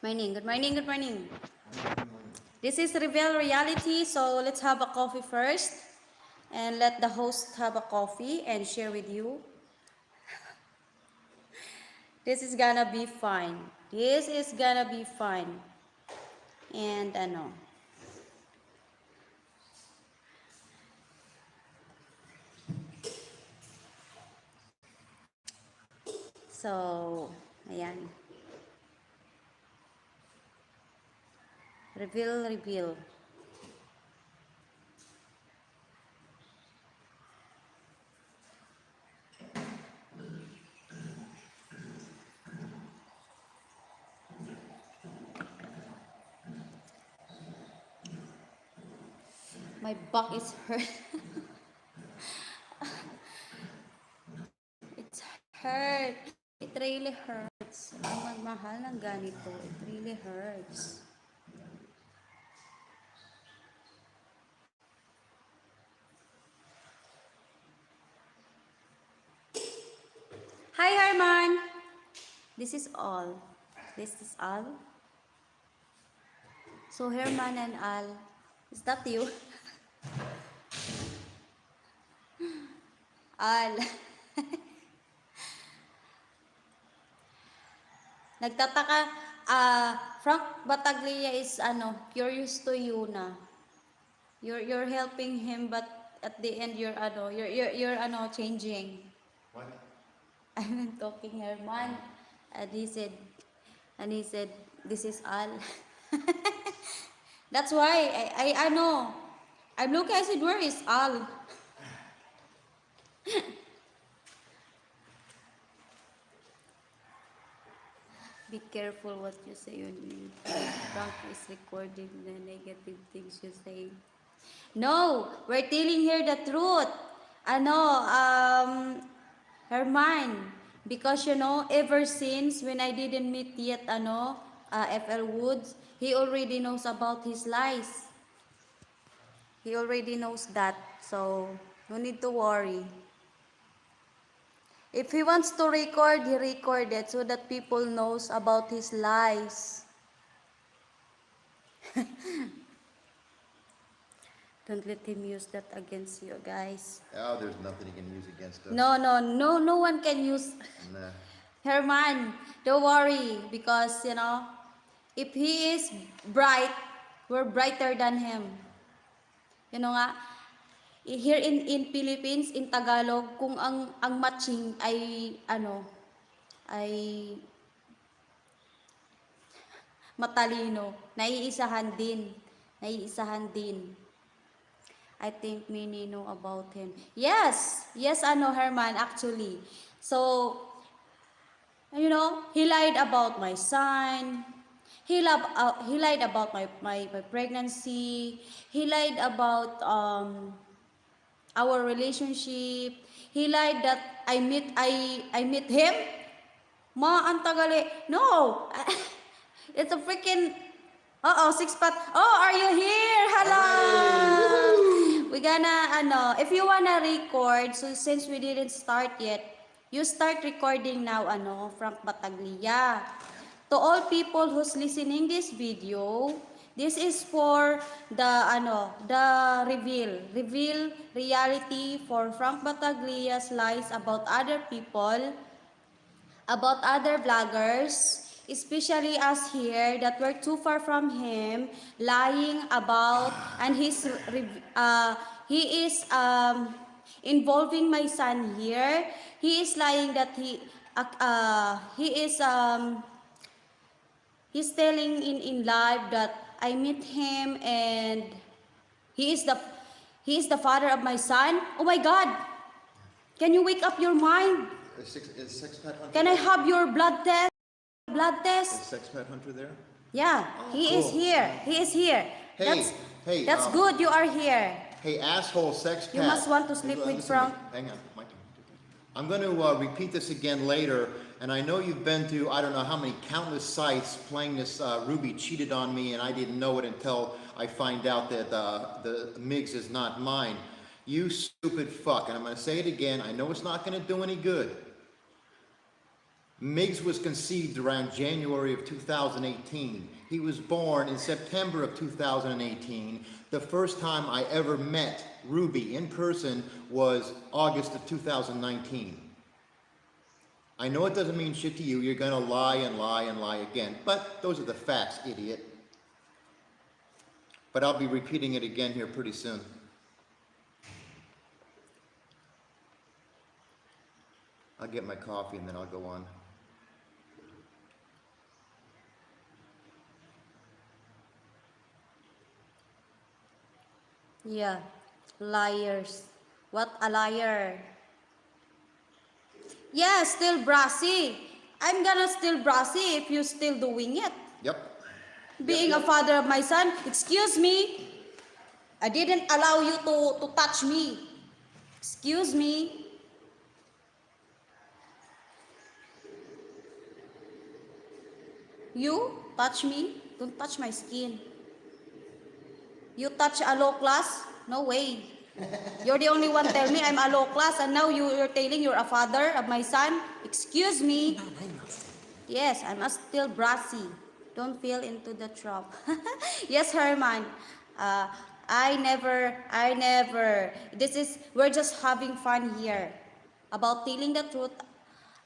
Morning, good morning, good morning. This is Reveal Reality, so let's have a coffee first and let the host have a coffee and share with you. This is gonna be fun. This is gonna be fun. And ano. So, ayan. Reveal, reveal. My back is hurt. It's hurt. It really hurts. Ang magmahal ng ganito, it really hurts. Hi, Herman. This is all. This is all. So, Herman and Al, is that you? Al. Nagtataka, Frank Battaglia is curious to you na. You're helping him, but at the end you're changing. What? I'm talking Herman, and he said, this is Al. That's why I know. I'm looking. I said, where is Al? Be careful what you say on YouTube. Frank is recording the negative things you say. No, we're telling here the truth. Herman, because ever since when I didn't meet yet FL Woods, he already knows about his lies. He already knows that, so no need to worry. If he wants to record, he recorded so that people knows about his lies. Don't let him use that against you, guys. Oh, there's nothing he can use against us. No one can use. Nah. Herman, don't worry, because if he is bright, we're brighter than him. Nga, here in Philippines, in Tagalog, kung ang matching ay ay matalino, naiisahan din. I think many know about him. Yes, Herman, actually. So, he lied about my son. He lied about my pregnancy. He lied about our relationship. He lied that I meet him. Ang tagali. No. It's a freaking 6 pack. Oh, are you here? Hello. We gonna if you wanna record, so since we didn't start yet, you start recording now from Battaglia. To all people who's listening this video, this is for the reveal reality for Frank Battaglia's lies about other people, about other vloggers, especially us here that we're too far from him, lying about, and he is involving my son here. He is lying that he's telling in live that I meet him and he is the father of my son. Oh my God! Can you wake up your mind? Is Sex Pet Hunter? Can I have your blood test? Is Sex Pet Hunter there? Yeah, he is here. He is here. Hey, That's good. You are here. Hey, asshole, Sex Pet. You must want to sleep with Frank. Hang on, my turn. I'm going to repeat this again later, and I know you've been to I don't know how many countless sites playing this. Ruby cheated on me, and I didn't know it until I find out that the Migs is not mine. You stupid fuck, and I'm going to say it again. I know it's not going to do any good. Miggs was conceived around January of 2018. He was born in September of 2018. The first time I ever met Ruby in person was August of 2019. I know it doesn't mean shit to you. You're gonna lie and lie and lie again. But those are the facts, idiot. But I'll be repeating it again here pretty soon. I'll get my coffee and then I'll go on. Yeah, liars. What a liar. Yeah, still brassy. I'm gonna still brassy if you're still doing it. Yep. Being a father of my son, excuse me, I didn't allow you to touch me. Excuse me. You touch me? Don't touch my skin. You touch a low class? No way. You're the only one tell me I'm a low class and now you're telling you're a father of my son? Excuse me. Yes, I'm still brassy. Don't fall into the trap. Yes, Herman. I never. We're just having fun here. About telling the truth,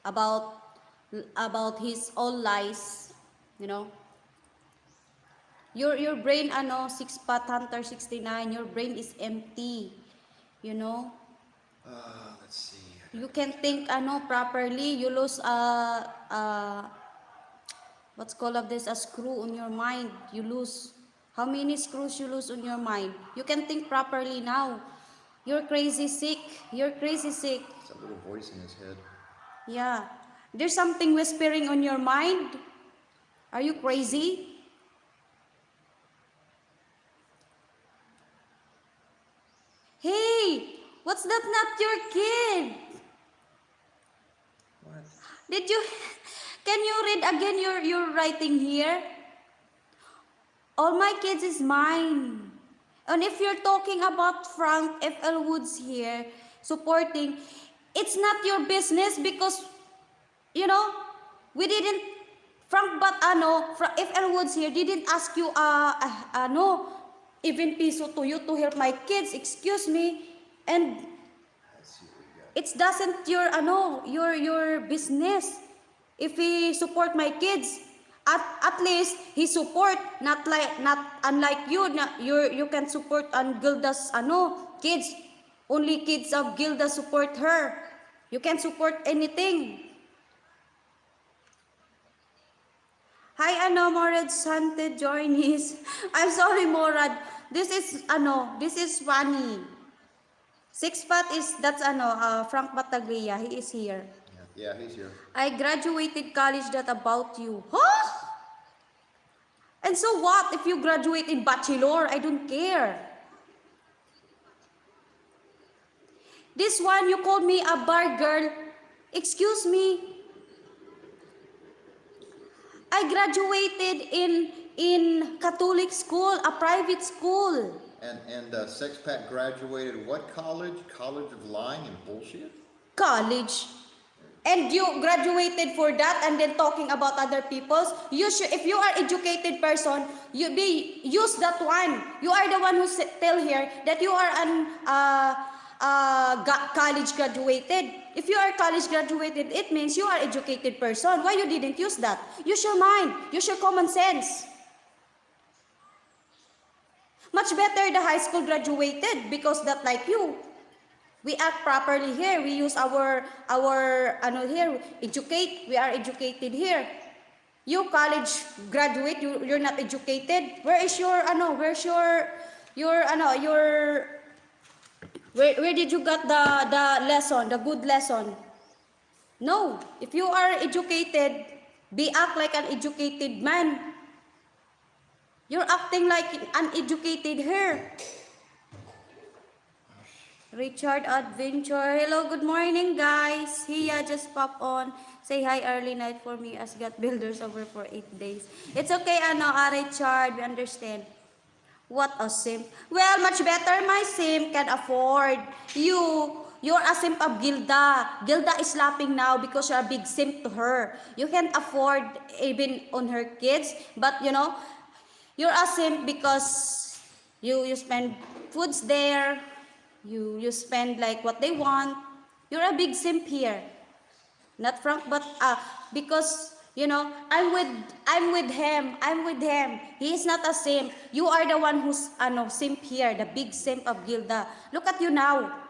about his own lies, you know. Your brain, 6-Pot Hunter 69, your brain is empty, you know. Let's see. You can think, properly. You lose, what's called of this, a screw on your mind. You lose. How many screws you lose on your mind? You can think properly now. You're crazy sick. You're crazy sick. It's a little voice in his head. Yeah. There's something whispering on your mind. Are you crazy? Hey, what's that? Not your kid. What? Did you, can you read again your writing here? All my kids is mine. And if you're talking about Frank F.L. Woods here, supporting, it's not your business because, we didn't, F.L. Woods here didn't ask you, even piso to you to help my kids, excuse me. And it doesn't your business. If he support my kids, at least he support, not unlike you. You can support on Gilda's kids. Only kids of Gilda support her. You can support anything. Hi, Morad Sante Journeys. I'm sorry, Morad. This is funny. 6-Pot that's Frank Battaglia. He is here. Yeah, he's here. I graduated college, that about you. Huh? And so what if you graduate in bachelor? I don't care. This one, you called me a bar girl. Excuse me. I graduated in Catholic school, a private school. And Sexpat graduated what college? College of Lying and Bullshit? College. And you graduated for that and then talking about other people's. You should, if you are educated person, use that one. You are the one who tell here that you are college graduated. If you are college graduated, it means you are educated person. Why you didn't use that? Use your mind. Use your common sense. Much better the high school graduated because that like you. We act properly here. We use our here, educate. We are educated here. You college graduate, you're not educated. Where is your where did you get the lesson, the good lesson? No, if you are educated, act like an educated man. You're acting like uneducated here. Richard Adventure. Hello, good morning, guys. Hiya just pop on. Say hi early night for me as got builders over for 8 days. It's okay, Richard. We understand. What a simp. Well, much better my simp can afford. You You're a simp of Gilda. Gilda is laughing now because you're a big simp to her. You can't afford even on her kids, but you know, you're a simp because you spend foods there, you spend like what they want. You're a big simp here. Not Frank, but because you know, I'm with him. I'm with him. He is not a simp. You are the one who's simp here, the big simp of Gilda. Look at you now.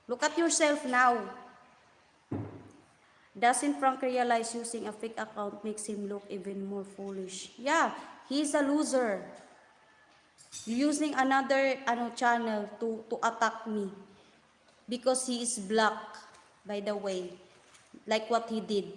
Look at yourself now. Doesn't Frank realize using a fake account makes him look even more foolish? Yeah, he's a loser. Using another channel to attack me because he is black, by the way, like what he did.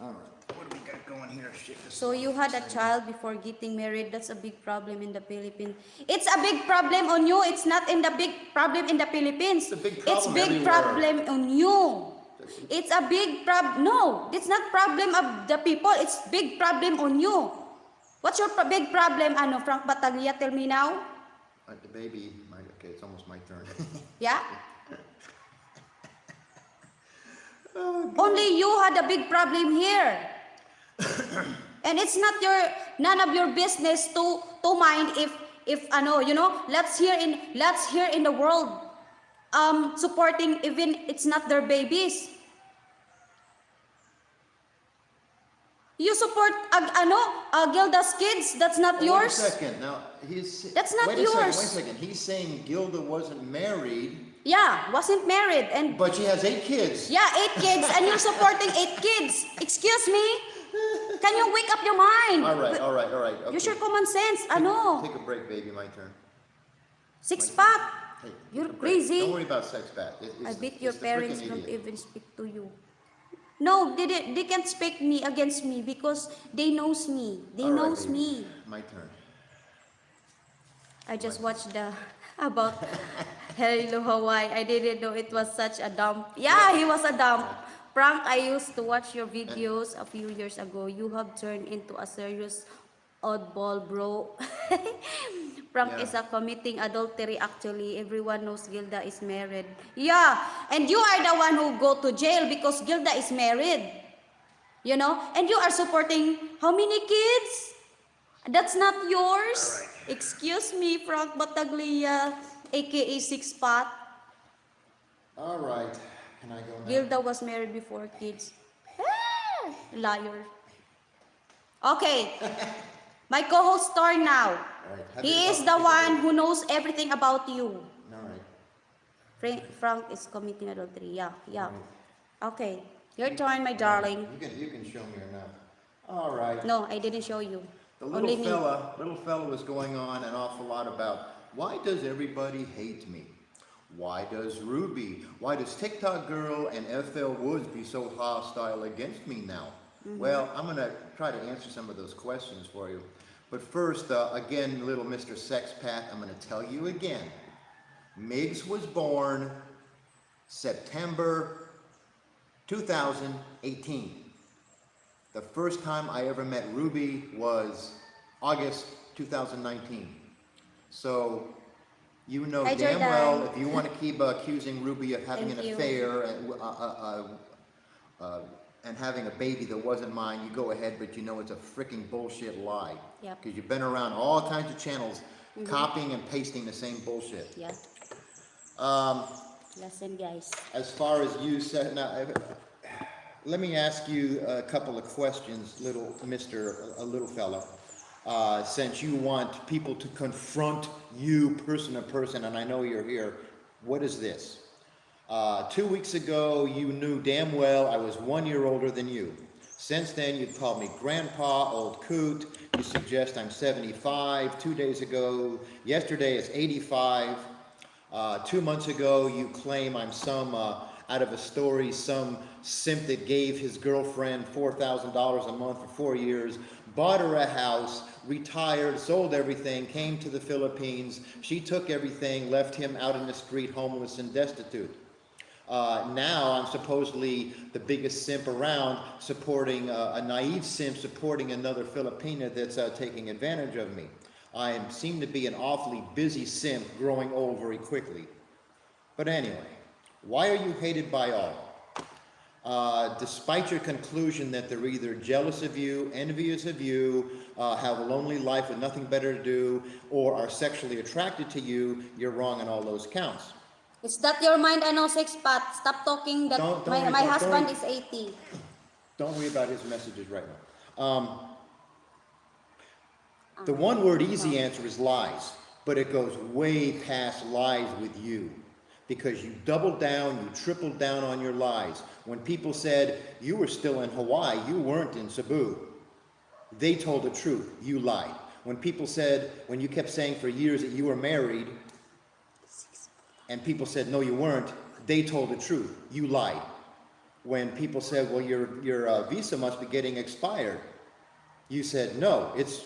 All right. What do we got going here? Shit, So you had a child before getting married. That's a big problem in the Philippines. It's a big problem on you. It's not in the big problem in the Philippines. It's a big problem It's big everywhere. problem on you. It's a big problem. No, it's not problem of the people. It's big problem on you. What's your big problem, Frank Battaglia? Tell me now. The baby. Okay, it's almost my turn. Yeah? Only you had a big problem here. And it's not none of your business to mind if let's hear in the world supporting even it's not their babies. You support Gilda's kids, that's not yours. Wait a second. Now That's not wait yours. Wait a second. He's saying Gilda wasn't married. Yeah, wasn't married and But she has 8 kids. yeah, 8 kids and you're supporting 8 kids. Excuse me? Can you wake up your mind? All right. Okay. Use your common sense. Take a break, baby. My turn. Six pack. Hey, You're take a break. crazy. Don't worry about sex bat. I bet your the parents freaking don't idiot. even speak to you. No, they can't speak me against me because they knows me. They All right, knows baby. me. My turn. I just watched the about Hello Hawaii. I didn't know it was such a dump. Yeah, he was a dump. Frank, I used to watch your videos a few years ago. You have turned into a serious oddball, bro. Frank Yeah. is committing adultery actually. Everyone knows Gilda is married. Yeah, and you are the one who go to jail because Gilda is married. You know? And you are supporting how many kids? That's not yours. Excuse me, Frank Battaglia, aka Six Pot. All right. Can I go now? Gilda was married before kids. Ah, liar. Okay. My co-host turn now. All right. He is the one who knows everything about you. All right. Frank is committing adultery. Yeah. Right. Okay. Your turn, my darling. You can show me or not. All right. No, I didn't show you. The Only little fella was going on an awful lot about why does everybody hate me? Why does Ruby? Why does TikTok girl and FL Woods be so hostile against me now? Well, I'm going to try to answer some of those questions for you. But first, again, little Mr. Sexpat, I'm going to tell you again. Miggs was born September 2018. The first time I ever met Ruby was August 2019. So, you know Hi, damn Jordan. well, if you want to keep accusing Ruby of having Thank an you. affair and having a baby that wasn't mine, you go ahead, but you know it's a freaking bullshit lie. Yep. Because you've been around all kinds of channels copying and pasting the same bullshit. Yeah. Listen, guys. As far as you said, now, let me ask you a couple of questions, little fella. Since you want people to confront you person to person, and I know you're here, what is this? 2 weeks ago, you knew damn well I was 1 year older than you. Since then, you've called me grandpa, old coot. You suggest I'm 75. 2 days ago, yesterday is 85. 2 months ago, you claim I'm some, out of a story, some simp that gave his girlfriend $4,000 a month for 4 years, bought her a house, retired, sold everything, came to the Philippines. She took everything, left him out in the street, homeless and destitute. Now I'm supposedly the biggest simp around, supporting a naive simp, supporting another Filipina that's taking advantage of me. I seem to be an awfully busy simp, growing old very quickly. But anyway, Why are you hated by all? Despite your conclusion that they're either jealous of you, envious of you, have a lonely life with nothing better to do, or are sexually attracted to you, you're wrong on all those counts. Is that your mind? I know, six pat. Stop talking that my husband is 80. Don't worry about his messages right now. The one word easy answer is lies, but it goes way past lies with you. Because you doubled down, you tripled down on your lies. When people said you were still in Hawaii, you weren't in Cebu. They told the truth, you lied. When people said, when you kept saying for years that you were married, and people said no you weren't, they told the truth, you lied. When people said, well, your visa must be getting expired, you said no, it's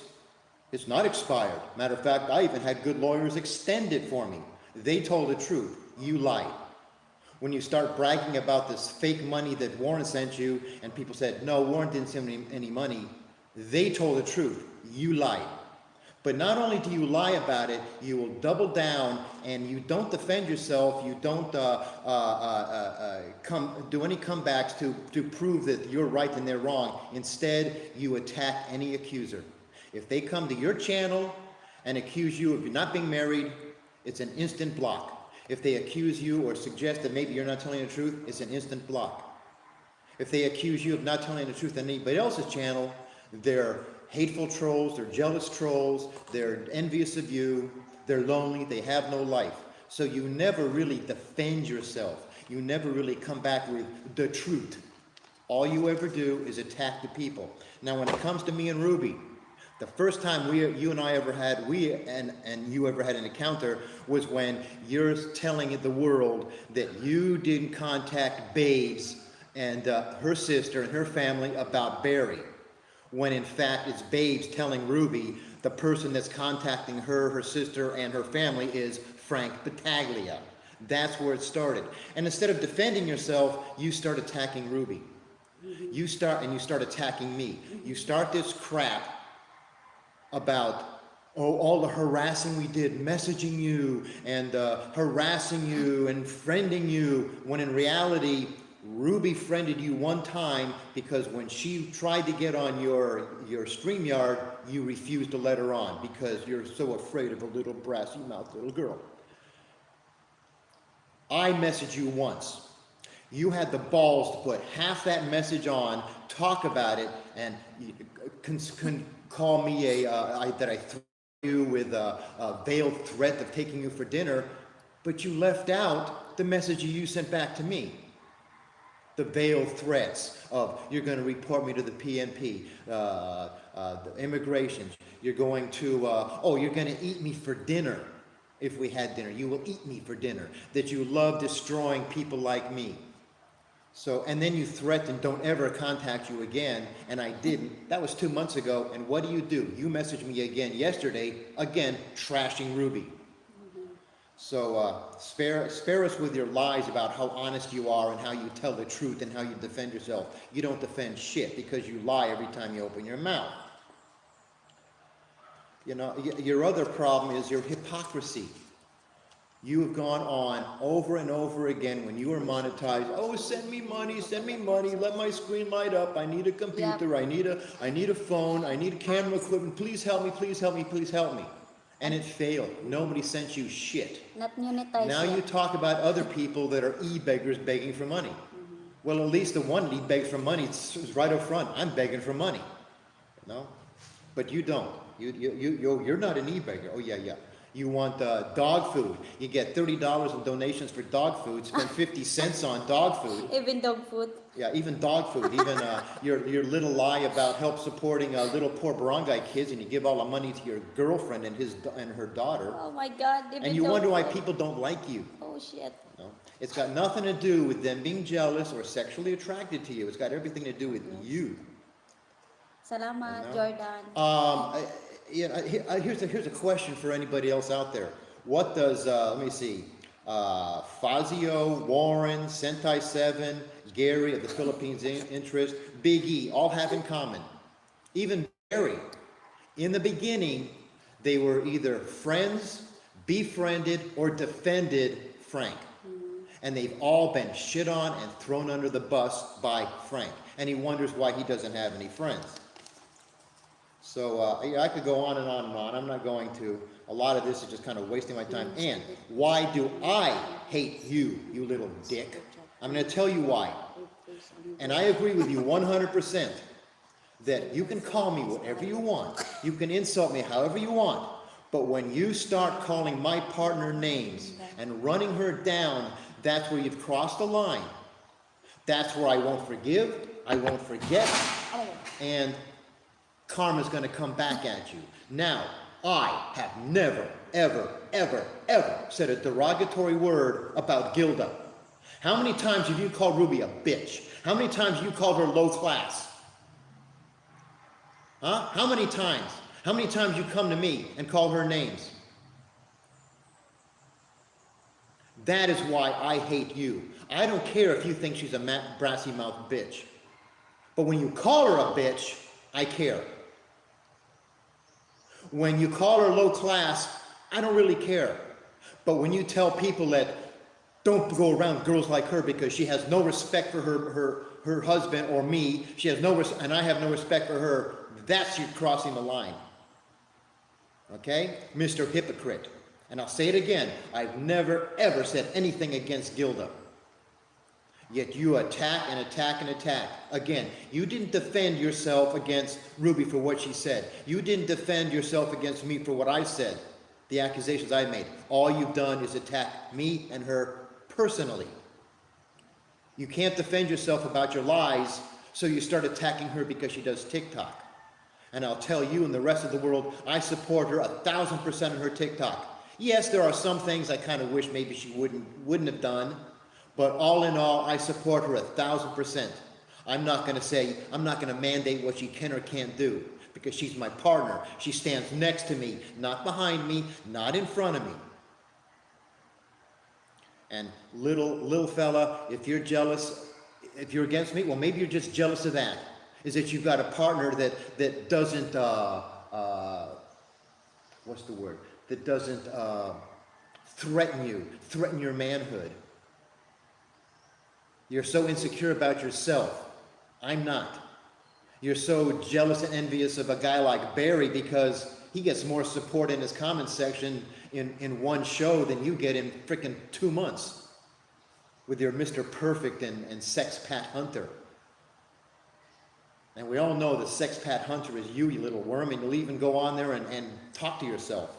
not expired. Matter of fact, I even had good lawyers extend it for me. They told the truth. You lied. When you start bragging about this fake money that Warren sent you, and people said, no, Warren didn't send me any money, they told the truth. You lied. But not only do you lie about it, you will double down, and you don't defend yourself. You don't do any comebacks to prove that you're right and they're wrong. Instead, you attack any accuser. If they come to your channel and accuse you of not being married, it's an instant block. If they accuse you or suggest that maybe you're not telling the truth, it's an instant block. If they accuse you of not telling the truth on anybody else's channel, they're hateful trolls, they're jealous trolls, they're envious of you, they're lonely, they have no life. So you never really defend yourself. You never really come back with the truth. All you ever do is attack the people. Now when it comes to me and Ruby, the first time you and I ever had, and you ever had an encounter was when you're telling the world that you didn't contact Babes and her sister and her family about Barry. When in fact it's Babes telling Ruby the person that's contacting her, her sister, and her family is Frank Battaglia. That's where it started. And instead of defending yourself, you start attacking Ruby. You start attacking me. You start this crap about, all the harassing we did, messaging you and harassing you and friending you, when in reality, Ruby friended you one time because when she tried to get on your StreamYard, you refused to let her on because you're so afraid of a little brassy-mouthed little girl. I messaged you once. You had the balls to put half that message on, talk about it, and call me that I threatened you with a veiled threat of taking you for dinner, but you left out the message you sent back to me. The veiled threats of, you're going to report me to the PNP, the immigration, you're going to, you're going to eat me for dinner if we had dinner. You will eat me for dinner. That you love destroying people like me. So, and then you threatened, don't ever contact you again, and I didn't. That was 2 months ago, and what do? You messaged me again yesterday, again, trashing Ruby. So spare us with your lies about how honest you are and how you tell the truth and how you defend yourself. You don't defend shit because you lie every time you open your mouth. You know, your other problem is your hypocrisy. You have gone on over and over again when you were monetized. Oh, send me money, let my screen light up. I need a computer, yep. I need a phone, I need camera equipment. Please help me, please help me, please help me. And it failed. Nobody sent you shit. Not monetized. Now you talk about other people that are e-beggars begging for money. Well, at least the one that begs for money is right up front. I'm begging for money. No? But you don't. You're not an e-beggar. Oh, yeah. You want dog food. You get $30 in donations for dog food. Spend 50 cents on dog food. Even dog food. Yeah, even dog food. Even your little lie about help supporting little poor barangay kids, and you give all the money to your girlfriend and her daughter. Oh my God! And you wonder why people don't like you. Oh shit! No, it's got nothing to do with them being jealous or sexually attracted to you. It's got everything to do with you. Salamat, Jordan. Here's a question for anybody else out there. What does let me see, Fazio, Warren, Sentai 7, Gary of the Philippines Interest, Big E, all have in common. Even Gary, in the beginning, they were either friends, befriended, or defended Frank. And they've all been shit on and thrown under the bus by Frank. And he wonders why he doesn't have any friends. So I could go on and on and on. I'm not going to. A lot of this is just kind of wasting my time. And why do I hate you, you little dick? I'm going to tell you why. And I agree with you 100% that you can call me whatever you want. You can insult me however you want. But when you start calling my partner names and running her down, that's where you've crossed the line. That's where I won't forgive, I won't forget, and karma's going to come back at you. Now, I have never, ever, ever, ever said a derogatory word about Gilda. How many times have you called Ruby a bitch? How many times have you called her low class? Huh? How many times? How many times you come to me and call her names? That is why I hate you. I don't care if you think she's a brassy mouth bitch. But when you call her a bitch, I care. When you call her low class, I don't really care. But when you tell people that don't go around girls like her because she has no respect for her husband or me, she has no and I have no respect for her, that's you crossing the line. Okay? Mr. Hypocrite. And I'll say it again, I've never ever said anything against Gilda. Yet you attack and attack and attack. Again, you didn't defend yourself against Ruby for what she said. You didn't defend yourself against me for what I said, the accusations I made. All you've done is attack me and her personally. You can't defend yourself about your lies, so you start attacking her because she does TikTok. And I'll tell you and the rest of the world, I support her 1,000% on her TikTok. Yes, there are some things I kind of wish maybe she wouldn't have done, but all in all, I support her 1,000%. I'm not going to mandate what she can or can't do, because she's my partner. She stands next to me, not behind me, not in front of me. And little fella, if you're jealous, if you're against me, well, maybe you're just jealous of that. Is that you've got a partner that doesn't, what's the word? That doesn't threaten your manhood. You're so insecure about yourself. I'm not. You're so jealous and envious of a guy like Barry because he gets more support in his comment section in one show than you get in freaking 2 months with your Mr. Perfect and Sex Pat Hunter. And we all know that Sex Pat Hunter is you little worm, and you'll even go on there and talk to yourself,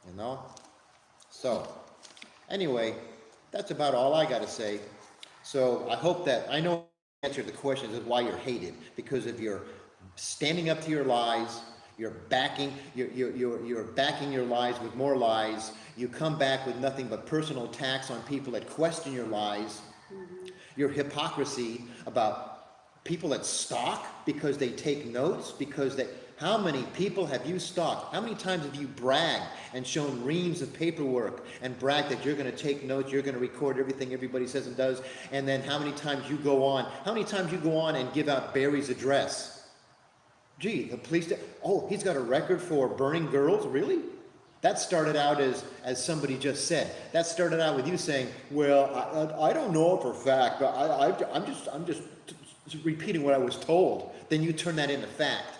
you know? So, anyway, that's about all I got to say. So I hope that, I know the answer to the question is why you're hated, because of your standing up to your lies, you're backing your lies with more lies, you come back with nothing but personal attacks on people that question your lies, your hypocrisy about people that stalk because they take notes, how many people have you stalked? How many times have you bragged and shown reams of paperwork and bragged that you're going to take notes, you're going to record everything everybody says and does, and then how many times you go on and give out Barry's address? Gee, the police, he's got a record for burning girls? Really? That started out as somebody just said. That started out with you saying, well, I don't know for a fact, but I'm just repeating what I was told. Then you turn that into fact.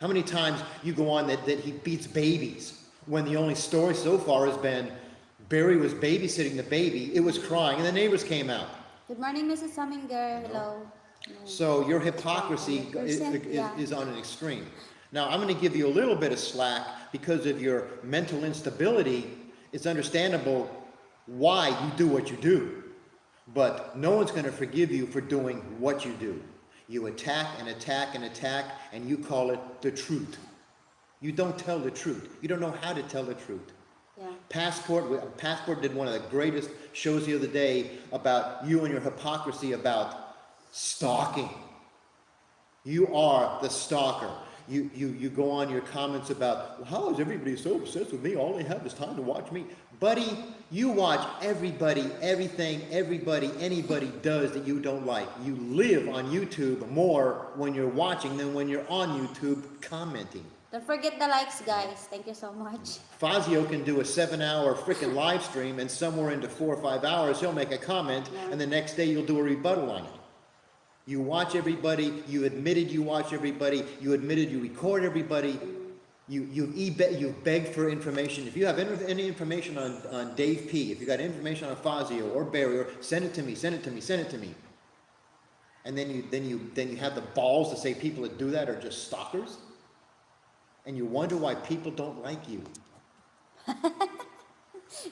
How many times you go on that he beats babies when the only story so far has been Barry was babysitting the baby, it was crying, and the neighbors came out. Good morning, Mrs. Summinger. Hello. So your hypocrisy is on an extreme. Now, I'm going to give you a little bit of slack because of your mental instability. It's understandable why you do what you do. But no one's going to forgive you for doing what you do. You attack and attack and attack, and you call it the truth. You don't tell the truth. You don't know how to tell the truth. Yeah. Passport did one of the greatest shows the other day about you and your hypocrisy about stalking. You are the stalker. you go on your comments about, well, how is everybody so obsessed with me? All they have is time to watch me. Buddy, you watch everybody, everything, everybody, anybody does that you don't like. You live on YouTube more when you're watching than when you're on YouTube commenting. Don't forget the likes, guys. Thank you so much. Fazio can do a 7-hour freaking live stream, and somewhere into 4 or 5 hours, he'll make a comment, and the next day you'll do a rebuttal on it. You watch everybody, you admitted you watch everybody, you admitted you record everybody, you beg for information. If you have any information on Dave P., if you got information on Fazio or Barry, send it to me, send it to me, send it to me. And then you have the balls to say people that do that are just stalkers? And you wonder why people don't like you.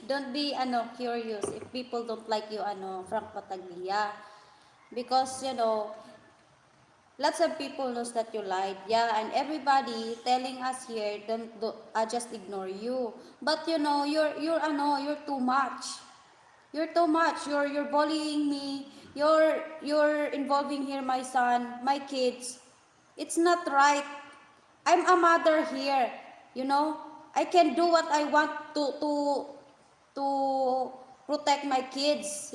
Don't be curious if people don't like you from Battaglia. Because, lots of people knows that you lied. Yeah, and everybody telling us here, don't just ignore you. But you're too much. You're too much. You're bullying me. You're involving here my son, my kids. It's not right. I'm a mother here. I can do what I want to protect my kids.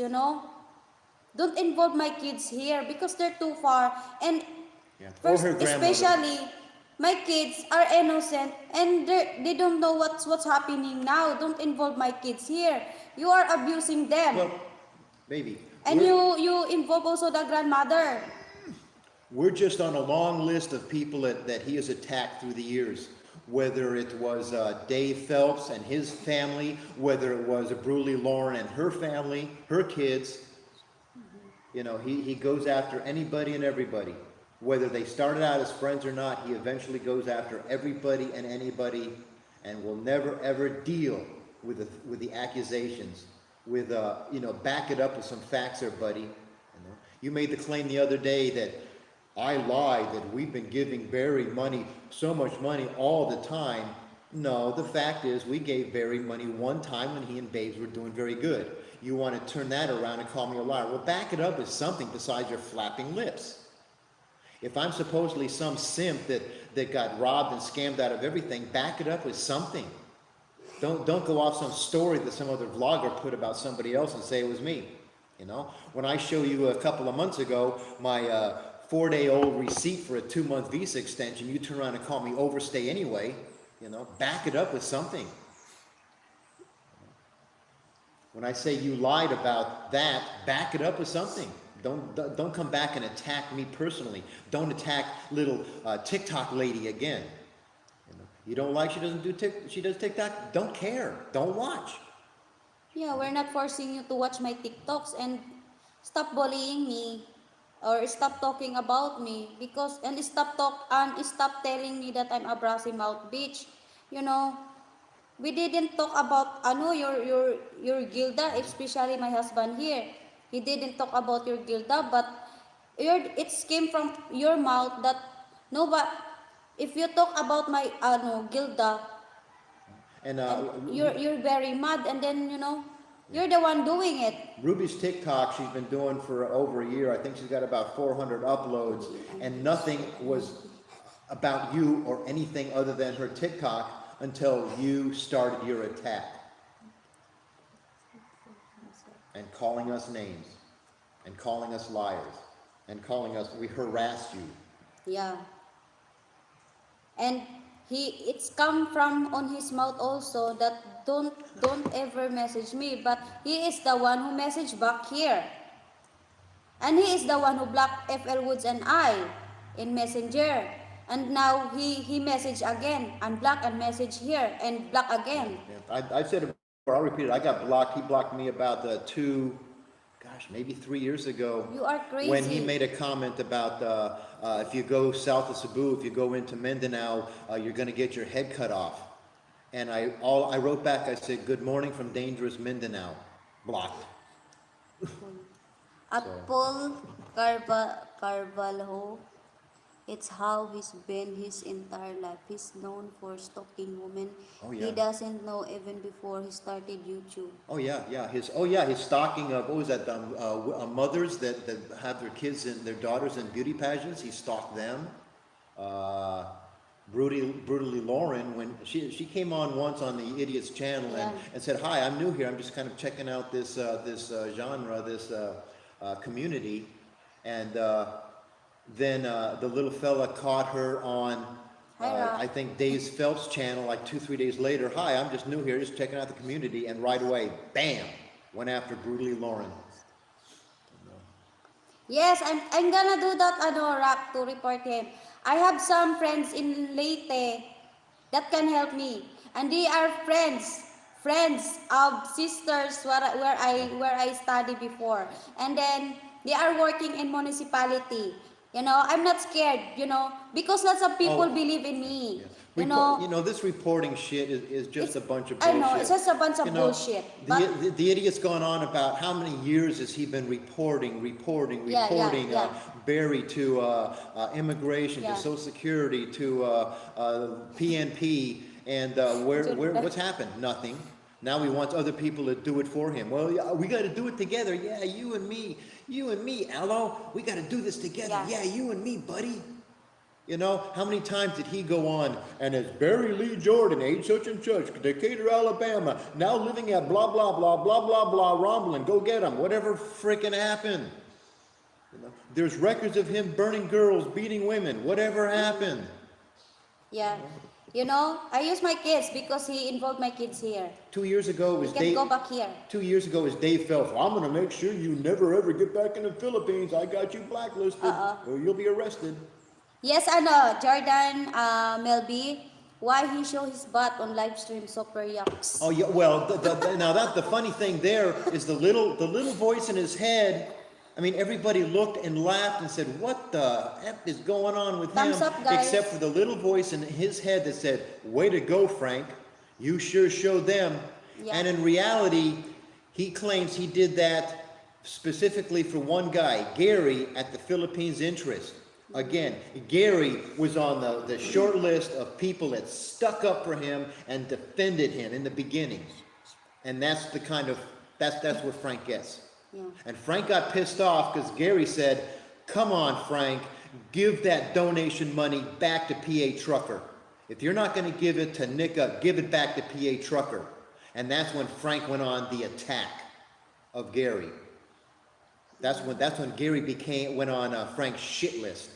Don't involve my kids here because they're too far. And first, especially, my kids are innocent and they don't know what's happening now. Don't involve my kids here. You are abusing them. Well, baby. And you involve also the grandmother. We're just on a long list of people that he has attacked through the years. Whether it was Dave Phelps and his family, whether it was Bruley Lauren and her family, her kids. He goes after anybody and everybody. Whether they started out as friends or not, he eventually goes after everybody and anybody and will never ever deal with the accusations. Back it up with some facts there, buddy. You made the claim the other day that I lied, that we've been giving Barry money, so much money all the time. No, the fact is we gave Barry money one time when he and Babes were doing very good. You want to turn that around and call me a liar. Well, back it up with something besides your flapping lips. If I'm supposedly some simp that got robbed and scammed out of everything, back it up with something. Don't go off some story that some other vlogger put about somebody else and say it was me. When I show you a couple of months ago my 4-day-old receipt for a 2-month visa extension, you turn around and call me overstay anyway. Back it up with something. When I say you lied about that, back it up with something. Don't come back and attack me personally. Don't attack little TikTok lady again. You don't like she does TikTok? Don't care. Don't watch. Yeah, we're not forcing you to watch my TikToks, and stop bullying me or stop talking about me and stop telling me that I'm a brassy mouth bitch. We didn't talk about your Gilda, especially my husband here. He didn't talk about your Gilda, but it came from your mouth that no, but if you talk about my Gilda, and you're very mad, and then you're the one doing it. Ruby's TikTok, she's been doing for over a year. I think she's got about 400 uploads, and nothing was about you or anything other than her TikTok until you started your attack and calling us names and calling us liars and we harassed you. Yeah. And it's come from on his mouth also that don't ever message me, but he is the one who messaged back here. And he is the one who blocked FL Woods and I in Messenger. And now he messaged again, unblock and message here, and block again. Yeah, I said it before, I'll repeat it. I got blocked. He blocked me about maybe 3 years ago. You are crazy. When he made a comment about if you go south of Cebu, if you go into Mindanao, you're going to get your head cut off. And I wrote back, I said, good morning from dangerous Mindanao. Blocked. Paul Carvalho. It's how he's been his entire life. He's known for stalking women. Oh, yeah. He doesn't know even before he started YouTube. Oh yeah. His stalking of, what was that? Mothers that have their kids and their daughters in beauty pageants. He stalked them. brutally Lauren when she came on once on the Idiots channel and said, "Hi, I'm new here. I'm just kind of checking out this genre, this community," and then the little fella caught her on. I think Dave Phelps' channel like 2-3 days later. "Hi, I'm just new here, just checking out the community," and right away, bam, went after brutally Lauren. Yes, I'm gonna do that, Rock, to report him. I have some friends in Leyte that can help me, and they are friends of sisters where I studied before, and then they are working in municipality. I'm not scared, because lots of people believe in me. This reporting shit is just a bunch of I bullshit. know, it's just a bunch of bullshit. The idiot's gone on about how many years has he been reporting Barry to immigration, to Social Security, to PNP, and what's happened? Nothing. Now he wants other people to do it for him. Well, yeah, we got to do it together. Yeah, you and me, Allo. We got to do this together. Yeah, you and me, buddy. How many times did he go on, and it's Barry Lee Jordan, age such and such, Decatur, Alabama, now living at blah, blah, blah, blah, blah, blah, Romblin, go get him, whatever frickin' happened. There's records of him burning girls, beating women, whatever happened. Yeah. I use my kids because he involved my kids here. 2 years ago was Dave. Go back here. 2 years ago was Dave Phelps. "I'm going to make sure you never ever get back in the Philippines. I got you blacklisted, or you'll be arrested." Yes, Jordan Melby, why he show his butt on live stream, super yucks. Oh yeah, well, now that's the funny thing. There is the little voice in his head. I mean, everybody looked and laughed and said, "What the F is going on with Thumbs him?" up, guys. Except for the little voice in his head that said, "Way to go, Frank. You sure showed them." Yeah. And in reality, he claims he did that specifically for one guy, Gary, at the Philippines Interest. Again, Gary was on the short list of people that stuck up for him and defended him in the beginning. And that's the kind of, that's what Frank gets. Yeah. And Frank got pissed off because Gary said, "Come on, Frank, give that donation money back to PA Trucker. If you're not going to give it to Nika, give it back to PA Trucker." And that's when Frank went on the attack of Gary. That's when Gary went on Frank's shit list.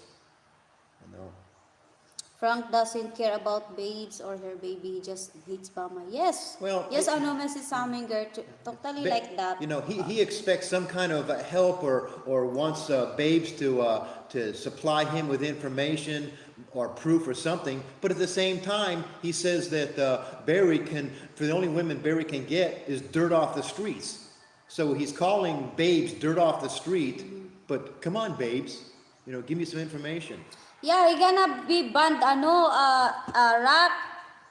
Frank doesn't care about babes or her baby, he just hates Bama. Yes. Well, yes, Mrs. Saminger, totally like that. He expects some kind of help or wants babes to supply him with information or proof or something. But at the same time, he says that for the only women Barry can get is dirt off the streets. So he's calling babes dirt off the street. But come on, babes, give me some information. Yeah, he gonna be banned, Rock,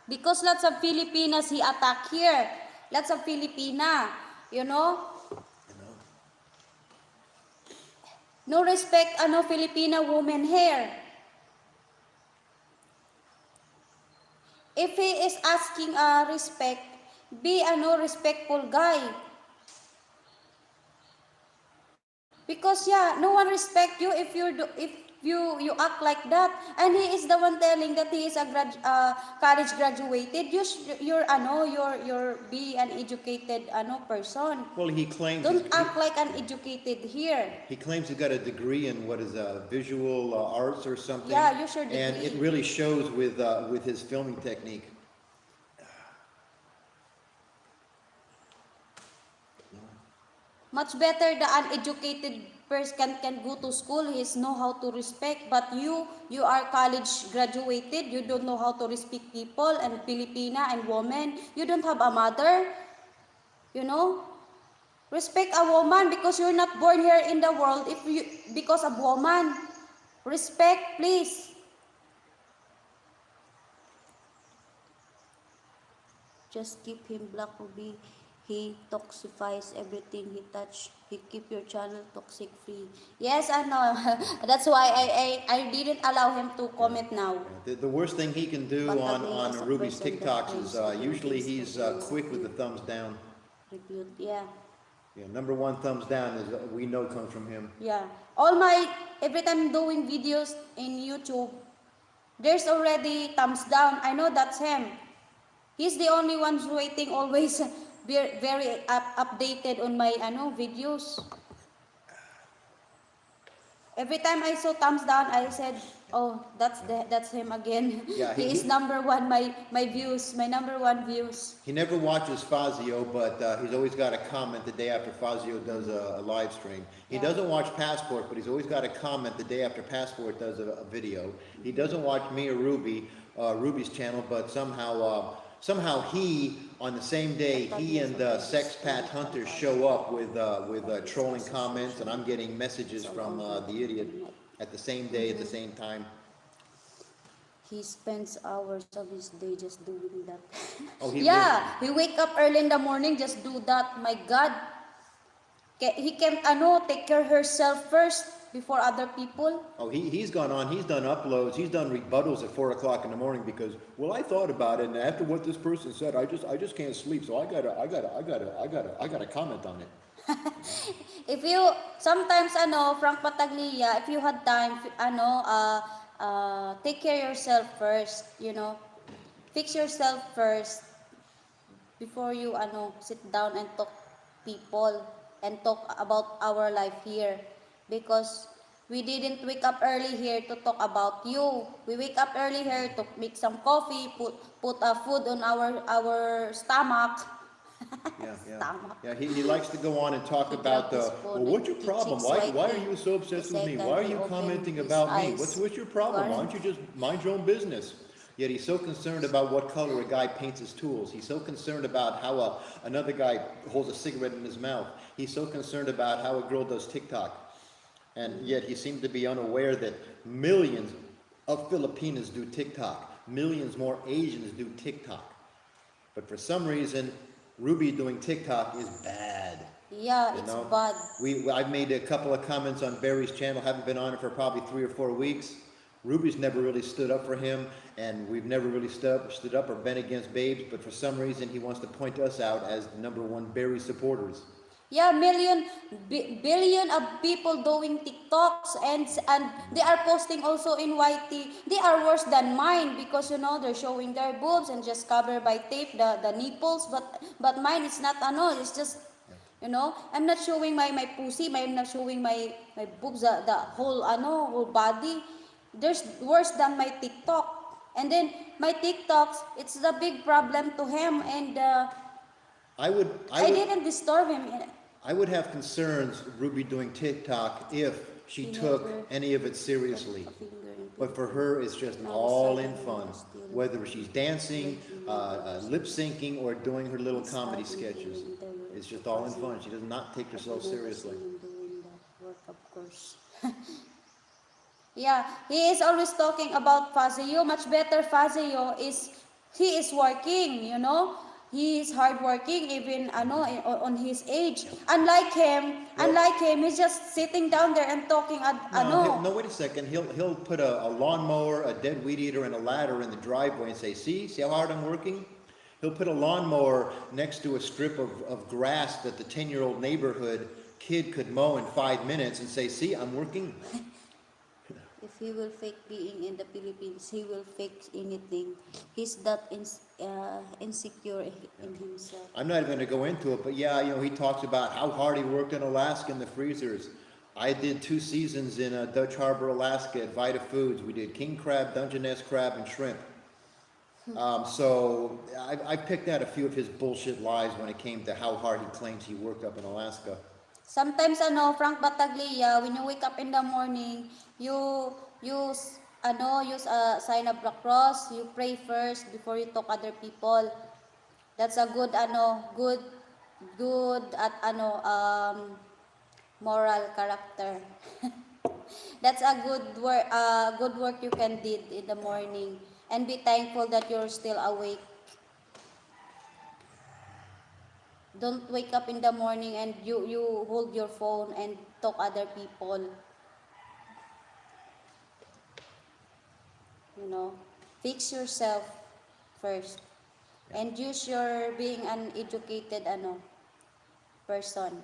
because lots of Filipinas he attack here. Lots of Filipina, No respect, Filipina woman here. If he is asking respect, be respectful guy. Because no one respect you if you act like that, and he is the one telling that he is a college graduated. You're be an educated person. Well, he claims don't act like uneducated here. He claims he got a degree in visual arts or something. Yeah, you sure. And it really shows with his filming technique. Much better the uneducated person can go to school, he know how to respect, but you are college graduated, you don't know how to respect people and Filipina and women, you don't have a mother, respect a woman because you're not born here in the world because of woman. Respect, please. Just keep him black, Ruby. He toxifies everything he touch. He keep your channel toxic free. Yes, I know. That's why I didn't allow him to comment now. The worst thing he can do on Ruby's TikToks is usually he's quick with the thumbs down. Repute, yeah. Yeah, number one thumbs down is we know comes from him. Yeah. Every time doing videos in YouTube, There's already thumbs down. I know that's him. He's the only one who's waiting always very updated on my videos. Every time I saw thumbs down, I said, "Oh, that's him again." Yeah, He is number one. My views, my number one views. he never watches Fazio, but he's always got a comment the day after Fazio does a live stream. He Yeah. doesn't watch Passport, but he's always got a comment the day after Passport does a video. He doesn't watch me or Ruby's channel, but somehow he, on the same day, he and Sex Pat Hunter show up with trolling comments, and I'm getting messages from the idiot at the same day, at the same time. He spends hours of his day just doing that. Oh, he Yeah, he wake up early in the morning, just do that. My God. He can't take care of herself first before other people. Oh, he's gone on. He's done uploads. He's done rebuttals at 4 o'clock in the morning because, well, I thought about it, and after what this person said, I just can't sleep. So I gotta comment on it. If you sometimes Frank Battaglia, if you had time, take care of yourself first. Fix yourself first before you sit down and talk people and talk about our life here, because we didn't wake up early here to talk about you. We wake up early here to make some coffee, put food on our stomach. Yeah. Stomach. Yeah, he likes to go on and talk He about dropped his phone well, what's and your the problem? cheeks Why are whitening. you so obsessed The with me? second Why are he you opened commenting his about me? eyes. What's your problem? Why don't you just mind your own business? Yet he's so concerned about what color a guy paints his tools. He's so concerned about how another guy holds a cigarette in his mouth. He's so concerned about how a girl does TikTok. And yet he seems to be unaware that millions of Filipinos do TikTok. Millions more Asians do TikTok. But for some reason, Ruby doing TikTok is bad. Yeah, You it's know, bad. I've made a couple of comments on Barry's channel. Haven't been on it for probably 3 or 4 weeks. Ruby's never really stood up for him, and we've never really stood up or been against Babes. But for some reason, he wants to point us out as the #1 Barry supporters. Yeah, billion of people doing TikToks, and they are posting also in YT. They are worse than mine because they're showing their boobs and just covered by tape the nipples, but mine is not it's just I'm not showing my pussy, I'm not showing my boobs, the whole body. There's worse than my TikTok. And then my TikToks, it's the big problem to him, and I would I didn't disturb him. I would have concerns Ruby doing TikTok if she He took never any of it seriously. put a finger in But for her, it's just all in fun. Whether she's dancing, lip syncing, or doing her little comedy sketches. It's just all in fun. She does not take herself seriously. Doing that work, of course. Yeah, he is always talking about Fazio. Much better Fazio he is working, He is hardworking even on his age. Unlike him, he's just sitting down there and talking No, wait a second. He'll put a lawnmower, a dead weed eater, and a ladder in the driveway and say, see how hard I'm working? He'll put a lawnmower next to a strip of grass that the 10-year-old neighborhood kid could mow in 5 minutes and say, see, I'm working. If he will fake being in the Philippines, he will fake anything. He's that insecure in himself. I'm not even going to go into it, but yeah, he talks about how hard he worked in Alaska in the freezers. I did 2 seasons in Dutch Harbor, Alaska at Vita Foods. We did king crab, Dungeness crab, and shrimp. So I picked out a few of his bullshit lies when it came to how hard he claims he worked up in Alaska. Sometimes Frank Battaglia, when you wake up in the morning, you use a sign of the cross, you pray first before you talk other people. That's a good good at moral character. That's a good work you can did in the morning, and be thankful that you're still awake. Don't wake up in the morning and you hold your phone and talk other people. Fix yourself first, and use your being an educated person.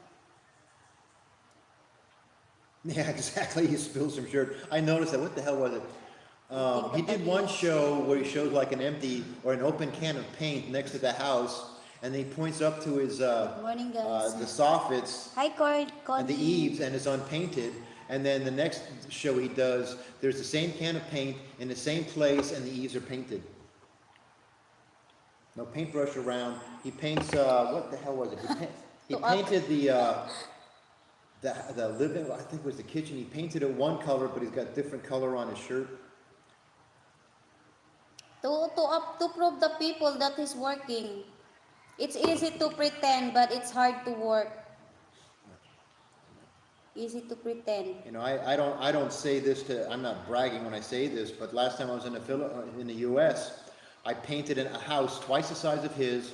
Yeah, exactly. He spilled some shirt. I noticed that. What the hell was it? He did one show where he shows like an empty or an open can of paint next to the house, and then he points up to his Good morning, guys. the soffits Hi, and the eaves, and it's unpainted. And then the next show he does, there's the same can of paint in the same place, and the eaves are painted. No paintbrush around. He paints. What the hell was it? He painted the living. I think it was the kitchen. He painted it one color, but he's got different color on his shirt. To prove the people that he's working. It's easy to pretend, but it's hard to work. Easy to pretend. You know, I don't say this to. I'm not bragging when I say this, but last time I was in the U.S., I painted a house twice the size of his,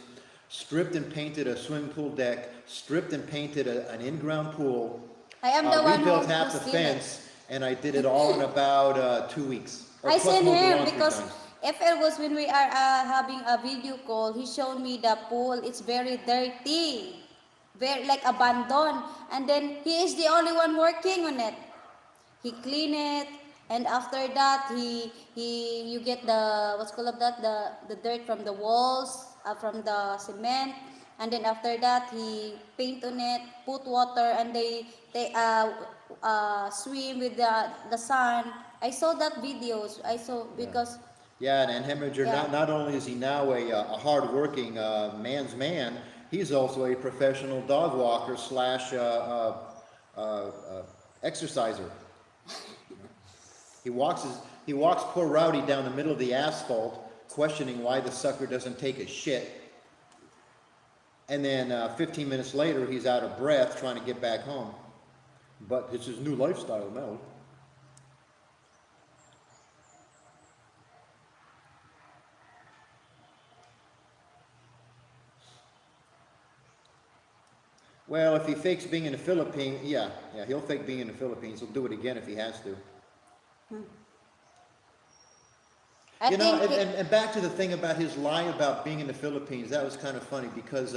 stripped and painted a swimming pool deck, stripped and painted an in-ground pool. I am the one who rebuilt half the fence, and I did it all in about 2 weeks. I sent him because if it was when we are having a video call, he showed me the pool. It's very dirty, very like abandoned, and then he is the only one working on it. He clean it, and after that you get the what's called that the dirt from the walls, from the cement, and then after that he paint on it, put water, and they swim with the sun. I saw that videos. I saw because. Yeah, and Hemminger, not only is he now a hard-working man's man, he's also a professional dog walker slash exerciser. He walks poor Rowdy down the middle of the asphalt, questioning why the sucker doesn't take a shit. And then 15 minutes later, he's out of breath trying to get back home. But it's his new lifestyle now. Well, if he fakes being in the Philippines, yeah, he'll fake being in the Philippines. He'll do it again if he has to. You know, and back to the thing about his lie about being in the Philippines, that was kind of funny because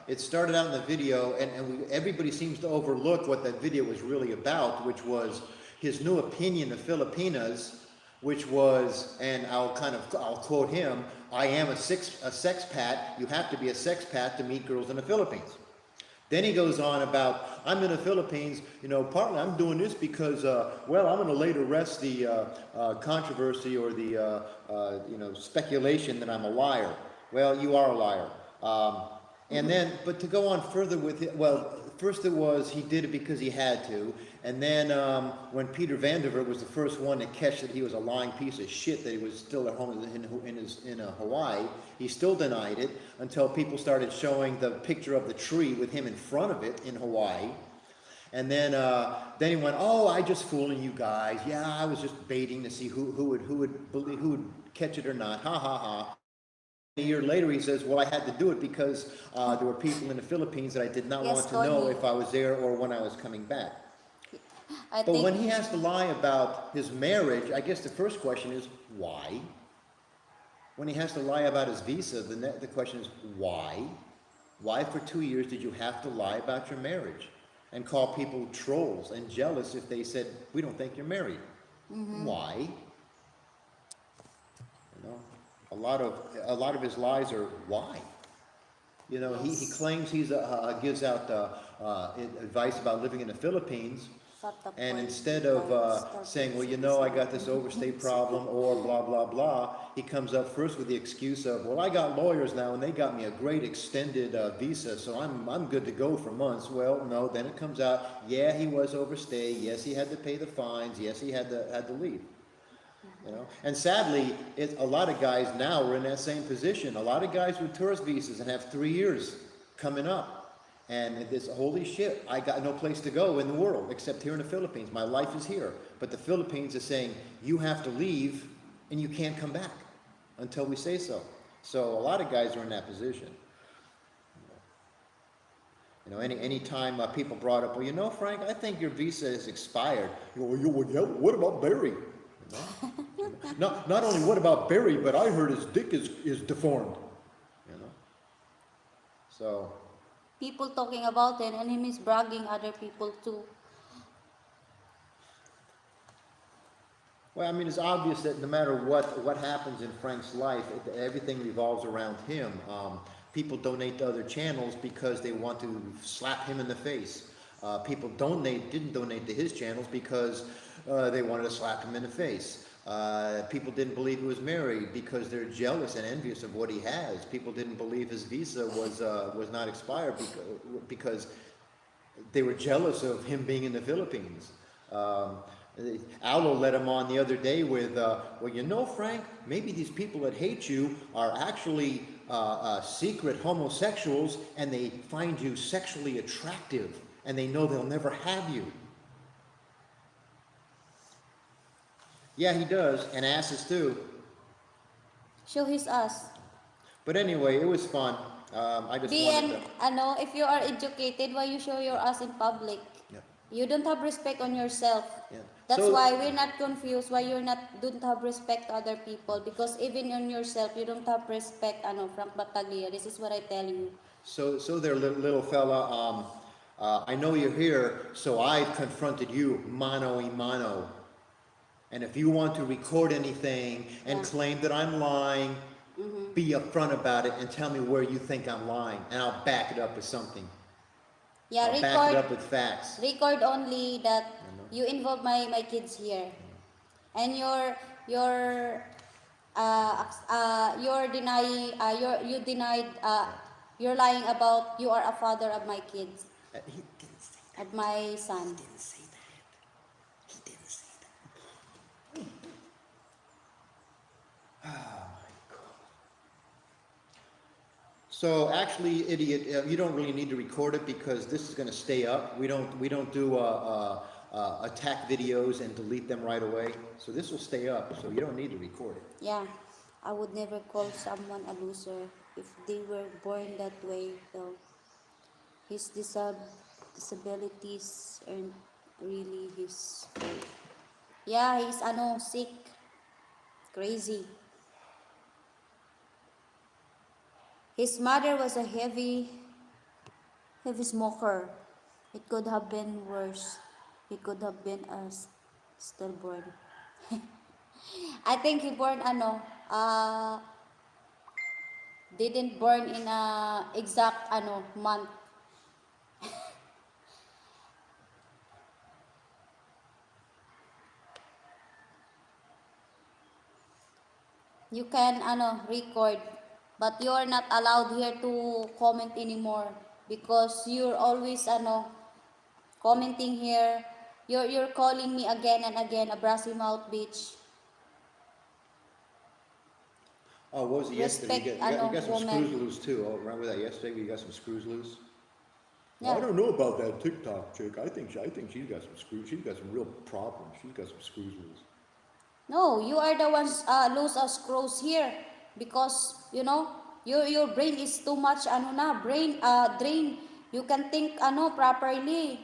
it started out in the video, and everybody seems to overlook what that video was really about, which was his new opinion of Filipinas, which was, and I'll quote him, "I am a sex pat. You have to be a sex pat to meet girls in the Philippines." Then he goes on about, I'm in the Philippines, you know, partly I'm doing this because, well, I'm going to later rest the controversy or the, speculation that I'm a liar. Well, you are a liar. And then, but to go on further with it, well, first it was he did it because he had to. And then when Peter Vandervoort was the first one to catch that he was a lying piece of shit, that he was still at home in Hawaii, he still denied it until people started showing the picture of the tree with him in front of it in Hawaii. And then he went, "Oh, I just fooling you guys. Yeah, I was just baiting to see who would catch it or not. Ha ha ha." A year later, he says, "Well, I had to do it because there were people in the Philippines that I did not want to know if I was there or when I was coming back." But when he has to lie about his marriage, I guess the first question is, why? When he has to lie about his visa, the question is, why? Why for 2 years did you have to lie about your marriage? And call people trolls and jealous if they said, "We don't think you're married." Mm-hmm. Why? You know, a lot of his lies are why. You know, he claims gives out advice about living in the Philippines. And instead of saying, "Well, you know, I got this overstay problem," or blah, blah, blah, he comes up first with the excuse of, "Well, I got lawyers now, and they got me a great extended visa, so I'm good to go for months." Well, no, then it comes out, yeah, he was overstay. Yes, he had to pay the fines. Yes, he had to leave. You know, and sadly, a lot of guys now are in that same position. A lot of guys with tourist visas and have 3 years coming up. And this, holy shit, I got no place to go in the world except here in the Philippines. My life is here. But the Philippines is saying, you have to leave and you can't come back until we say so. So a lot of guys are in that position. You know, any time people brought up, "Well, you know, Frank, I think your visa is expired." What about Barry? You know? Not only what about Barry, but I heard his dick is deformed. You know, so. People talking about it, and him is bragging other people too. Well, I mean, it's obvious that no matter what happens in Frank's life, everything revolves around him. People donate to other channels because they want to slap him in the face. People didn't donate to his channels because they wanted to slap him in the face. People didn't believe he was married because they're jealous and envious of what he has. People didn't believe his visa was not expired because they were jealous of him being in the Philippines. Allo let him on the other day with, well, you know, Frank, maybe these people that hate you are actually secret homosexuals and they find you sexually attractive and they know they'll never have you. Yeah, he does, and asses too. Show his ass. But anyway, it was fun. I just wanted to. If you are educated, why you show your ass in public? Yeah. You don't have respect on yourself. Yeah. That's So- why we're not confused why don't have respect to other people, because even on yourself you don't have respect. From Battaglia, this is what I tell you. So there, little fella. I know you're here, so I've confronted you mano a mano. And if you want to record anything and Yeah. claim that I'm lying, be upfront about it and tell me where you think I'm lying, and I'll back it up with something. Yeah, I'll back it up with facts. record only that you involve my kids here, and you're denying you denied you're lying about you are a father of my kids, He didn't say that. of my son. He didn't say that. He didn't say that. Oh my God. So actually, idiot, you don't really need to record it because this is going to stay up. We don't do attack videos and delete them right away. So this will stay up. So you don't need to record it. Yeah, I would never call someone a loser if they were born that way, though. His disabilities aren't really his fault. Yeah, he's sick, crazy. His mother was a heavy smoker. It could have been worse. He could have been stillborn. I think he born didn't born in a exact month. You can record, but you're not allowed here to comment anymore because you're always commenting here. You're calling me again and again a brassy mouth bitch. Oh, what was it yesterday? Respect, You got some woman. screws loose too. Oh, remember that yesterday? You got some screws loose. Yeah. I don't know about that TikTok chick. I think she's got some screws. She's got some real problems. She's got some screws loose. No, you are the ones loose as screws here because your brain is too much brain drain. You can think properly.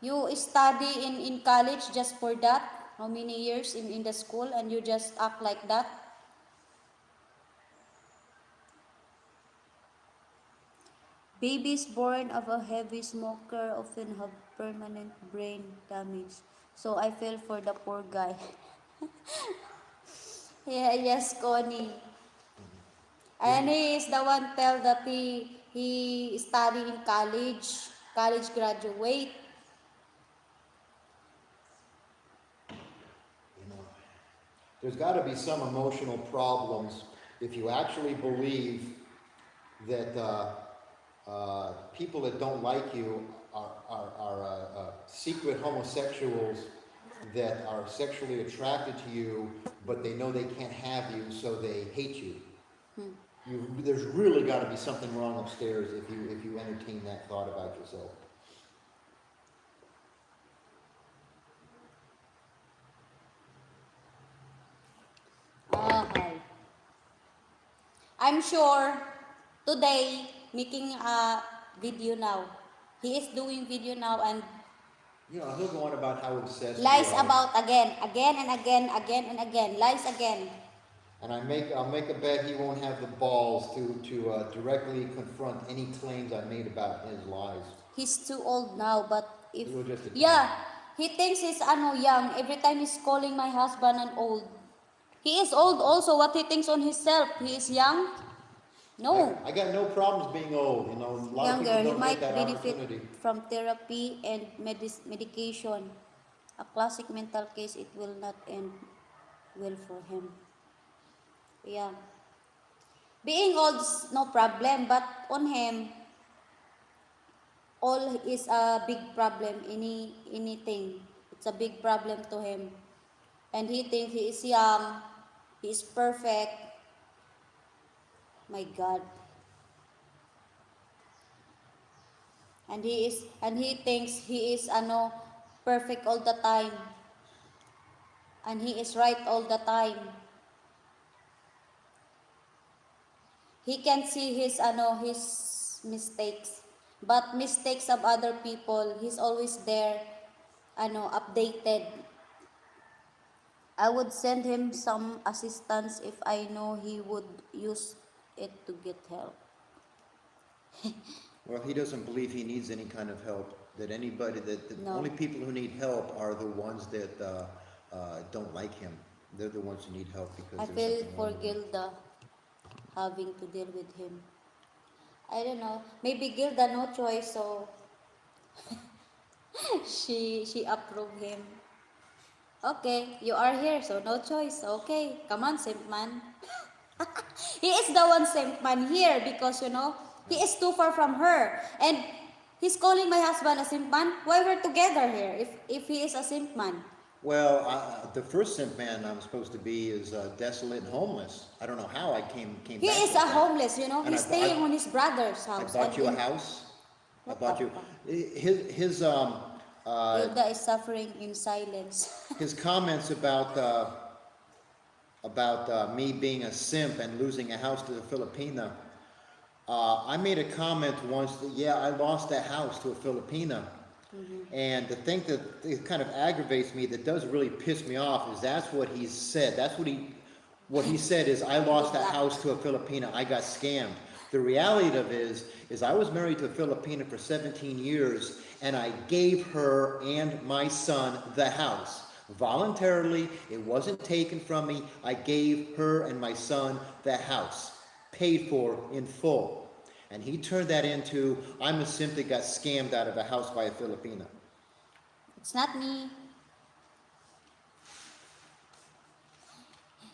You study in college just for that? How many years in the school and you just act like that? Babies born of a heavy smoker often have permanent brain damage. So I feel for the poor guy. Yeah, yes, Connie. And he is the one tell that he study in college graduate. You know, there's got to be some emotional problems if you actually believe that people that don't like you are secret homosexuals that are sexually attracted to you, but they know they can't have you, so they hate you. There's really got to be something wrong upstairs if you entertain that thought about yourself. Okay. I'm sure today making a video now. He is doing video now and You know, he'll go on about how obsessed lies you are. about again and again, lies again. And I'll make a bet he won't have the balls to directly confront any claims I made about his lies. He's too old now, but if It was just a yeah, he thinks he's young. Every time he's calling my husband an old. He is old also. What he thinks on himself, he is young. No, I got no problems being old. You know, a lot of younger. people He don't get might that benefit opportunity. from therapy and medication. A classic mental case. It will not end well for him. Yeah, being old is no problem, but on him, all is a big problem. Anything, it's a big problem to him, and he thinks he is young, he is perfect. My God, and he thinks he is perfect all the time, and he is right all the time. He can see his mistakes, but mistakes of other people, he's always there, updated. I would send him some assistance if I know he would use it to get help. Well, he doesn't believe he needs any kind of help. That anybody, that the No. only people who need help are the ones that don't like him. They're the ones who need help because I there's feel something for wrong with them. Gilda having to deal with him. I don't know. Maybe Gilda no choice, so she approved him. Okay, you are here, so no choice. Okay, come on, Simp man. He is the one Simp man here because he is too far from her, and he's calling my husband a Simp man. Why we're together here if he is a Simp man? Well, the first simp man I'm supposed to be is desolate and homeless. I don't know how I came He back is like a that. homeless. And He's staying on his brother's I house. bought And you a in, house. I what bought the you fuck? his Gilda is suffering in silence. his comments about me being a simp and losing a house to a Filipina. I made a comment once that yeah, I lost that house to a Filipina. And the thing that it kind of aggravates me, that does really piss me off, is that's what he said. What he said is, I lost that house to a Filipina. I got scammed. The reality of it is I was married to a Filipina for 17 years, and I gave her and my son the house. Voluntarily, it wasn't taken from me. I gave her and my son the house, paid for in full. And he turned that into, I'm a simp that got scammed out of a house by a Filipina. It's not me.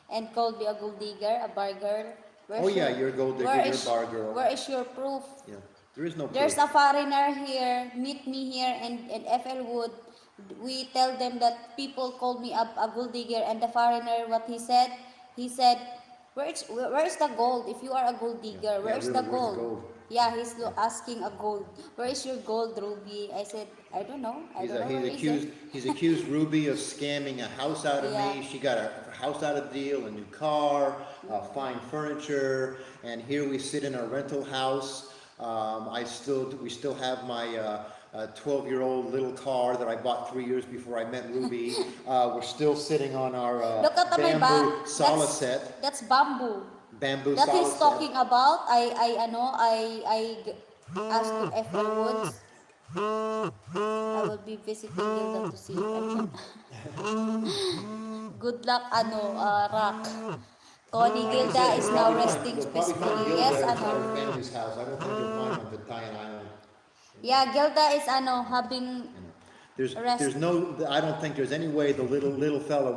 And called me a gold digger, a bar girl. Oh yeah, you're a gold digger, you're a bar girl. Where is your proof? Yeah, there is no There's proof. a foreigner here, meet me here in FL Wood. We tell them that people called me a gold digger, and the foreigner, what he said, where is the gold? If you are a gold digger, where Yeah, is really, the where's the gold? gold? Yeah, he's asking a gold. Where is your gold, Ruby? I said, I don't know. I don't know where is it. He's accused Ruby of scamming a house out of Yeah. me. She got a house out of the deal, a new car, fine furniture, and here we sit in our rental house. We still have my 12-year-old little car that I bought 3 years before I met Ruby. We're still sitting on our Look at my bamboo back. sala set. That's bamboo. Bamboo That sala he's set. talking about. Asked to FL Woods. I will be visiting Gilda to see if I can. Good luck, Rock. Connie Like I Gilda said, is now resting you'll probably find peacefully. Gilda Yes, at her family's house. I don't think you'll find her on Battaglia Island. Yeah, Gilda is having There's rest. no, I don't think there's any way the little fella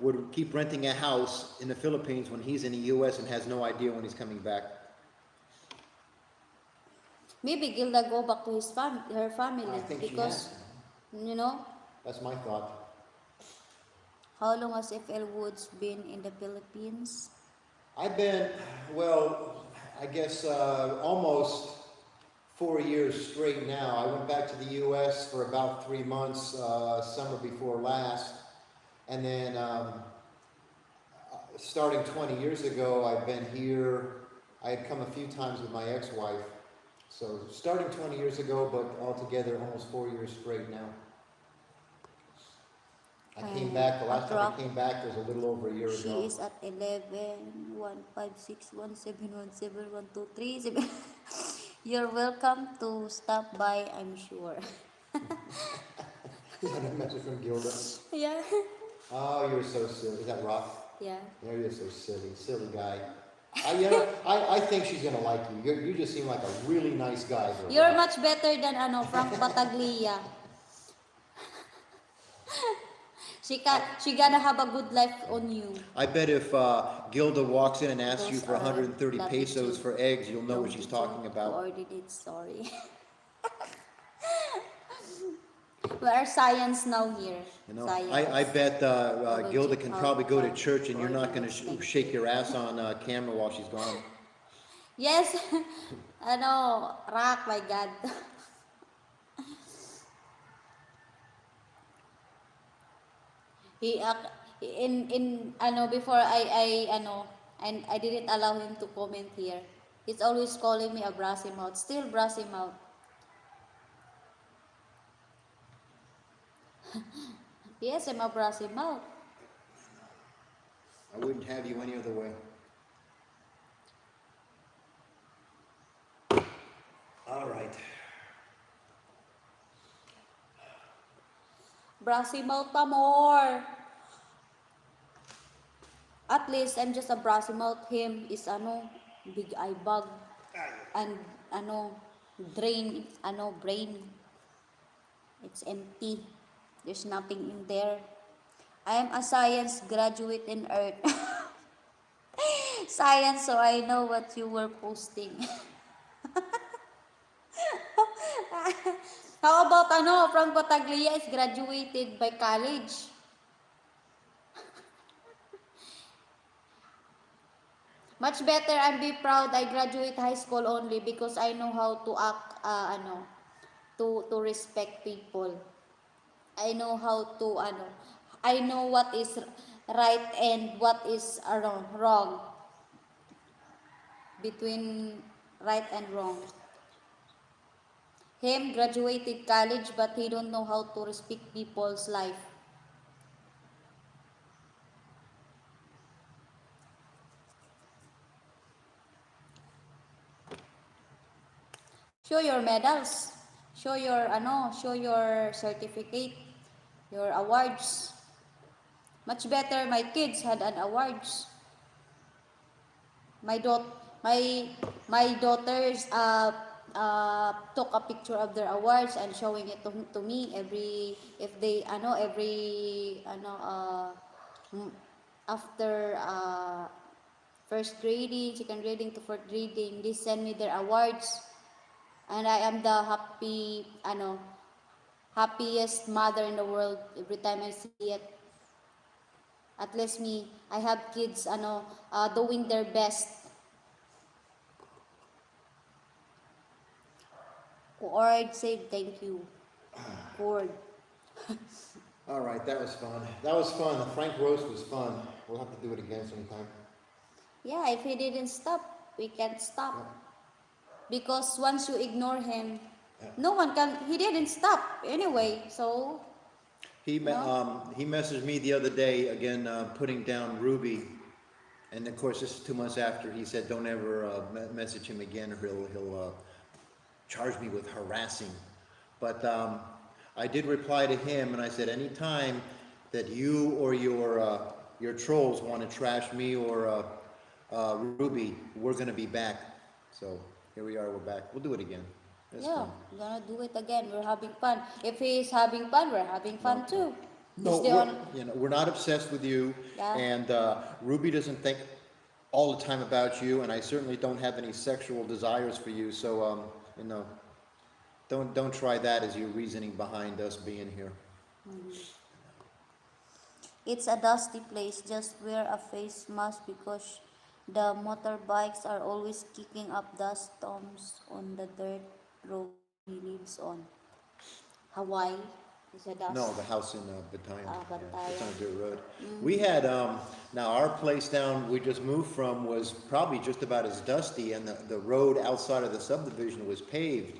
would keep renting a house in the Philippines when he's in the U.S. and has no idea when he's coming back. Maybe Gilda go back to her family I think she because has. That's my thought. how long has FL Woods been in the Philippines? I've been, well, I guess almost 4 years straight now. I went back to the U.S. for about 3 months, summer before last, and then starting 20 years ago, I've been here. I had come a few times with my ex-wife. So starting 20 years ago, but altogether almost 4 years straight now. I came back, the last time I Rock. came back was a little over a year She ago. is at 11 1 5 6 1 7 1 7 1 2 3 7. You're welcome to stop by, I'm sure. Is that a message from Gilda? Yeah. Oh, you're so silly. Is that Rock? Yeah. Yeah, you're so silly. Silly guy. I think she's going to like you. You just seem like a really nice guy. You're Rock. much better than Frank Battaglia. She gonna have a good life on you. I bet if Gilda walks in and asks you Those for are 130 pesos latitude, for eggs, you'll know what she's longitude, talking about. coordinates, sorry. We are science now here. You know, Science. I bet Gilda can probably go to Alpha, church and you're not going coordinates, to shake your ass on camera while she's gone. Yes. Rock, my God. He before and I didn't allow him to comment here. He's always calling me a brassy mouth. Still brassy mouth. Yes, I'm a brassy mouth. I wouldn't have you any other way. All right. Brassy mouth pa more. At least I'm just a brassy mouth. Him is big eye bug and drain brain. It's empty. There's nothing in there. I am a science graduate in Earth. Science, so I know what you were posting. How about Frank Battaglia is graduated by college. Much better and be proud I graduate high school only because I know how to act to respect people. I know how to I know what is right and what is wrong between right and wrong. Him graduated college but he don't know how to respect people's life. Show your medals. Show your certificate, your awards. Much better my kids had an awards. My dot my daughters took a picture of their awards and showing it to me every if they every after first grading, second grading to fourth grading, they send me their awards. And I am the happiest mother in the world every time I see it. At least me, I have kids doing their best. Cord said thank you. Cord. All right, that was fun. That was fun. The Frank roast was fun. We'll have to do it again sometime. Yeah, if he didn't stop, we can't stop. Yeah. Because once you ignore him, Yeah. no one can. He didn't stop anyway. So He messaged me the other day again, putting down Ruby, and of course this is 2 months after. He said, "Don't ever message him again, or he'll charge me with harassing." But I did reply to him, and I said, "Anytime that you or your trolls want to trash me or Ruby, we're going to be back." So here we are. We're back. We'll do it again. That's yeah, fun. we're gonna do it again. We're having fun. If he is having fun, we're having fun too. No, He's the one- we're not obsessed with you, Yeah. and Ruby doesn't think all the time about you, and I certainly don't have any sexual desires for you. So, don't try that as your reasoning behind us being here. It's a dusty place. Just wear a face mask because the motorbikes are always kicking up dust storms on the dirt road he lives on. Hawaii is a dust. No, the house in Battaglia. Battaglia. It's on a dirt road. We had now our place down we just moved from was probably just about as dusty, and the road outside of the subdivision was paved.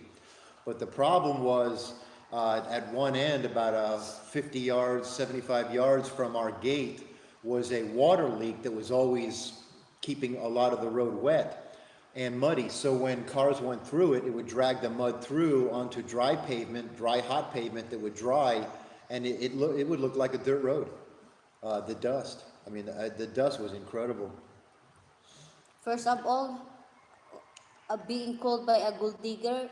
But the problem was At one end, about 50 yards, 75 yards from our gate, was a water leak that was always keeping a lot of the road wet and muddy. So when cars went through it, it would drag the mud through onto dry pavement, dry hot pavement that would dry, and it would look like a dirt road. The dust. I mean, the dust was incredible. First of all, being called by a gold digger.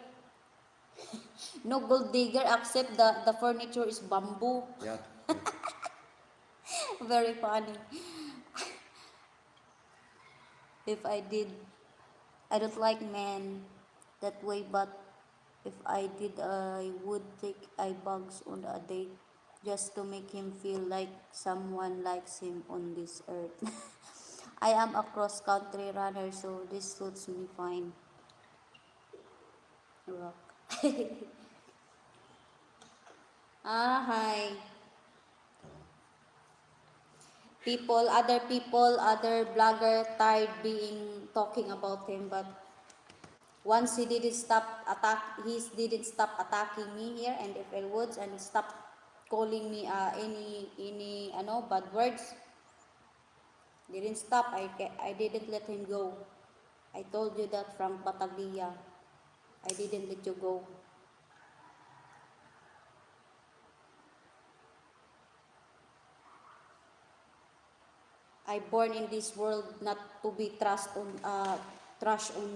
No gold digger except the furniture is bamboo. Yeah. Very funny. If I did, I don't like men that way, but if I did, I would take eye bags on a date just to make him feel like someone likes him on this earth. I am a cross country runner, so this suits me fine. Rock. Hi. Other blogger tired being talking about him, but once he didn't stop attacking me here in FL Woods and stop calling me any bad words. Didn't stop. I didn't let him go. I told you that from Battaglia. I didn't let you go. I born in this world not to be trash on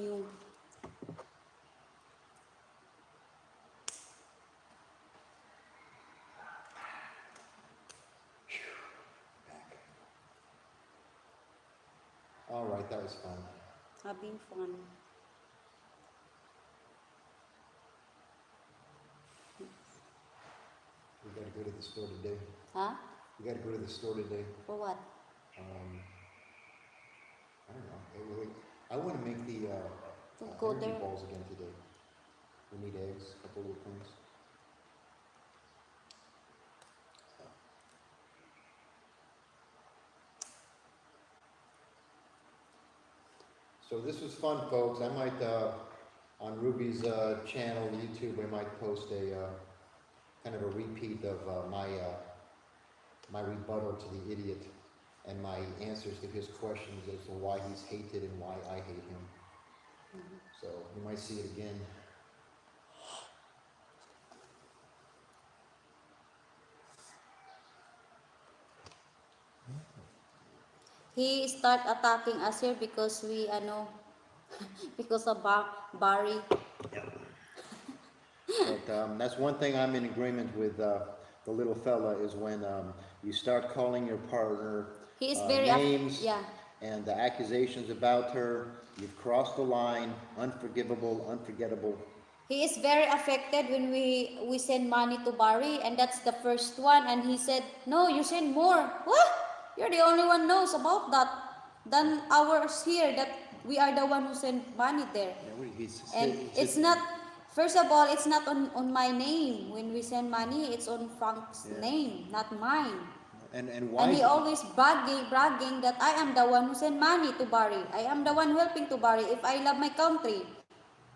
you. All right, that was fun. Having fun. We got to go to the store today. Huh? We got to go to the store today. For what? I don't know. I want to make the Go energy there. balls again today. We need eggs, a couple little things. So this was fun, folks. I might, on Ruby's channel, YouTube, I might post a kind of a repeat of my rebuttal to the idiot and my answers to his questions as to why he's hated and why I hate him. So you might see it again. He start attacking us here because we because of Barry. But that's one thing I'm in agreement with the little fella is when you start calling your partner He is very names yeah. and the accusations about her. You've crossed the line. Unforgivable, unforgettable. He is very affected when we send money to Barry, and that's the first one. And he said, "No, you send more. What? You're the only one knows about that than ours here. That we are the one who send money there." And it's not. First of all, it's not on my name. When we send money, it's on Frank's name, not mine. And why? And he always bragging that I am the one who send money to Barry. I am the one helping to Barry. If I love my country,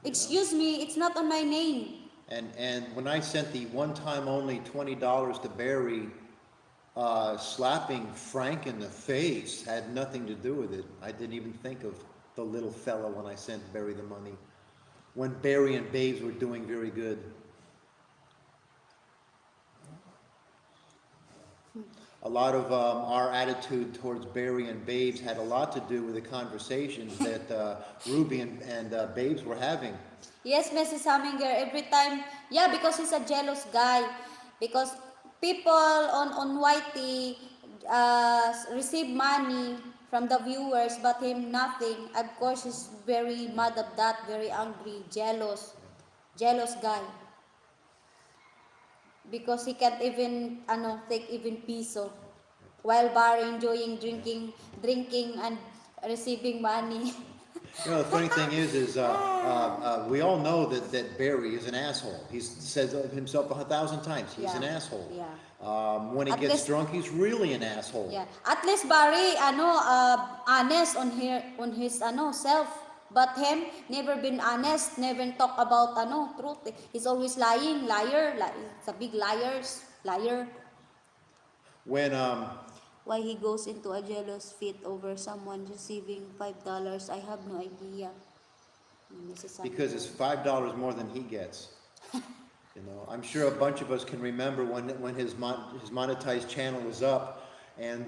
excuse me, it's not on my name. And when I sent the one time only $20 to Barry, slapping Frank in the face had nothing to do with it. I didn't even think of the little fella when I sent Barry the money. When Barry and Babes were doing very good. A lot of our attitude towards Barry and Babes had a lot to do with the conversations that Ruby and Babes were having. Yes, Mrs. Hamminger, every time, because he's a jealous guy. Because people on YT receive money from the viewers, but him nothing. Of course, he's very mad at that, very angry, jealous guy. Because he can't even take even piso, while Barry enjoying drinking and receiving money. You know, the funny thing is we all know that Barry is an asshole. He's said of himself 1,000 times. He's an asshole. Yeah. When he gets drunk, he's really an asshole. Yeah. At least Barry honest on his self. But him, never been honest, never talk about truth. He's always lying, liar, it's a big liar. When Why he goes into a jealous fit over someone receiving $5, I have no idea. Necessary. because it's $5 more than he gets. You know, I'm sure a bunch of us can remember when his monetized channel was up, and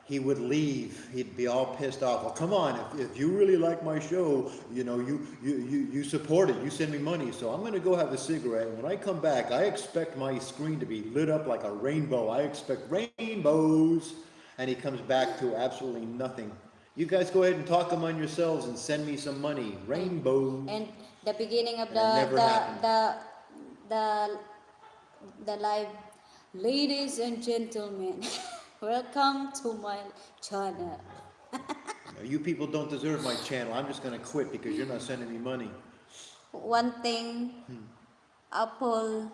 he would leave. He'd be all pissed off. Well, come on, if you really like my show, you know, you support it. You send me money, so I'm gonna go have a cigarette. And when I come back, I expect my screen to be lit up like a rainbow. I expect rainbows. And he comes back to absolutely nothing. You guys go ahead and talk among yourselves and send me some money. Rainbows. And the beginning of And it never happened. the the live, ladies and gentlemen, welcome to my channel. You people don't deserve my channel. I'm just going to quit because you're not sending me money. One thing, Apple,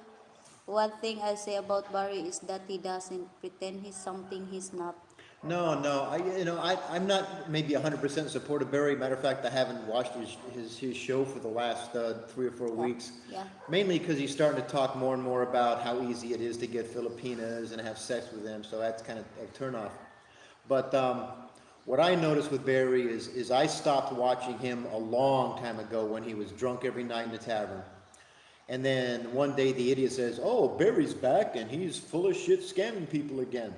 one thing I say about Barry is that he doesn't pretend he's something he's not. No, I'm not maybe 100% support of Barry. Matter of fact, I haven't watched his show for the last 3 or 4 weeks. Yeah. Mainly because he's starting to talk more and more about how easy it is to get Filipinas and have sex with them. So that's kind of a turnoff. But what I noticed with Barry is I stopped watching him a long time ago when he was drunk every night in the tavern. And then one day the idiot says, "Oh, Barry's back and he's full of shit scamming people again."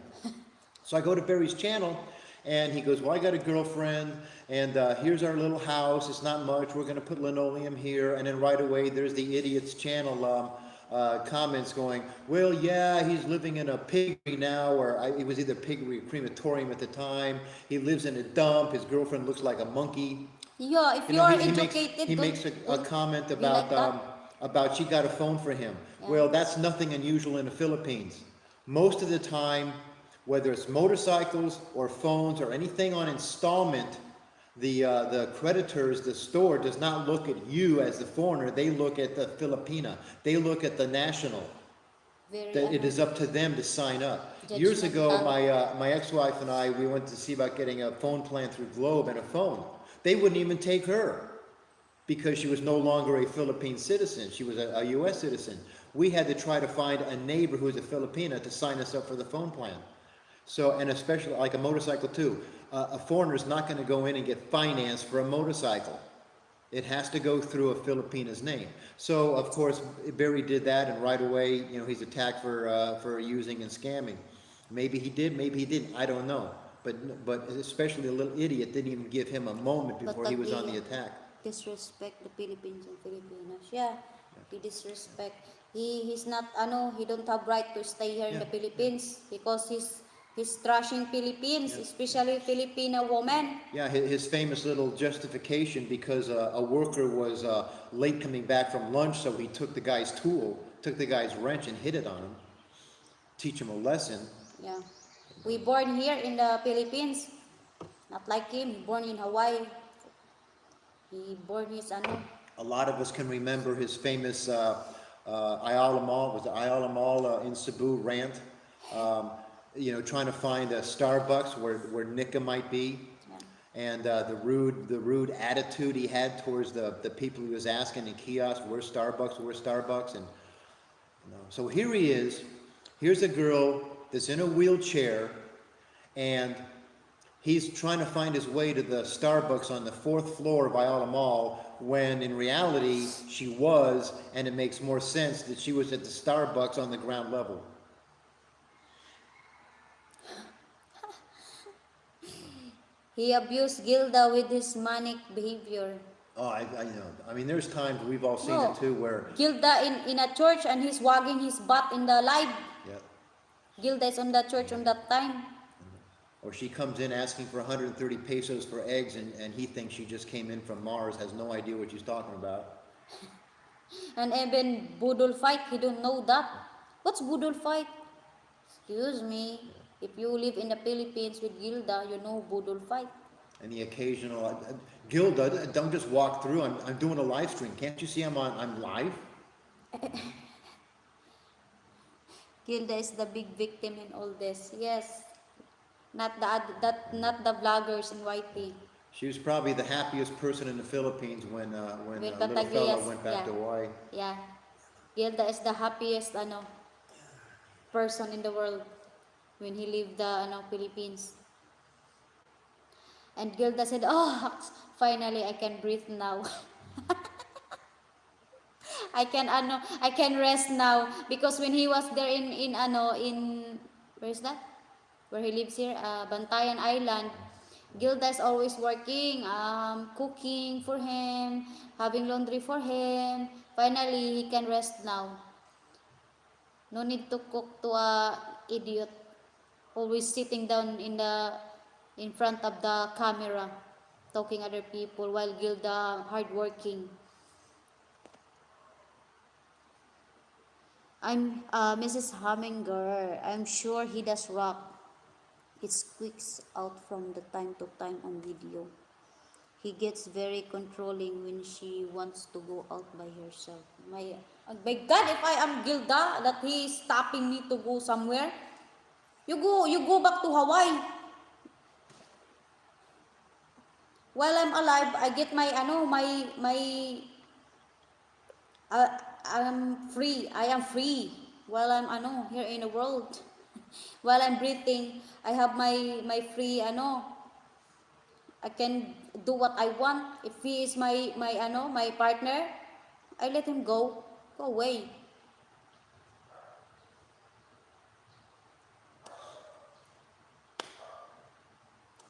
So I go to Barry's channel, and he goes, "Well, I got a girlfriend, and here's our little house. It's not much. We're going to put linoleum here." And then right away, there's the idiot's channel comments going, "Well, yeah, he's living in a piggery now, or it was either piggery or crematorium at the time. He lives in a dump. His girlfriend looks like a monkey." Yeah, if You you know, are he educated, makes a comment be like about she got a phone for him. Yeah. Well, that's nothing unusual in the Philippines. Most of the time, whether it's motorcycles or phones or anything on installment, the creditors, the store, does not look at you as the foreigner. They look at the Filipina. They look at the national. That it is up to them to sign up. Years ago, my ex-wife and I, we went to see about getting a phone plan through Globe and a phone. They wouldn't even take her because she was no longer a Philippine citizen. She was a U.S. citizen. We had to try to find a neighbor who was a Filipina to sign us up for the phone plan. So, and especially like a motorcycle too. A foreigner is not going to go in and get finance for a motorcycle. It has to go through a Filipina's name. So, of course, Barry did that, and right away, you know, he's attacked for using and scamming. Maybe he did, maybe he didn't. I don't know. But especially the little idiot didn't even give him a moment before he was on the attack. Disrespect the Philippines and Filipinas. Yeah, he disrespect. He's not he don't have right to stay here in the Philippines because he's trashing Philippines, especially Filipino women. Yeah, his famous little justification because a worker was late coming back from lunch, so he took the guy's tool, took the guy's wrench and hit it on him, teach him a lesson. Yeah, we born here in the Philippines, not like him. He born in Hawaii. He born his A lot of us can remember his famous Ayala Mall, was it Ayala Mall in Cebu rant? You know, trying to find a Starbucks where Nika might be, and the rude attitude he had towards the people he was asking in kiosks, where's Starbucks, and so here he is. Here's a girl that's in a wheelchair, and he's trying to find his way to the Starbucks on the 4th floor of Ayala Mall, when in reality she was, and it makes more sense that she was at the Starbucks on the ground level. He abused Gilda with his manic behavior. Oh, I know. I mean, there's times we've all seen it too, where Gilda in a church and he's wagging his butt in the live. yeah. Gilda is on the church on that time. Or she comes in asking for 130 pesos for eggs, and he thinks she just came in from Mars, has no idea what she's talking about. And even budol fight, he don't know that. What's budol fight? Excuse me. If you live in the Philippines with Gilda, you know budol fight. And the occasional, Gilda, don't just walk through. I'm doing a live stream. Can't you see I'm live? Gilda is the big victim in all this. Yes. Not the vloggers in YT. She was probably the happiest person in the Philippines when With little fella Battaglias, went back yeah. to Hawaii. Yeah. Gilda is the happiest person in the world when he leave the Philippines. And Gilda said, "Oh, finally I can breathe now. I can rest now because when he was there in where is that? Where he lives here, Bantayan Island, Gilda is always working, cooking for him, having laundry for him. Finally, he can rest now. No need to cook to a idiot, always sitting down in front of the camera, talking other people while Gilda hardworking. I'm Mrs. Humminger. I'm sure he does rock. It squeaks out from the time to time on video. He gets very controlling when she wants to go out by herself. My God, if I am Gilda, that he is stopping me to go somewhere, you go back to Hawaii. While I'm alive, I get uh, I'm free. I am free. While I'm here in the world, while I'm breathing, I have my free I can do what I want. If he is my partner, I let him go. Go away.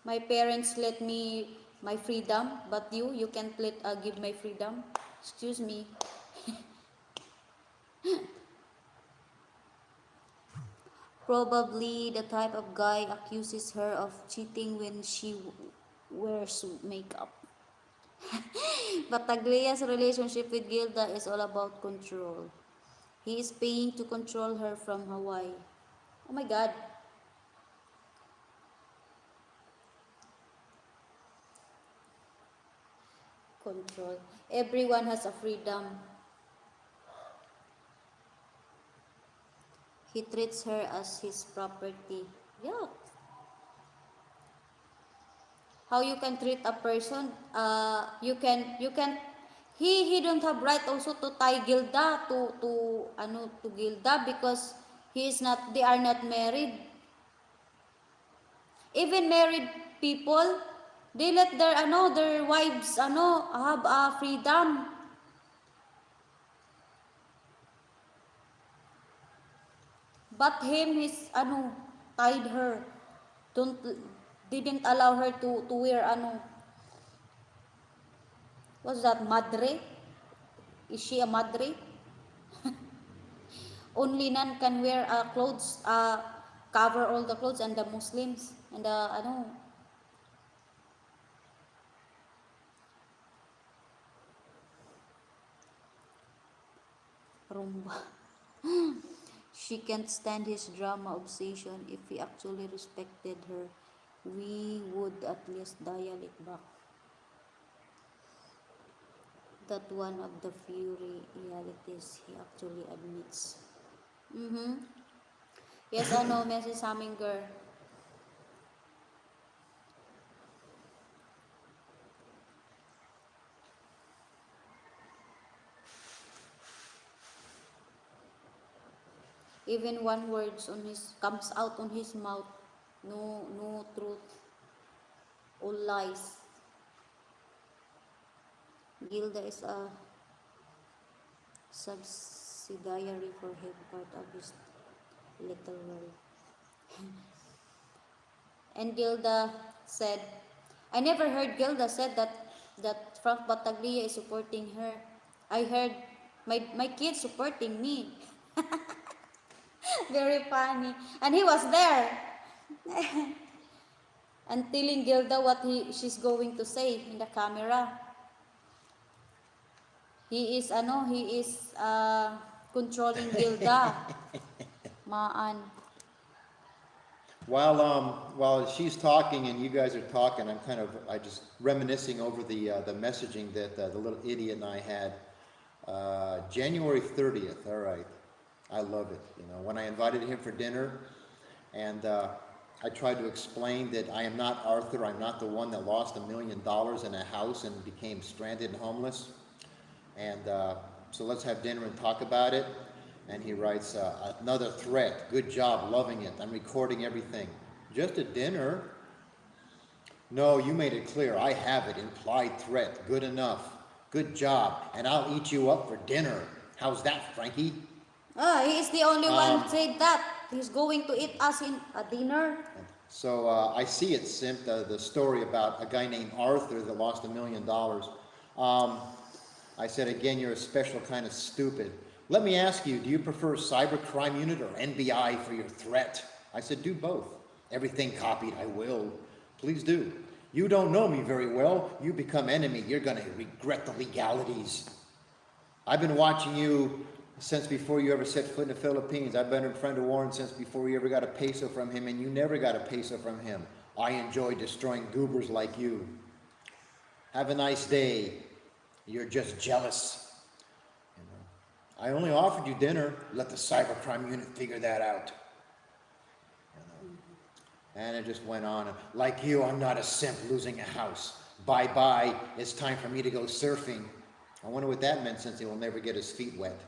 My parents let me my freedom, but you can't give my freedom. Excuse me. Probably the type of guy accuses her of cheating when she wears makeup. But Taglia's relationship with Gilda is all about control. He is paying to control her from Hawaii. Oh my God. Control. Everyone has a freedom. He treats her as his property. Yeah. How you can treat a person? You can. He don't have right also to tie Gilda to Gilda because he is not. They are not married. Even married people, they let their wives have freedom. But him is tied her. Don't didn't allow her to wear what's that, madre? Is she a madre? Only nun can wear clothes, cover all the clothes, and the Muslims and the rumba. She can't stand his drama obsession. If he actually respected her, we would at least dial it back. That one of the few realities he actually admits. Mm-hmm. Yes, Mrs. Humminger. Even one words on his comes out on his mouth. No truth. All lies. Gilda is a subsidiary for him, part of his little world. And Gilda said, I never heard Gilda said that Frank Battaglia is supporting her. I heard my kid supporting me. Very funny. And he was there. And telling Gilda what she's going to say in the camera. He is controlling Gilda. Maan. While she's talking and you guys are talking, I just reminiscing over the messaging that the little idiot and I had. January 30th. All right, I love it. When I invited him for dinner, and I tried to explain that I am not Arthur. I'm not the one that lost $1 million in a house and became stranded and homeless. And so let's have dinner and talk about it. And he writes, another threat. Good job, loving it. I'm recording everything. Just a dinner? No, you made it clear. I have it. Implied threat. Good enough. Good job. And I'll eat you up for dinner. How's that, Frankie? He is the only one who said that. He's going to eat us in a dinner. So I see it, Simp, the story about a guy named Arthur that lost $1 million. I said, again, you're a special kind of stupid. Let me ask you, do you prefer cybercrime unit or NBI for your threat? I said, do both. Everything copied, I will. Please do. You don't know me very well. You become enemy. You're going to regret the legalities. I've been watching you since before you ever set foot in the Philippines. I've been a friend of Warren since before you ever got a peso from him, and you never got a peso from him. I enjoy destroying goobers like you. Have a nice day. You're just jealous. You know, I only offered you dinner. Let the cybercrime unit figure that out. You know. And it just went on. Like you, I'm not a simp losing a house. Bye-bye. It's time for me to go surfing. I wonder what that meant, since he will never get his feet wet.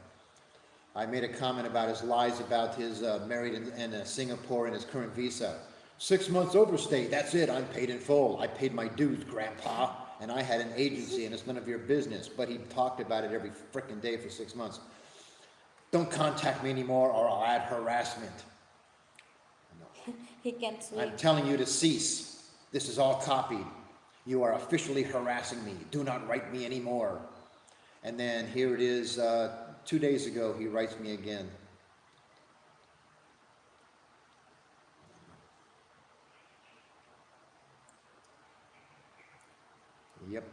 I made a comment about his lies about his married in Singapore and his current visa. 6 months overstay, that's it, I'm paid in full. I paid my dues, Grandpa. And I had an agency and it's none of your business. But he talked about it every frickin' day for 6 months. Don't contact me anymore or I'll add harassment. No. He can't swim. I'm telling you to cease. This is all copied. You are officially harassing me. Do not write me anymore. And then here it is, 2 days ago, he writes me again. Yep.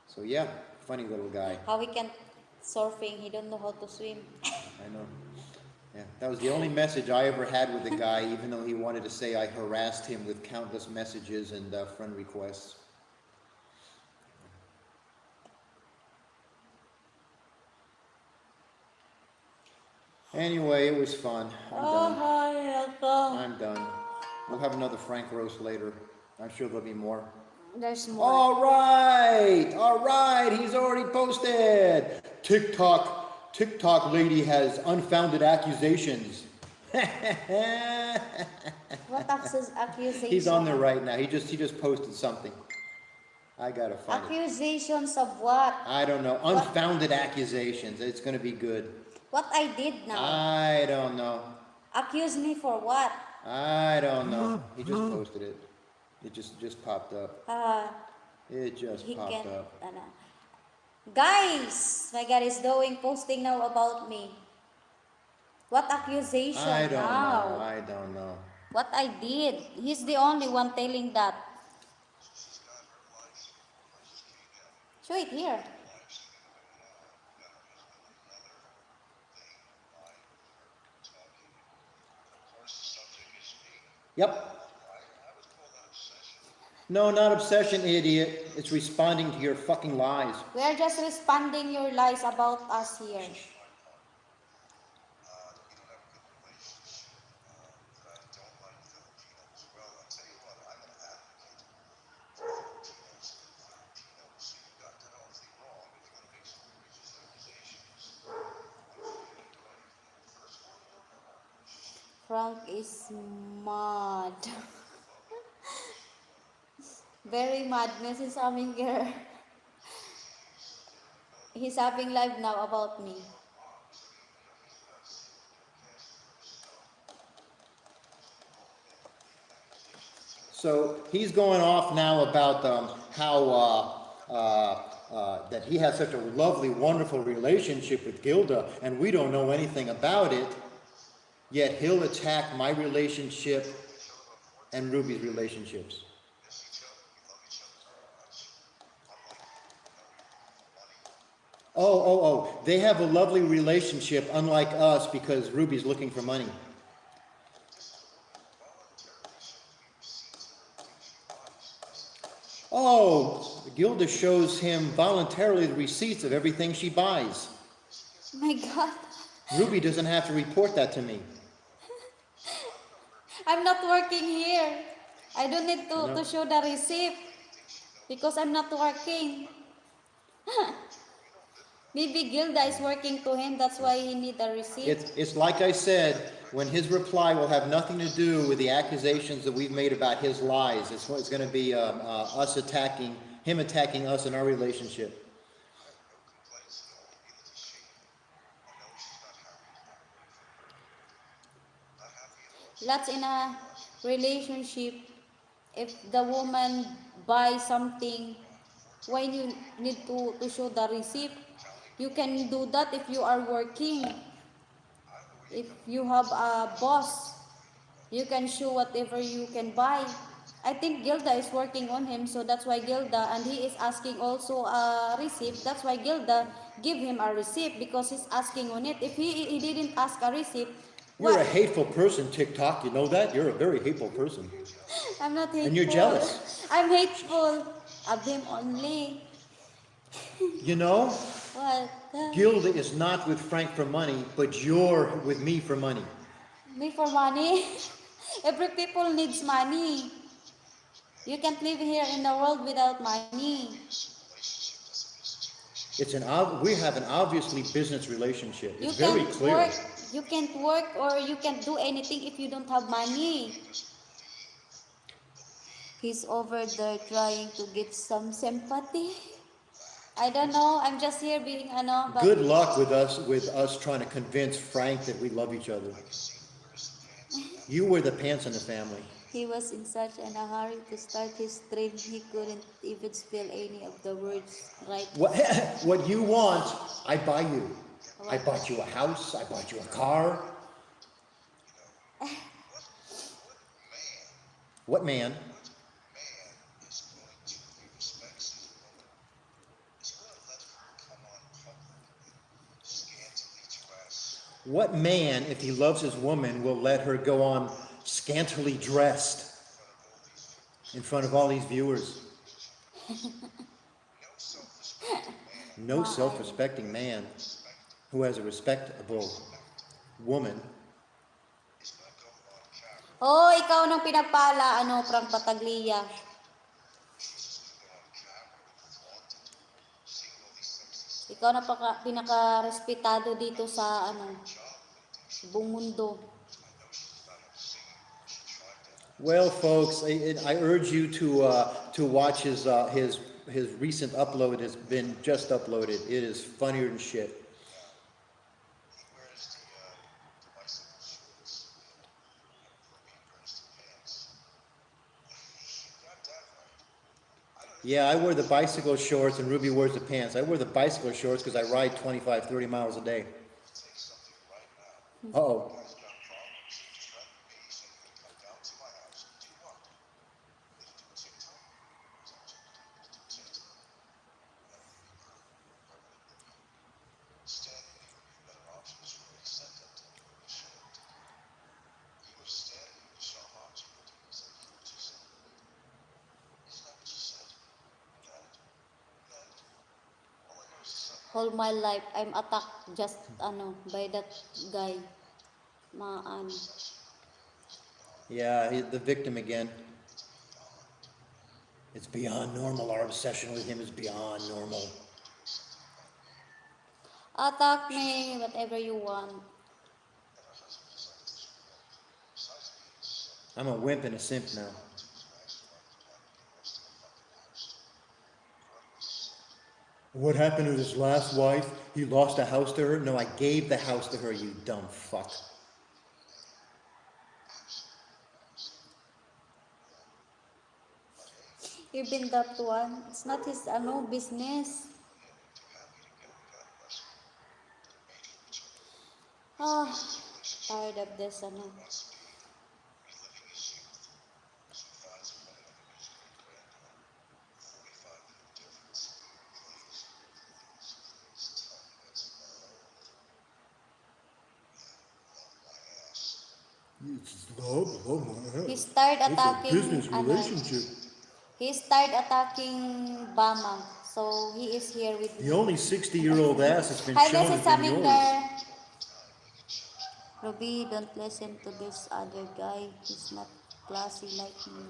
So yeah, funny little guy. How he can surfing, he don't know how to swim. I know. Yeah, that was the only message I ever had with the guy, even though he wanted to say I harassed him with countless messages and friend requests. Anyway, it was fun. I'm done. We'll have another Frank roast later. I'm sure there'll be more. There's more. All right, he's already posted. TikTok lady has unfounded accusations. What accusation? He's on there right now. He just posted something. I gotta find it. Accusations of what? I don't know. Unfounded accusations. It's gonna be good. What I did now? I don't know. Accuse me for what? I don't know. He just posted it. It just popped up. It just popped up. Guys, my God is posting now about me. What accusation? I don't know. What I did. He's the only one telling that. Show it here. Yep. No, not obsession, idiot. It's responding to your fucking lies. We are just responding your lies about us here. Frank is mad. Very madness is having here. He's having live now about me. So he's going off now about how that he has such a lovely, wonderful relationship with Gilda, and we don't know anything about it. Yet he'll attack my relationship and Ruby's relationships. Oh, they have a lovely relationship, unlike us, because Ruby's looking for money. Oh, Gilda shows him voluntarily the receipts of everything she buys. My God. Ruby doesn't have to report that to me. I'm not working here. I don't need I know. to show the receipt because I'm not working. Maybe Gilda is working to him, that's why he need a receipt. It's like I said, when his reply will have nothing to do with the accusations that we've made about his lies. It's going to be him attacking us in our relationship. Lots in a relationship, if the woman buys something, why you need to show the receipt? You can do that if you are working. If you have a boss, you can show whatever you can buy. I think Gilda is working on him, so that's why Gilda, and he is asking also a receipt. That's why Gilda give him a receipt because he's asking on it. If he didn't ask a receipt, You're what? a hateful person, TikTok. You know that? You're a very hateful person. I'm not hateful. And you're jealous. I'm hateful of him only. You know, What? Gilda is not with Frank for money, but you're with me for money. Me for money? Every people needs money. You can't live here in the world without money. We have an obviously business relationship. You It's very can't clear. work. You can't work or you can't do anything if you don't have money. He's over there trying to get some sympathy. I don't know. I'm just here being but Good luck with us trying to convince Frank that we love each other. You wear the pants in the family. he was in such a hurry to start his train he couldn't even spell any of the words right. What you want, I buy you. I bought you a house. I bought you a car. What man? What man, if he loves his woman, will let her go on scantily dressed in front of all these viewers? No self-respecting man who has a respectable woman. Oh, ikaw nang pinagpala, from Battaglia. Ikaw na pinaka-respetado dito sa buong mundo. Well, folks, I urge you to watch his recent upload. Has been just uploaded. It is funnier than shit. Yeah, I wear the bicycle shorts and Ruby wears the pants. I wear the bicycle shorts because I ride 25, 30 miles a day. Uh-oh. All my life, I'm attacked just by that guy. Yeah, the victim again. It's beyond normal. Our obsession with him is beyond normal. Attack me, whatever you want. I'm a wimp and a simp now. What happened to his last wife? He lost a house to her? No, I gave the house to her, you dumb fuck. Even that one, it's not his business. Tired of this It's love. He started attacking Business relationship. He started attacking Bama. So he is here with me. The only 60-year-old ass that's been Hi, shown this is has been yours. Saminder. Ruby, don't listen to this other guy. He's not classy like me.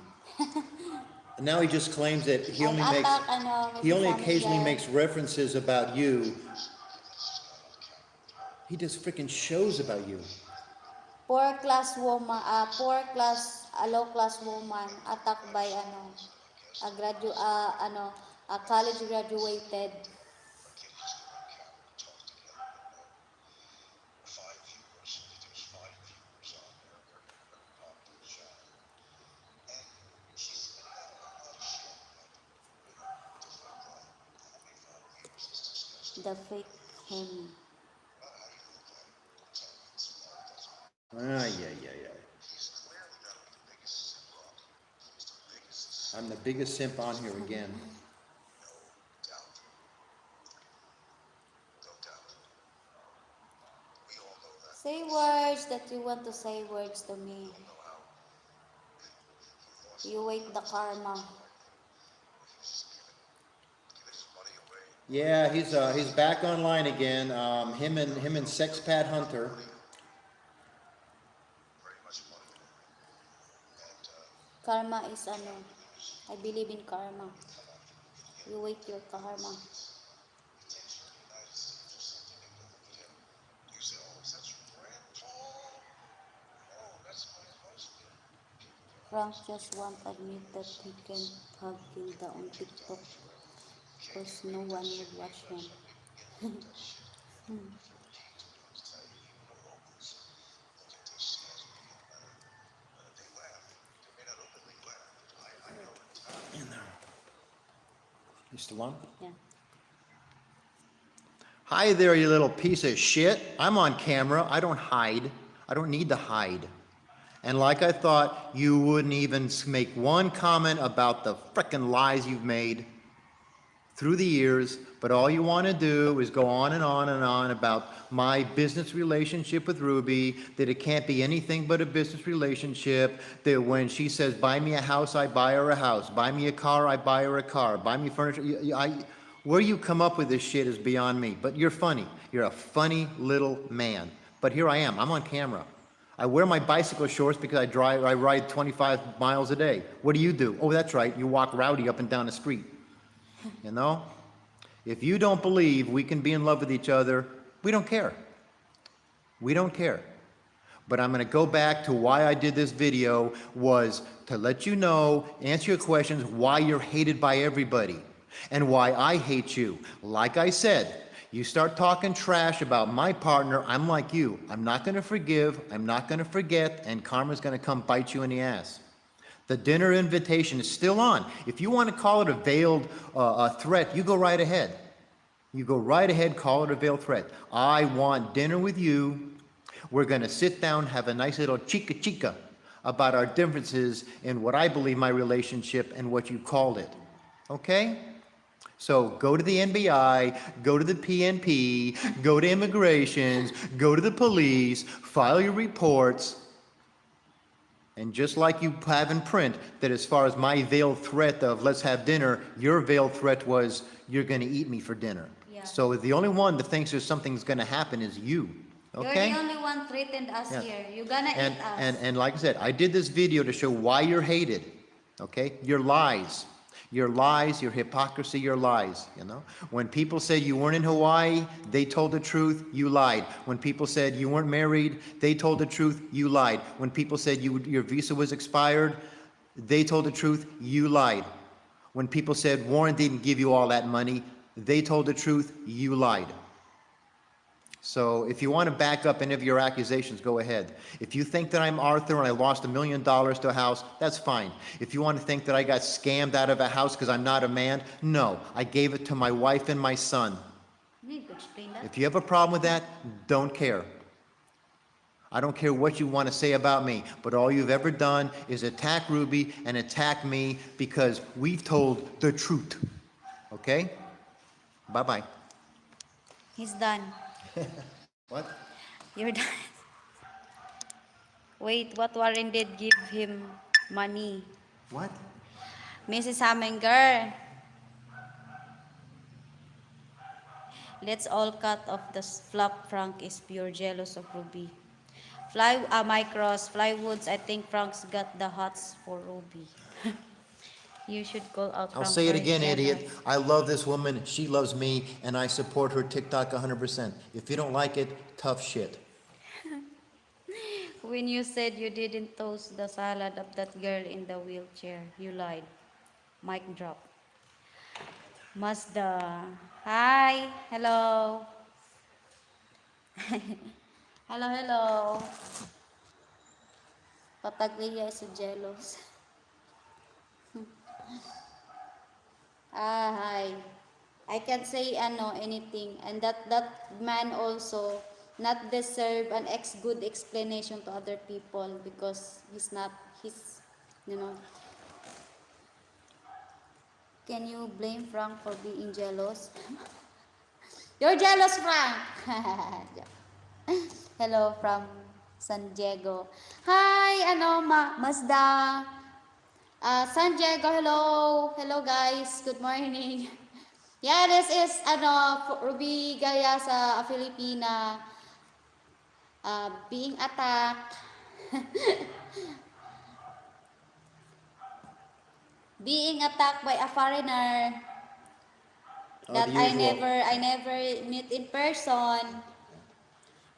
And now he just claims that Nag-attack, he Mrs. only occasionally Manager. makes references about you. He does freaking shows about you. Poor class woman, a low class woman attacked by a college graduated. The fake him. Ah, yeah, yeah, yeah. I'm the biggest simp on here again. Say words that you want to say words to me. You wait the karma. Yeah, he's back online again. Him and Sexpat Hunter. Karma is I believe in karma. You wait your karma. Frank just won't admit that he can have Hilda on TikTok because no one would watch him. You still on? Yeah. Hi there, you little piece of shit. I'm on camera. I don't hide. I don't need to hide. And like I thought, you wouldn't even make one comment about the frickin' lies you've made through the years, but all you want to do is go on and on and on about my business relationship with Ruby, that it can't be anything but a business relationship, that when she says, buy me a house, I buy her a house, buy me a car, I buy her a car, buy me furniture. Where you come up with this shit is beyond me, but you're funny. You're a funny little man. But here I am, I'm on camera. I wear my bicycle shorts because I ride 25 miles a day. What do? Oh, that's right, you walk rowdy up and down the street. You know? If you don't believe we can be in love with each other, we don't care. We don't care. But I'm going to go back to why I did this video was to let you know, answer your questions, why you're hated by everybody and why I hate you. Like I said, you start talking trash about my partner, I'm like you. I'm not going to forgive, I'm not going to forget, and karma's going to come bite you in the ass. The dinner invitation is still on. If you want to call it a veiled threat, you go right ahead. You go right ahead, call it a veiled threat. I want dinner with you. We're going to sit down, have a nice little chica chica about our differences in what I believe my relationship and what you called it. Okay? So go to the NBI, go to the PNP, go to immigrations, go to the police, file your reports. And just like you have in print, that as far as my veiled threat of let's have dinner, your veiled threat was you're going to eat me for dinner. Yeah. So the only one that thinks there's something's going to happen is you. Okay? You're the only one threatened us Yeah. here. You're gonna And, eat us. and like I said, I did this video to show why you're hated. Okay? Your lies. Your lies, your hypocrisy, your lies, you know? When people said you weren't in Hawaii, they told the truth, you lied. When people said you weren't married, they told the truth, you lied. When people said your visa was expired, they told the truth, you lied. When people said Warren didn't give you all that money, they told the truth, you lied. So if you want to back up any of your accusations, go ahead. If you think that I'm Arthur and I lost $1 million to a house, that's fine. If you want to think that I got scammed out of a house because I'm not a man, no. I gave it to my wife and my son. You need to explain that. If you have a problem with that, don't care. I don't care what you want to say about me, but all you've ever done is attack Ruby and attack me because we've told the truth. Okay? Bye-bye. He's done. What? You're done. Wait, what Warren did give him money? What? Mrs. Haminger. Let's all cut off the flop. Frank is pure jealous of Ruby. Micros, Flywoods. I think Frank's got the hots for Ruby. You should call out I'll Frank say it for his again, idiot. jealous. I love this woman. She loves me, and I support her TikTok 100%. If you don't like it, tough shit. When you said you didn't toast the salad of that girl in the wheelchair, you lied. Mic drop. Mazda. Hi. Hello. Hello, hello. Battaglia is jealous. Hi. I can say anything, and that man also not deserve an good explanation to other people because he's you know. Can you blame Frank for being jealous? You're jealous, Frank. Hello from San Diego. Hi, Mazda. San Diego, hello. Hello guys. Good morning. Yeah, this is Ruby Gaya sa Filipina being attacked. Being attacked by a foreigner Oh, that the I usual. never meet in person.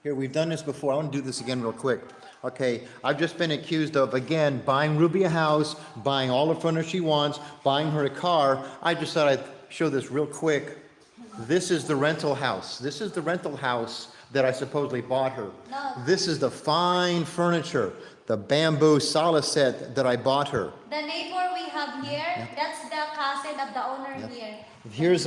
Here, we've done this before. I want to do this again real quick. Okay, I've just been accused of, again, buying Ruby a house, buying all the furniture she wants, buying her a car. I just thought I'd show this real quick. This is the rental house. This is the rental house that I supposedly bought her. No. This is the fine furniture, the bamboo sala set that I bought her. The neighbor we have here, that's the cousin of the owner here. Here's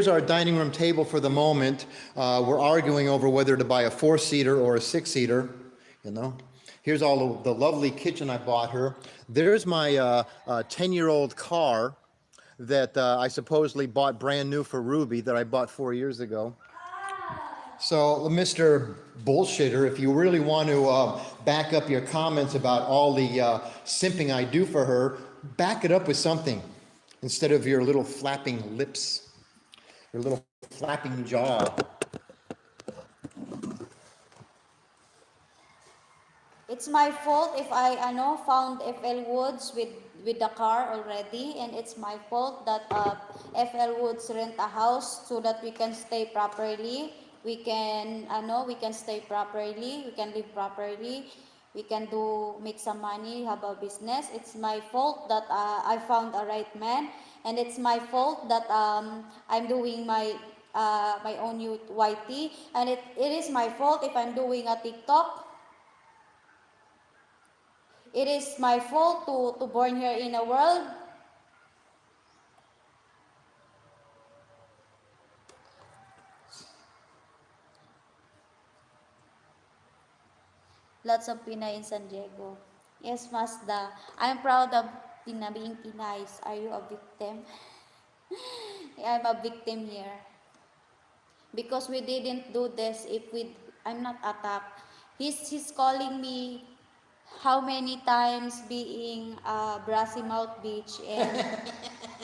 our dining room table for the moment. We're arguing over whether to buy a 4-seater or a 6-seater, you know. Here's all of the lovely kitchen I bought her. There's my 10-year-old car that I supposedly bought brand new for Ruby that I bought 4 years ago. So, Mr. Bullshitter, if you really want to back up your comments about all the simping I do for her, back it up with something instead of your little flapping lips, your little flapping jaw. It's my fault if I found FL Woods with the car already, and it's my fault that FL Woods rent a house so that we can stay properly. We can stay properly, we can live properly, we can make some money, have a business. It's my fault that I found a right man, and it's my fault that I'm doing my own YT, and it is my fault if I'm doing a TikTok. It is my fault to born here in a world. Lots of Pinay in San Diego. Yes, Mazda. I'm proud of being Pinay. Are you a victim? I'm a victim here. Because we didn't do this if I'm not attacked. He's calling me how many times being a brassy mouth bitch and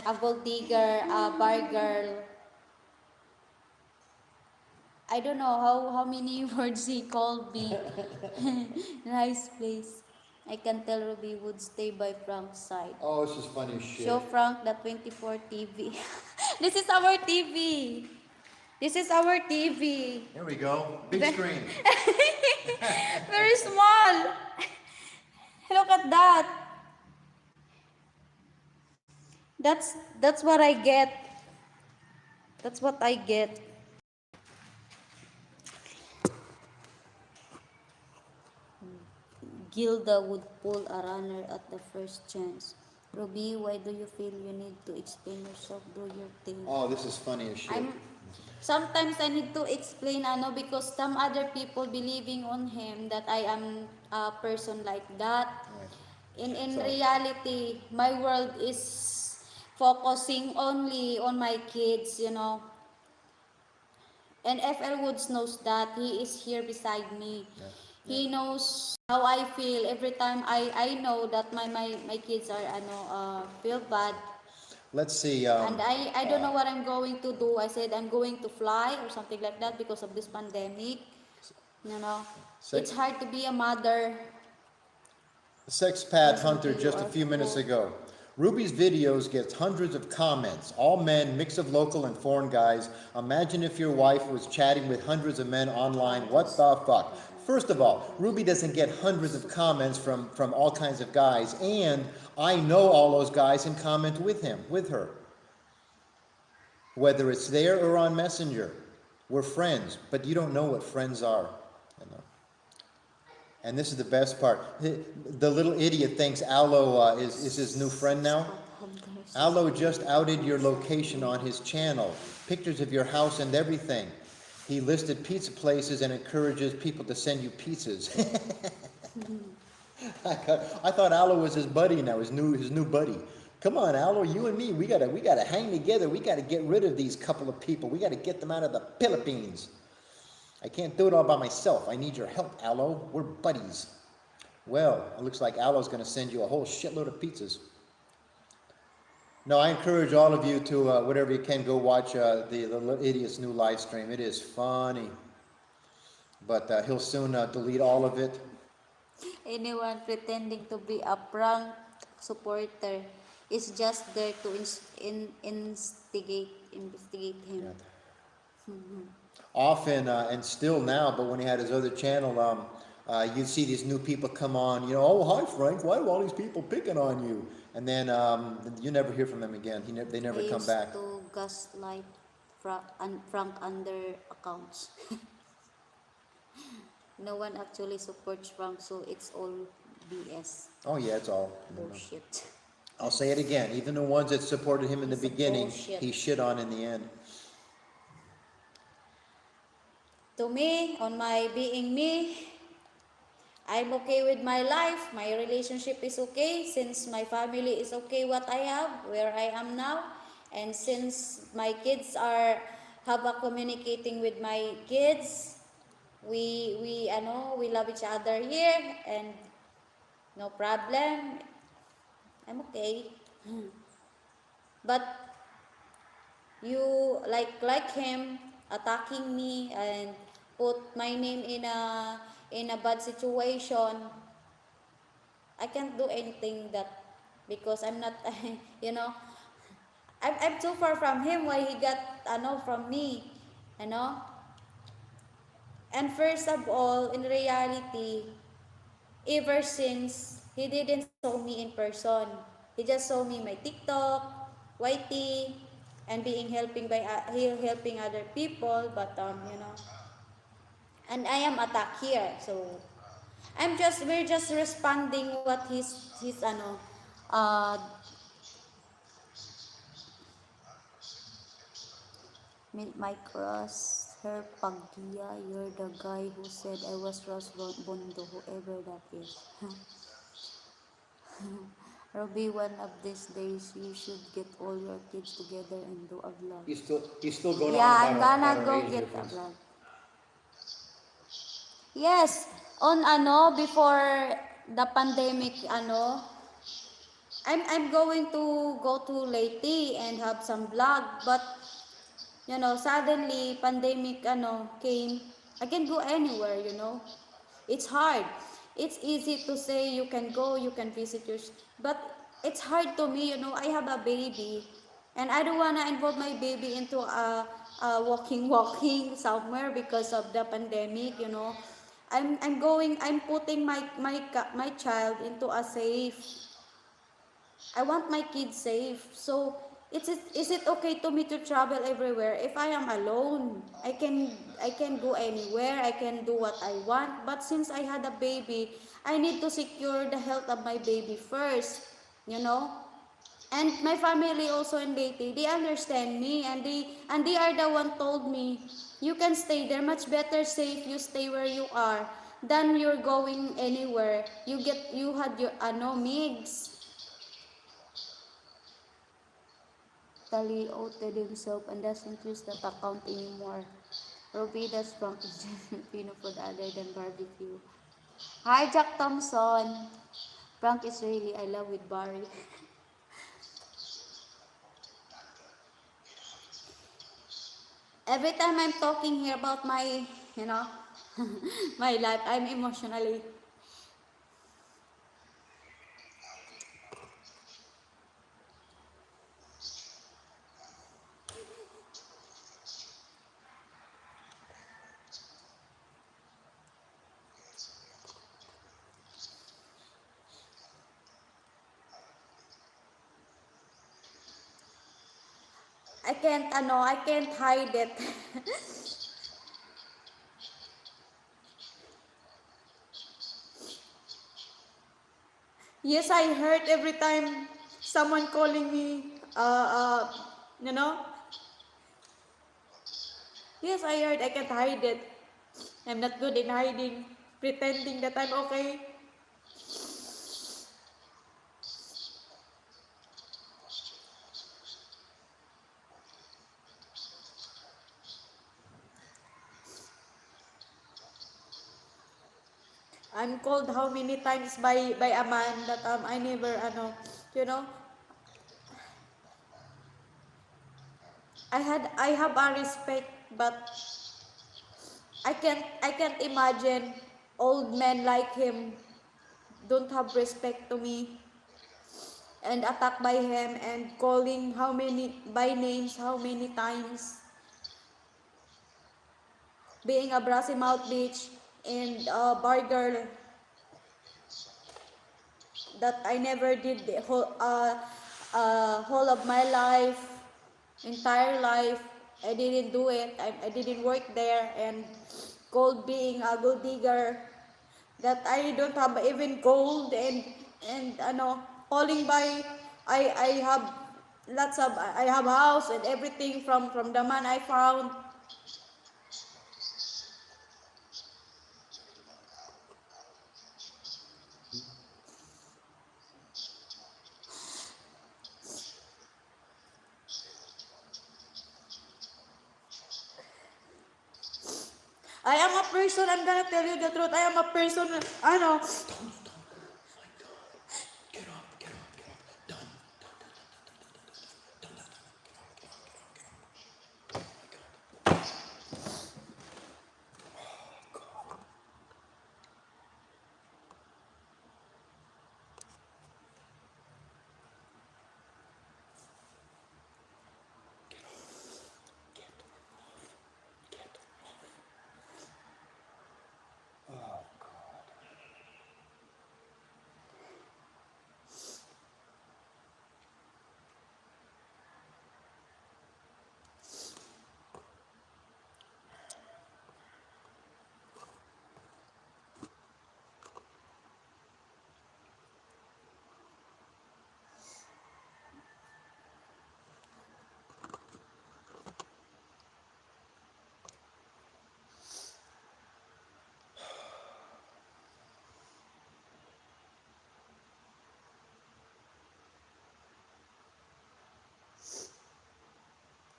a gold digger, a bar girl. I don't know how many words he called me. Nice place. I can tell Ruby would stay by Frank's side. Oh, this is funny as shit. Show Frank the 24 TV. This is our TV. This is our TV. Here we go. Big screen. Very small. Look at that. That's what I get. That's what I get. Gilda would pull a runner at the first chance. Ruby, why do you feel you need to explain yourself? Do your thing. Oh, this is funny as shit. Sometimes I need to explain because some other people believing on him that I am a person like that. Right. In reality, my world is focusing only on my kids. And FL Woods knows that. He is here beside me. Yeah. He knows how I feel every time I know that my kids are feel bad. Let's see. And I don't know what I'm going to do. I said I'm going to fly or something like that because of this pandemic. You know, it's Sex, hard to be a mother. Sex Pad Yes, Hunter Ruby, you just a are few minutes full. ago. Ruby's videos gets hundreds of comments, all men, mix of local and foreign guys. Imagine if your wife was chatting with hundreds of men online. What the fuck? First of all, Ruby doesn't get hundreds of comments from all kinds of guys, and I know all those guys and comment with him, with her. Whether it's there or on Messenger. We're friends, but you don't know what friends are. You know? And this is the best part. The little idiot thinks Allo is his new friend now. Allo just outed your location on his channel, pictures of your house and everything. He listed pizza places and encourages people to send you pizzas. I thought Allo was his buddy now, his new buddy. Come on, Allo, you and me, we gotta hang together. We gotta get rid of these couple of people. We gotta get them out of the Philippines. I can't do it all by myself. I need your help, Allo. We're buddies. Well, it looks like Allo's gonna send you a whole shitload of pizzas. No, I encourage all of you to, whatever you can, go watch the little idiot's new live stream. It is funny. But he'll soon delete all of it. Anyone pretending to be a prank supporter is just there to investigate him. Yeah. Often, and still now, but when he had his other channel, you'd see these new people come on, you know, oh, hi, Frank, why are all these people picking on you? And then you never hear from them again. They never They come used back. to gaslight Frank under accounts. No one actually supports Frank, so it's all BS. Oh, yeah, it's all. Bullshit. I'll say it again. Even the ones that supported him in the It's a beginning, bullshit. he shit on in the end. To me, on my being me, I'm okay with my life. My relationship is okay since my family is okay what I have, where I am now. And since my kids are have a communicating with my kids, we love each other here and no problem. I'm okay. But you like him attacking me and put my name in a bad situation. I can't do anything that because I'm not you know I'm too far from him why he got from me, you know. And first of all, in reality, ever since he didn't show me in person, he just saw me my TikTok, YT, and being helping by helping other people, but and I am attacked here, so we're just responding what his uh my cross, her Paggia, you're the guy who said I was Ross Bondo, whoever that is. Ruby, one of these days you should get all your kids together and do a vlog. He's still going Yeah, on I'm about gonna our go age get a difference. vlog. Yes, on before the pandemic I'm going to go to Leyte and have some vlog, but suddenly pandemic came. I can go anywhere, it's hard. It's easy to say you can go, you can visit your, but it's hard to me, I have a baby and I don't want to involve my baby into a walking somewhere because of the pandemic, I'm putting my child into a safe. I want my kids safe. So, is it okay to me to travel everywhere? If I am alone, I can go anywhere. I can do what I want. But since I had a baby, I need to secure the health of my baby first, you know? And my family also in Leyte, they understand me and they are the one told me, you can stay there much better safe you stay where you are than you're going anywhere. You had your mix. Tali outed himself and doesn't use that account anymore. Ruby does Frank is Filipino food other than barbecue. Hi, Jack Thompson. Frank is really I love with Barry. Every time I'm talking here about my, my life. I'm emotionally. I can't hide it. Yes, I hurt every time someone calling me, you know. Yes, I heard. I can't hide it. I'm not good in hiding, pretending that I'm okay. I'm called how many times by a man that I never you know, I have a respect, but I can't imagine old men like him don't have respect to me and attacked by him and calling how many by names how many times, being a brassy mouth bitch and a bar girl that I never did the whole of my life, entire life. I didn't do it. I didn't work there and called being a gold digger that I don't have even gold and calling by I have lots of I have house and everything from the man I found. I am a person, I'm gonna tell you the truth. I am a person, Get up, get up, get up. Done.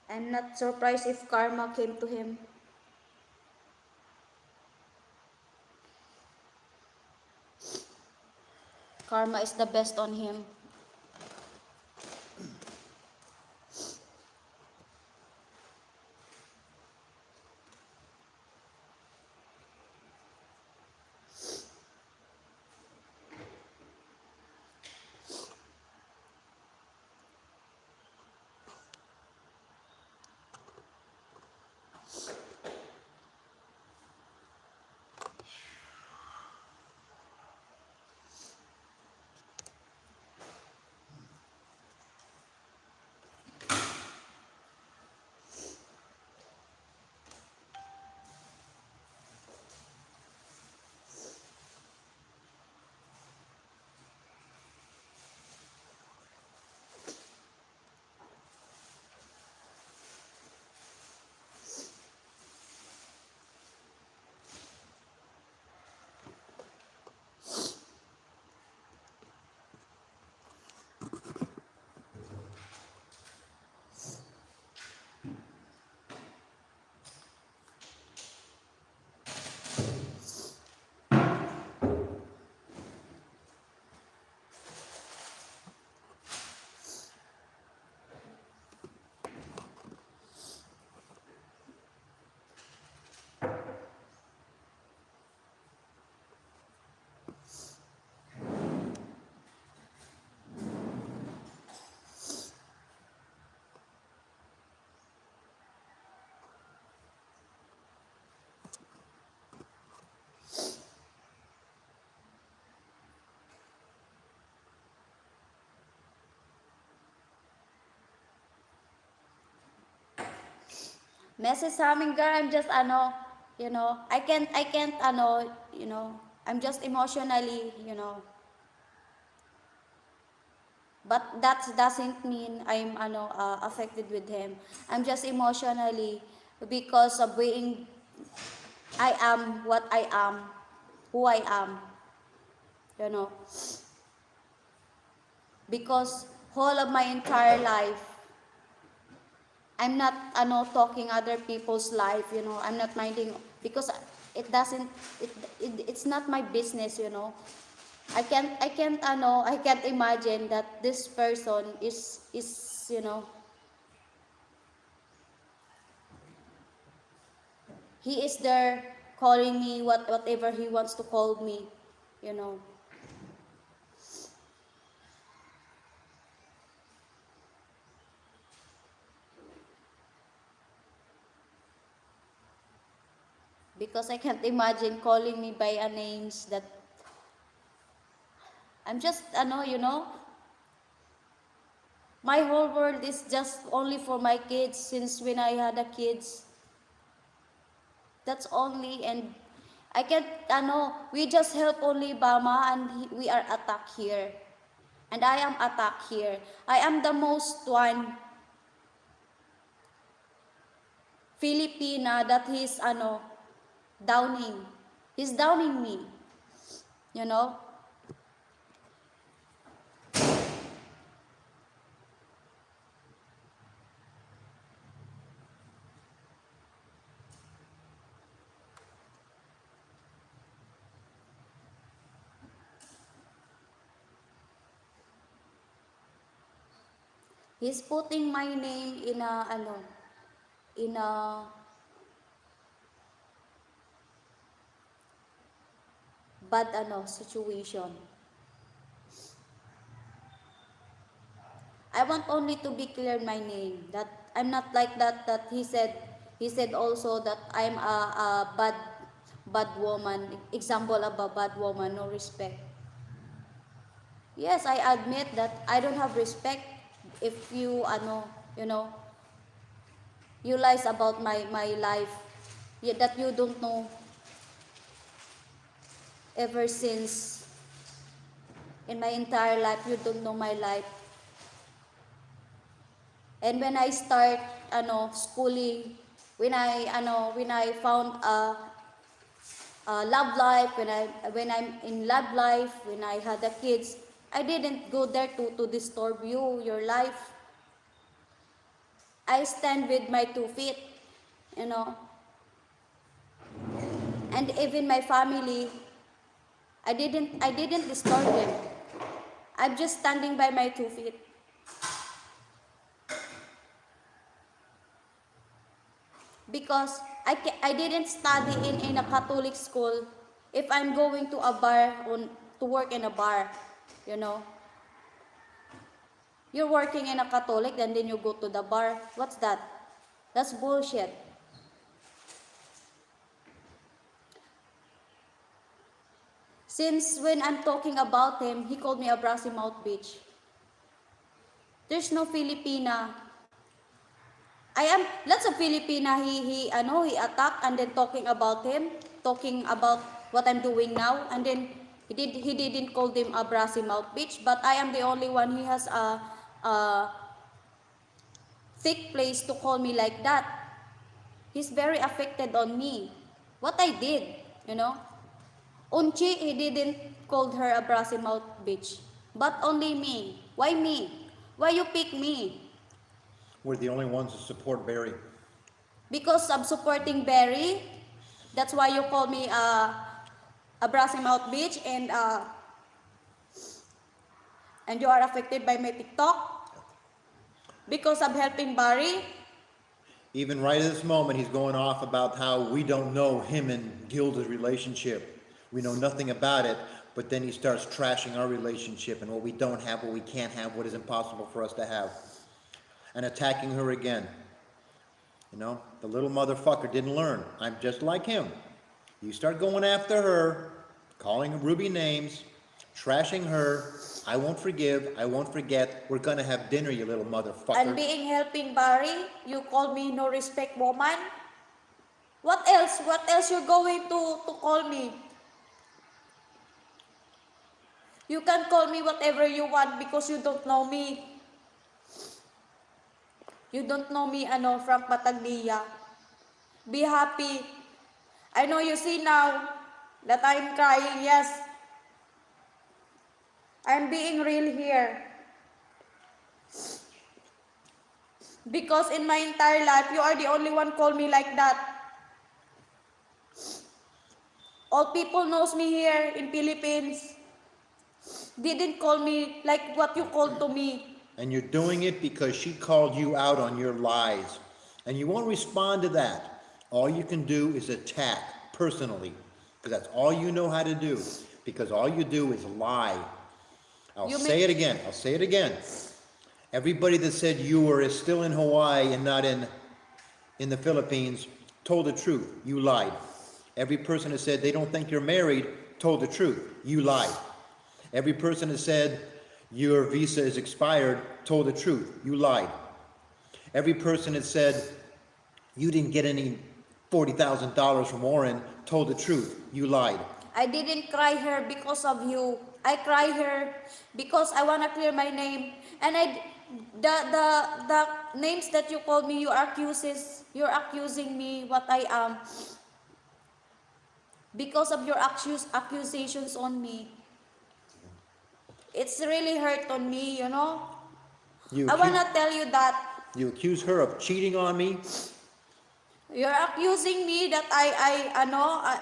I'm not surprised if karma came to him. Karma is the best on him. Message harming girl, I'm just I can't I'm just emotionally, but that doesn't mean I'm affected with him. I'm just emotionally because of being I am what I am, who I am, you know. Because whole of my entire life I'm not talking other people's life, I'm not minding because it doesn't it's not my business, I can't imagine that this person is he is there calling me whatever he wants to call me, you know. Because I can't imagine calling me by a names that I'm just my whole world is just only for my kids since when I had a kids. That's only, and I can't, we just help only Bama and we are attacked here. And I am attacked here. I am the most one Filipina that he's, downing. He's downing me, you know. He's putting my name in a bad, situation. I want only to be clear my name that I'm not like that he said also that I'm a bad woman, example of a bad woman, no respect. Yes, I admit that I don't have respect if you you know you lies about my life, yet that you don't know ever since in my entire life you don't know my life. And when I start schooling, when I found love life, when I'm in love life, when I had the kids, I didn't go there to disturb your life. I stand with my 2 feet, you know. And even my family, I didn't disturb them. I'm just standing by my 2 feet. Because I didn't study in a Catholic school. If I'm going to a bar to work in a bar, you know, you're working in a Catholic and then you go to the bar. What's that? That's bullshit. Since when I'm talking about him, he called me a brassy mouth bitch. There's no Filipina. I am lots of Filipina he attacked and then talking about him, talking about what I'm doing now, and then he didn't call them a brassy mouth bitch, but I am the only one he has a thick place to call me like that. He's very affected on me. What I did, you know. Unchi, he didn't called her a brassy mouth bitch, but only me. Why me? Why you pick me? We're the only ones who support Barry. Because I'm supporting Barry. That's why you call me a brassy mouth bitch, and you are affected by my TikTok because I'm helping Barry. Even right at this moment, he's going off about how we don't know him and Gilda's relationship. We know nothing about it, but then he starts trashing our relationship and what we don't have, what we can't have, what is impossible for us to have. And attacking her again. You know, the little motherfucker didn't learn. I'm just like him. You start going after her, calling Ruby names, trashing her. I won't forgive. I won't forget. We're gonna have dinner, you little motherfucker. And being helping Barry, you call me no respect woman. What else? What else you're going to call me? You can call me whatever you want because you don't know me. You don't know me, from Battaglia. Be happy. I know you see now that I'm crying, yes. I'm being real here. Because in my entire life, you are the only one call me like that. All people knows me here in Philippines. Didn't call me like what you called to me. And you're doing it because she called you out on your lies. And you won't respond to that. All you can do is attack personally. Because that's all you know how to do. Because all you do is lie. I'll say it again. Everybody that said you were still in Hawaii and not in the Philippines told the truth. You lied. Every person that said they don't think you're married told the truth. You lied. Every person that said your visa is expired told the truth. You lied. Every person that said you didn't get any $40,000 from Warren told the truth. You lied. I didn't cry here because of you. I cry here because I want to clear my name. And the names that you called me, you're accusing me what I am because of your accusations on me. It's really hurt on me, I want to tell you that. You accuse her of cheating on me. You're accusing me that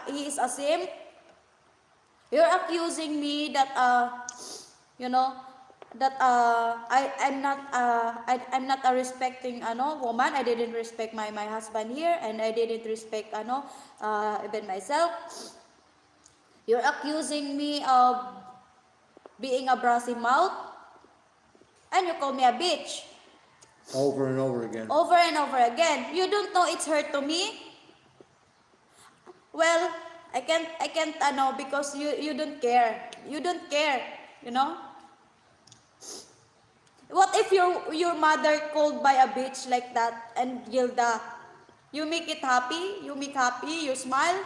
he is a simp. You're accusing me that I'm not a respecting woman. I didn't respect my husband here, and I didn't respect even myself. You're accusing me of being a brassy mouth, and you call me a bitch. Over and over again. Over and over again. You don't know it's hurt to me? Well, I can't because you don't care. You don't care, What if your mother called by a bitch like that and Gilda? You make it happy? You make happy? You smile?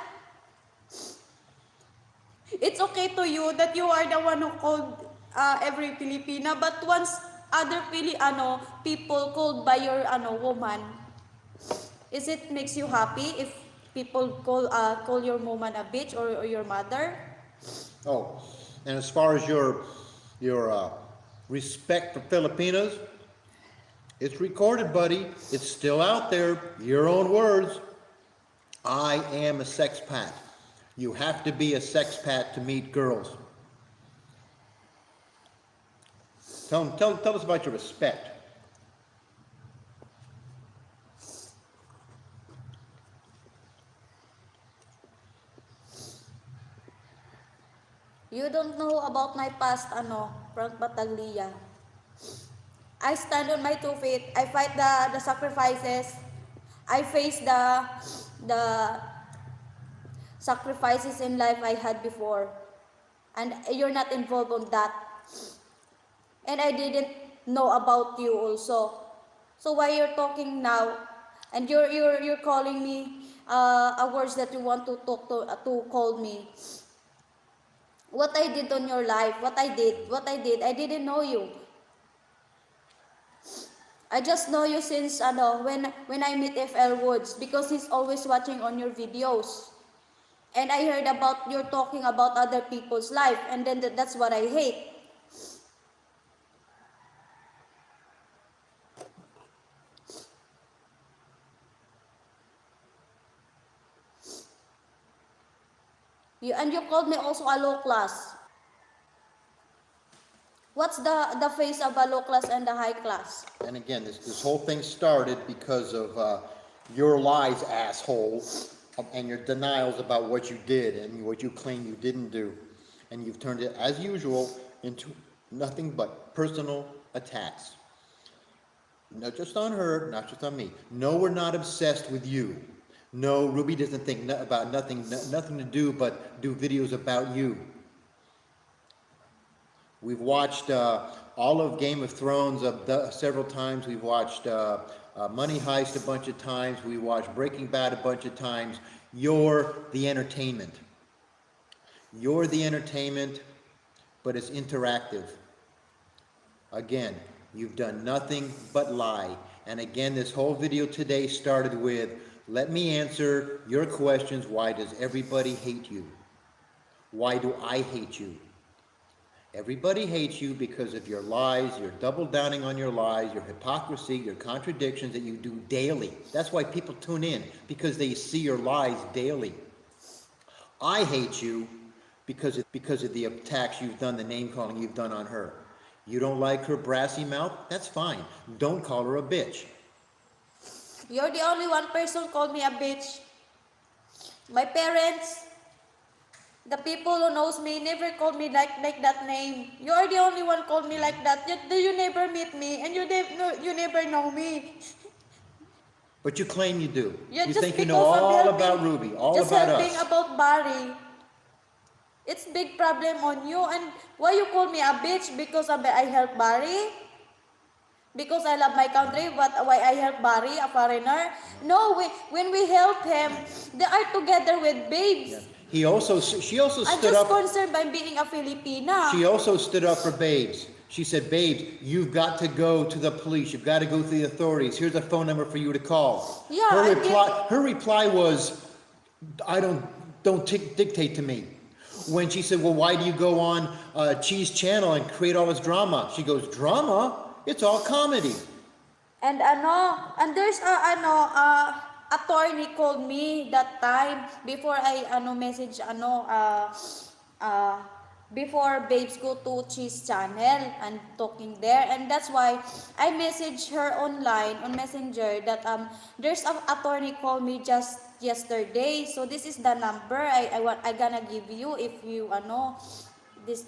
It's okay to you that you are the one who called every Filipina, but once other people called by your woman, is it makes you happy if people call your woman a bitch or your mother? Oh, and as far as your respect for Filipinos, it's recorded, buddy. It's still out there. Your own words. I am a sexpat. You have to be a sexpat to meet girls. Tell us about your respect. You don't know about my past, from Battaglia. I stand on my 2 feet. I fight the sacrifices. I face the sacrifices in life I had before. And you're not involved on that. And I didn't know about you also. So why you're talking now? And you're calling me words that you want to talk to call me. What I did on your life, what I did, I didn't know you. I just know you since when I meet FL Woods because he's always watching on your videos. And I heard about you're talking about other people's life, and then that's what I hate. You called me also a low class. What's the face of a low class and the high class? And again, this whole thing started because of your lies, asshole, and your denials about what you did and what you claim you didn't do. And you've turned it, as usual, into nothing but personal attacks. Not just on her, not just on me. No, we're not obsessed with you. No, Ruby doesn't think about nothing to do but do videos about you. We've watched all of Game of Thrones several times. We've watched Money Heist a bunch of times. We watched Breaking Bad a bunch of times. You're the entertainment. You're the entertainment, but it's interactive. Again, you've done nothing but lie. And again, this whole video today started with, let me answer your questions. Why does everybody hate you? Why do I hate you? Everybody hates you because of your lies, your double downing on your lies, your hypocrisy, your contradictions that you do daily. That's why people tune in, because they see your lies daily. I hate you because of the attacks you've done, the name calling you've done on her. You don't like her brassy mouth? That's fine. Don't call her a bitch. You're the only one person called me a bitch. My parents, the people who knows me, never called me like that name. You are the only one called me like that. You never meet me, and you never know me. But you claim you do. Yeah, You just think you know because of all helping, about Ruby, all just about helping us. about Barry. It's big problem on you. And why you call me a bitch? Because I help Barry? Because I love my country, but why I help Barry, a foreigner? No, when we help him, they are together with babes. Yeah. She also I'm stood just up. concerned by being a Filipina. She also stood up for babes. She said, babes, you've got to go to the police. You've got to go to the authorities. Here's a phone number for you to call. Yeah, Her reply was, I don't dictate to me. When she said, well, why do you go on Cheese Channel and create all this drama? She goes, drama? It's all comedy. And there's attorney called me that time before I message uh, before babes go to Cheese Channel and talking there, and that's why I messaged her online on Messenger that there's an attorney called me just yesterday, so this is the number I gonna give you if you this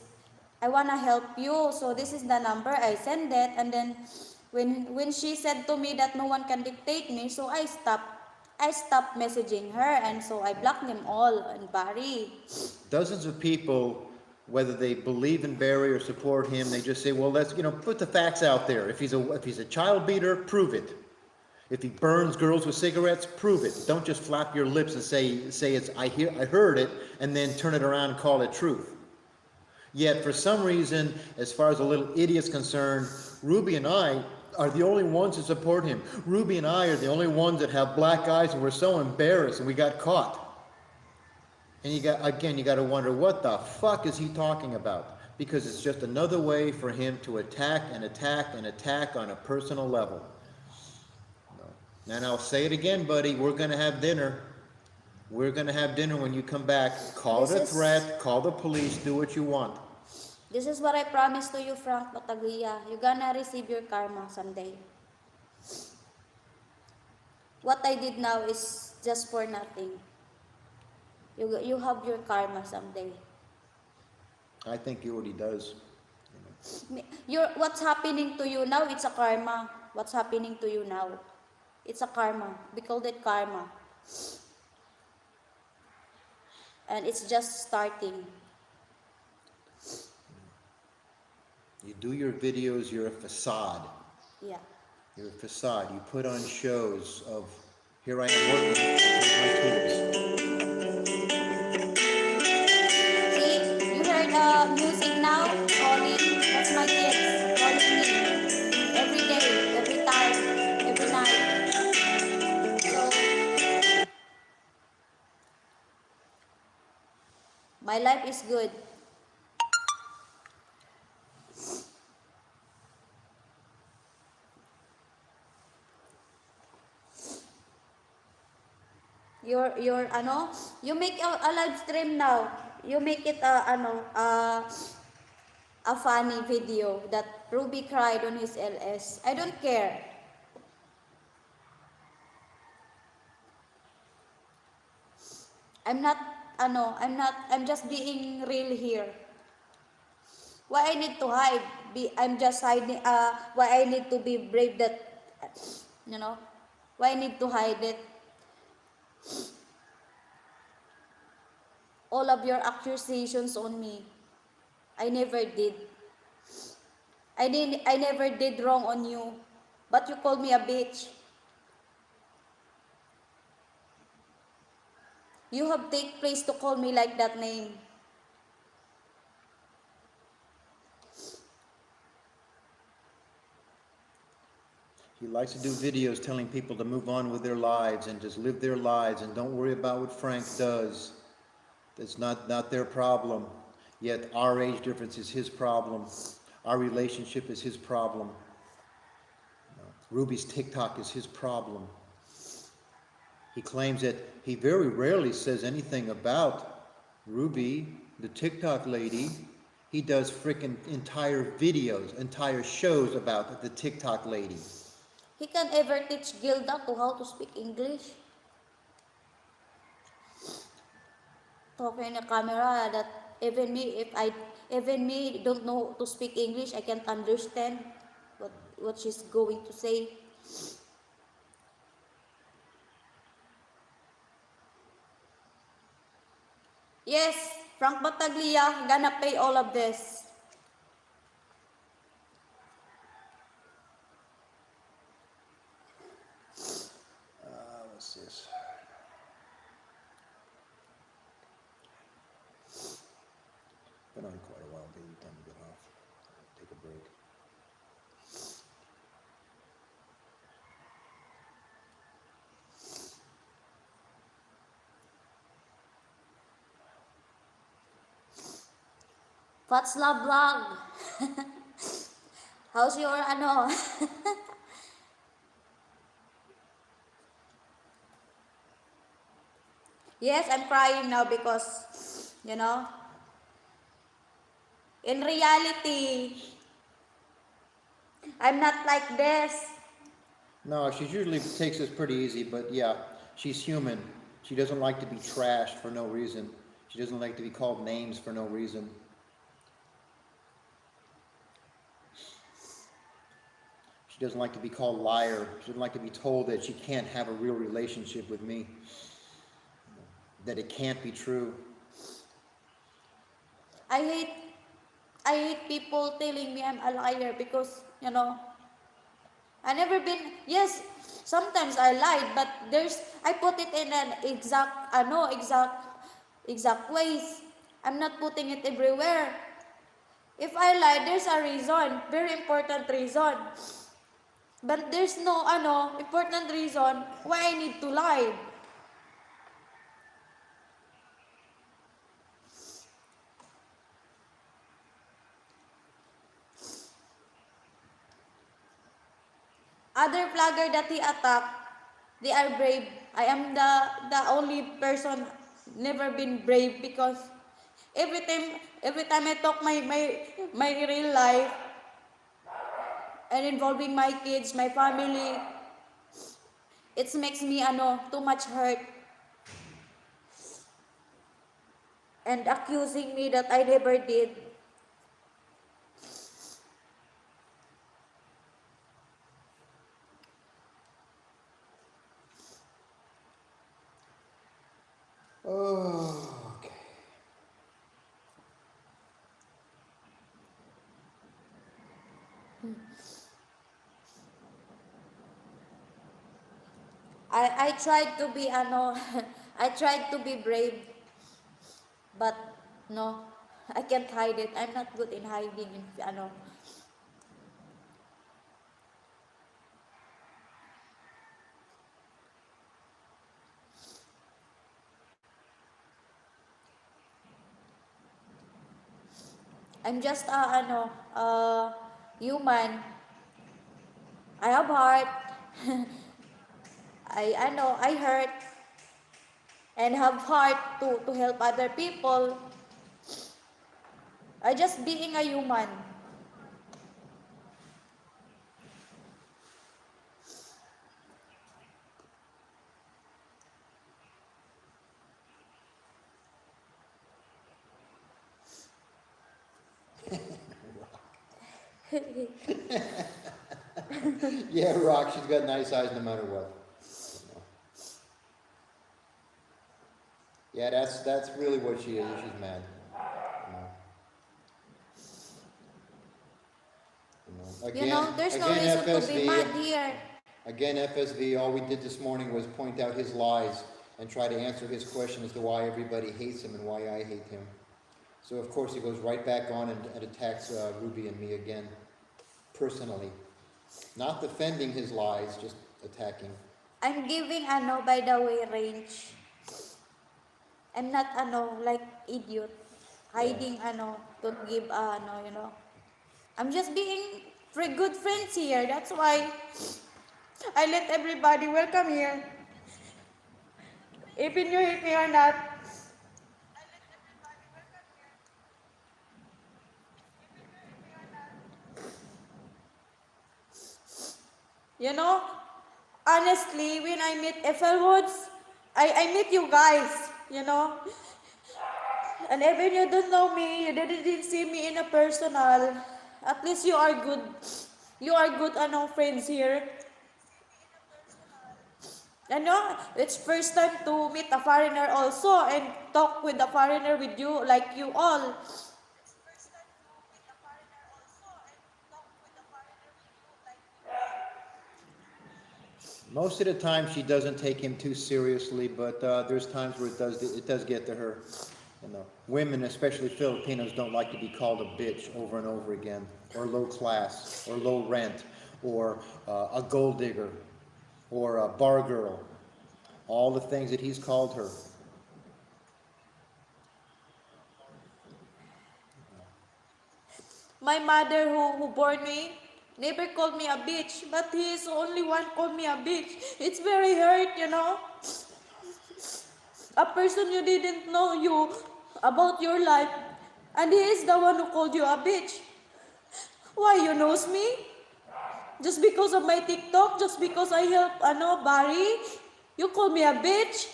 I wanna help you, so this is the number. I send it, and then when she said to me that no one can dictate me, so I stopped messaging her, and so I blocked them all and Barry. Dozens of people, whether they believe in Barry or support him, they just say, well, let's put the facts out there. If he's a child beater, prove it. If he burns girls with cigarettes, prove it. Don't just flap your lips and say it's I heard it, and then turn it around and call it truth. Yet for some reason, as far as the little idiot's concerned, Ruby and I are the only ones who support him. Ruby and I are the only ones that have black eyes, and we're so embarrassed, and we got caught. And you got to wonder, what the fuck is he talking about? Because it's just another way for him to attack and attack and attack on a personal level. And I'll say it again, buddy, we're going to have dinner. We're going to have dinner when you come back. Call it a threat, call the police, do what you want. This is what I promised to you, Frank Battaglia. You're gonna receive your karma someday. What I did now is just for nothing. You have your karma someday. I think he already does. What's happening to you now, it's a karma. What's happening to you now? It's a karma. We call it karma. And it's just starting. You do your videos, you're a facade. Yeah. You're a facade. You put on shows of, here I am working with my tools. See, you heard music now? Calling. That's my kids calling me. Every day, every time, every night. So, my life is good. You make a live stream now. You make it a funny video that Ruby cried on his LS. I don't care. I'm just being real here. Why I need to hide? I'm just hiding, why I need to be brave that, why I need to hide it? All of your accusations on me, I never did. I never did wrong on you, but you called me a bitch. You have take place to call me like that name. He likes to do videos telling people to move on with their lives and just live their lives and don't worry about what Frank does. That's not their problem. Yet our age difference is his problem. Our relationship is his problem. Ruby's TikTok is his problem. He claims that he very rarely says anything about Ruby, the TikTok lady. He does freaking entire videos, entire shows about the TikTok lady. He can ever teach Gilda to how to speak English. Talking in the camera that even me don't know to speak English, I can't understand what she's going to say. Yes, Frank Battaglia gonna pay all of this. What's this? Been on quite a while, baby. Time to get off. Take a break. Fatsla vlog. How's your ano? Yes, I'm crying now because, in reality, I'm not like this. No, she usually takes this pretty easy, but yeah, she's human. She doesn't like to be trashed for no reason. She doesn't like to be called names for no reason. She doesn't like to be called liar. She doesn't like to be told that she can't have a real relationship with me. That it can't be true. I hate I hate people telling me I'm a liar because, I never been, yes, sometimes I lied, but I put it in an exact ways. I'm not putting it everywhere. If I lie, there's a reason, very important reason. But there's no, important reason why I need to lie. Other vlogger that he attacked, they are brave. I am the only person never been brave because every time I talk my real life and involving my kids, my family, it makes me too much hurt and accusing me that I never did. Oh, okay. I tried to be I tried to be brave, but no, I can't hide it. I'm not good in hiding I'm just human. I have heart. I know I hurt and have heart to help other people. I just being a human. Yeah, Rock, she's got nice eyes no matter what. Yeah, that's really what she is. She's mad. You Again, There's no again, reason to be mad FSV. here. Again, FSV. All we did this morning was point out his lies and try to answer his question as to why everybody hates him and why I hate him. So of course he goes right back on and attacks Ruby and me again, personally, not defending his lies, just attacking. I'm giving by the way, range. I'm not like idiot. Yeah. Hiding to give I'm just being good friends here. That's why I let everybody welcome here. Even you hate me or not. You know, honestly, when I meet FL Woods, I meet you guys. And even you don't know me, you didn't see me in a personal, at least you are good. You are good friends here. It's first time to meet a foreigner also and talk with a foreigner with you like you all. Most of the time, she doesn't take him too seriously, but there's times where it does get to her. Women, especially Filipinos, don't like to be called a bitch over and over again, or low class, or low rent, or a gold digger, or a bar girl. All the things that he's called her. My mother who born me never called me a bitch, but he is the only one called me a bitch. It's very hurt. A person you didn't know you about your life, and he is the one who called you a bitch. Why you knows me? Just because of my TikTok, just because I help Barry, you call me a bitch.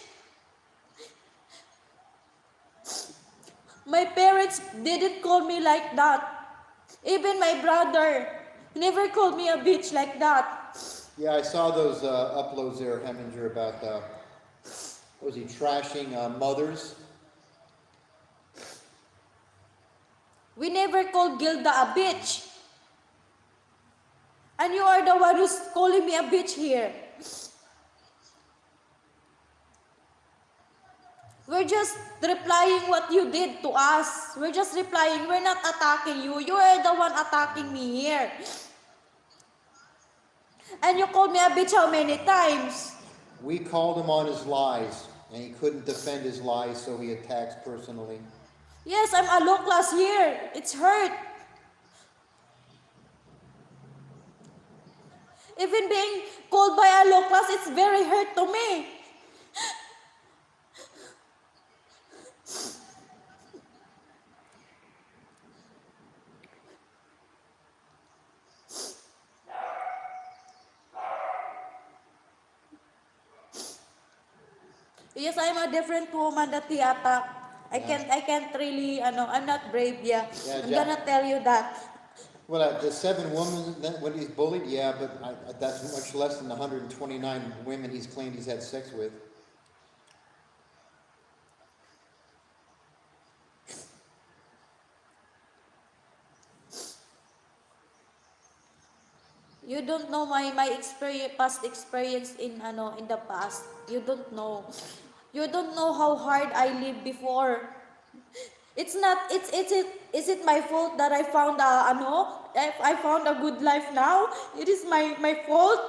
My parents didn't call me like that. Even my brother never called me a bitch like that. Yeah, I saw those uploads there, Heminger, about, was he trashing mothers? We never called Gilda a bitch. And you are the one who's calling me a bitch here. We're just replying what you did to us. We're just replying. We're not attacking you. You are the one attacking me here. And you called me a bitch how many times? We called him on his lies, and he couldn't defend his lies, so he attacks personally. Yes, I'm a low class here. It's hurt. Even being called by a low class, it's very hurt to me. Yes, I'm a different woman that he attacked. I can't really, I'm not brave, yeah. Yeah, I'm gonna tell you that. Well, the 7 women that when he's bullied, yeah, but that's much less than the 129 women he's claimed he's had sex with. You don't know my past experience in the past. You don't know. You don't know how hard I lived before. It's not is it my fault that I found I found a good life now? It is my fault.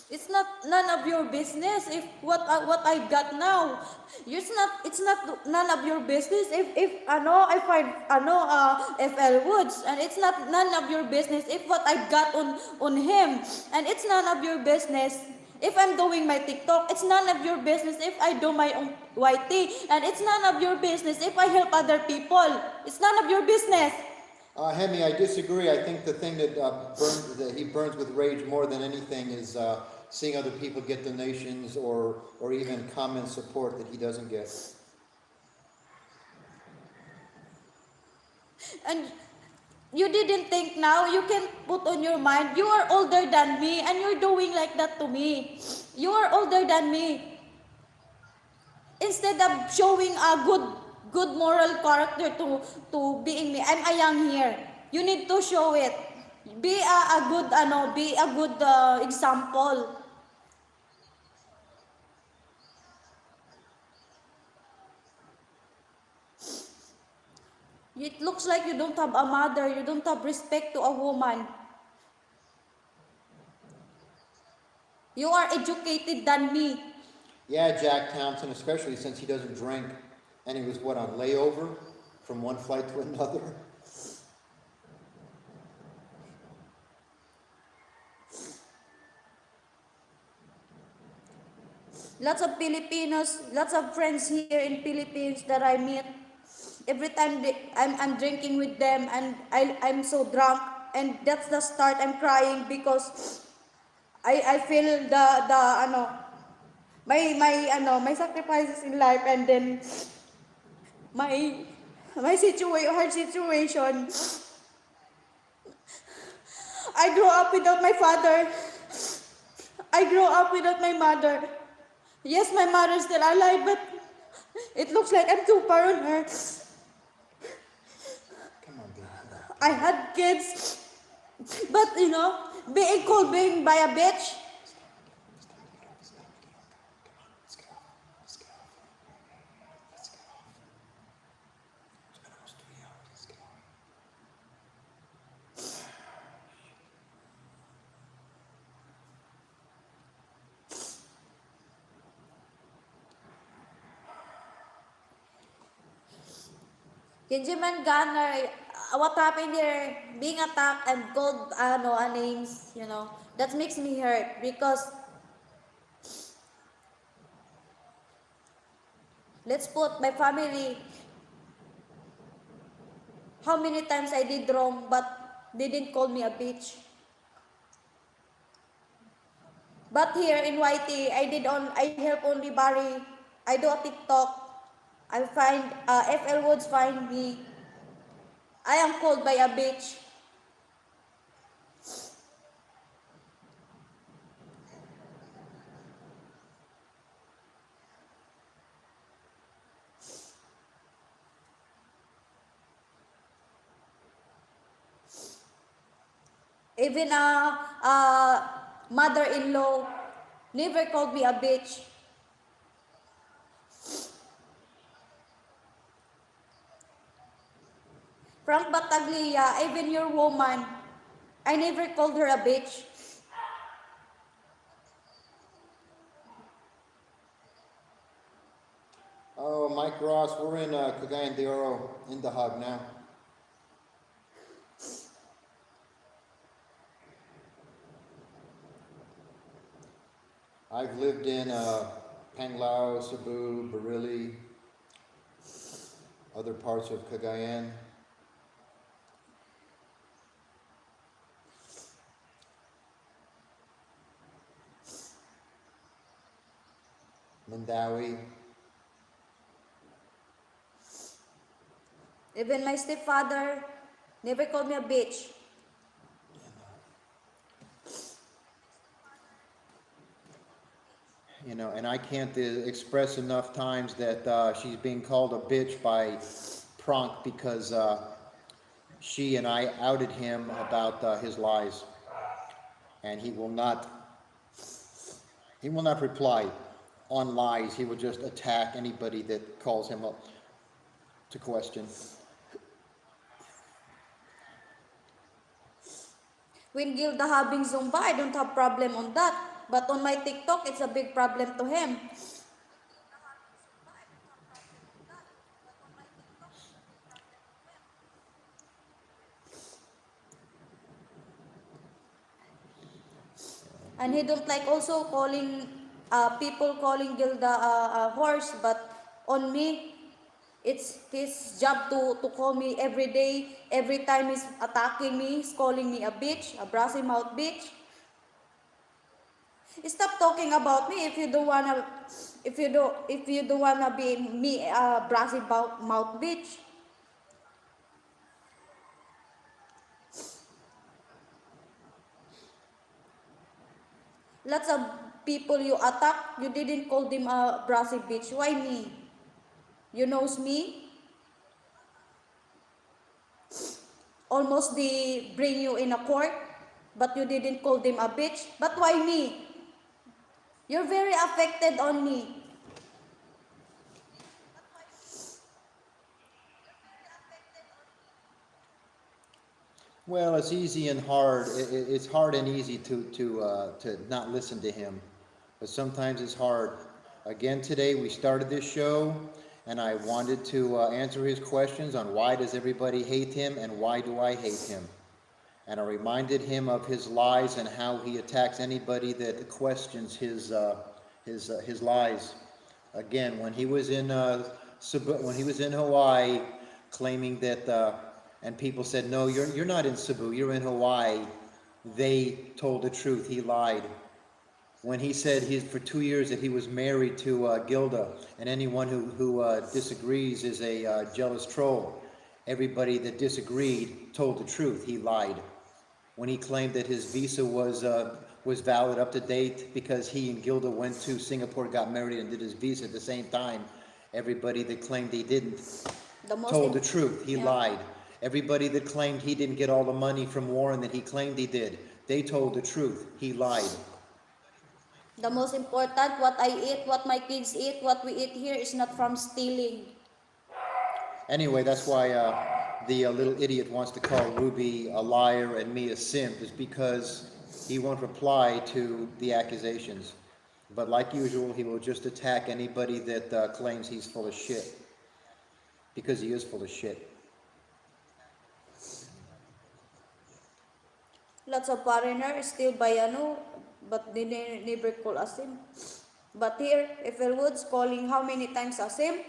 It's not none of your business if what I got now. It's not none of your business if I find FL Woods, and it's not none of your business if what I got on him, and it's none of your business if I'm doing my TikTok. It's none of your business if I do my own YT, and it's none of your business if I help other people. It's none of your business. Hemi, I disagree. I think the thing that he burns with rage more than anything is seeing other people get donations or even comment support that he doesn't get. And You didn't think now, you can put on your mind, you are older than me and you're doing like that to me. You are older than me. Instead of showing a good moral character to being me, I'm a young here. You need to show it. Be a good be a good example. It looks like you don't have a mother, you don't have respect to a woman. You are educated than me. Yeah, Jack Townsend, especially since he doesn't drink, and he was what, on layover from one flight to another. Lots of Filipinos, lots of friends here in Philippines that I meet. Every time I'm drinking with them and I'm so drunk, and that's the start. I'm crying because I feel the my sacrifices in life, and then my hard situation. I grew up without my father. I grew up without my mother. Yes, my mother's still alive, but it looks like I'm too far on her. Come on, baby. I had kids, but being called being by a bitch. Benjamin Gunner, what happened here? Being attacked and called names, that makes me hurt because let's put my family. How many times I did wrong, but they didn't call me a bitch. But here in YT, I help only Barry. I do a TikTok. I find FL Woods find me. I am called by a bitch. Even a mother-in-law never called me a bitch. Frank Battaglia, even your woman, I never called her a bitch. Oh, Mike Ross, we're in Cagayan de Oro, in the hug now. I've lived in Panglao, Cebu, Bareilly, other parts of Cagayan. Mandawi. Even my stepfather never called me a bitch. And I can't express enough times that she's being called a bitch by Pronk because she and I outed him about his lies, and he will not reply on lies. He will just attack anybody that calls him up to question. When Gilda having Zumba, I don't have problem on that. But on my TikTok, it's a big problem to him. And he don't like also calling people calling Gilda a horse, but on me, it's his job to call me every day. Every time he's attacking me, he's calling me a bitch, a brassy mouth bitch. Stop talking about me if you don't wanna be me a brassy mouth bitch. Lots of people you attack, you didn't call them a brassy bitch. Why me? You knows me? Almost they bring you in a court, but you didn't call them a bitch. But why me? You're very affected on me. Well, it's easy and hard. It's hard and easy to not listen to him, but sometimes it's hard. Again, today we started this show, and I wanted to answer his questions on why does everybody hate him and why do I hate him, and I reminded him of his lies and how he attacks anybody that questions his lies. Again, when he was in when he was in Hawaii, claiming that, and people said, "No, you're not in Cebu. You're in Hawaii." They told the truth. He lied. When he said for 2 years that he was married to Gilda, and anyone who disagrees is a jealous troll. Everybody that disagreed told the truth. He lied. When he claimed that his visa was valid, up to date, because he and Gilda went to Singapore, got married, and did his visa at the same time. Everybody that claimed he didn't told the truth. He lied. Everybody that claimed he didn't get all the money from Warren that he claimed he did, they told the truth. He lied. The most important, what I eat, what my kids eat, what we eat here is not from stealing. Anyway, that's why the little idiot wants to call Ruby a liar and me a simp, is because he won't reply to the accusations. But like usual, he will just attack anybody that claims he's full of shit. Because he is full of shit. Lots of foreigners still buy but they never call us him. But here, if Woods calling how many times as him?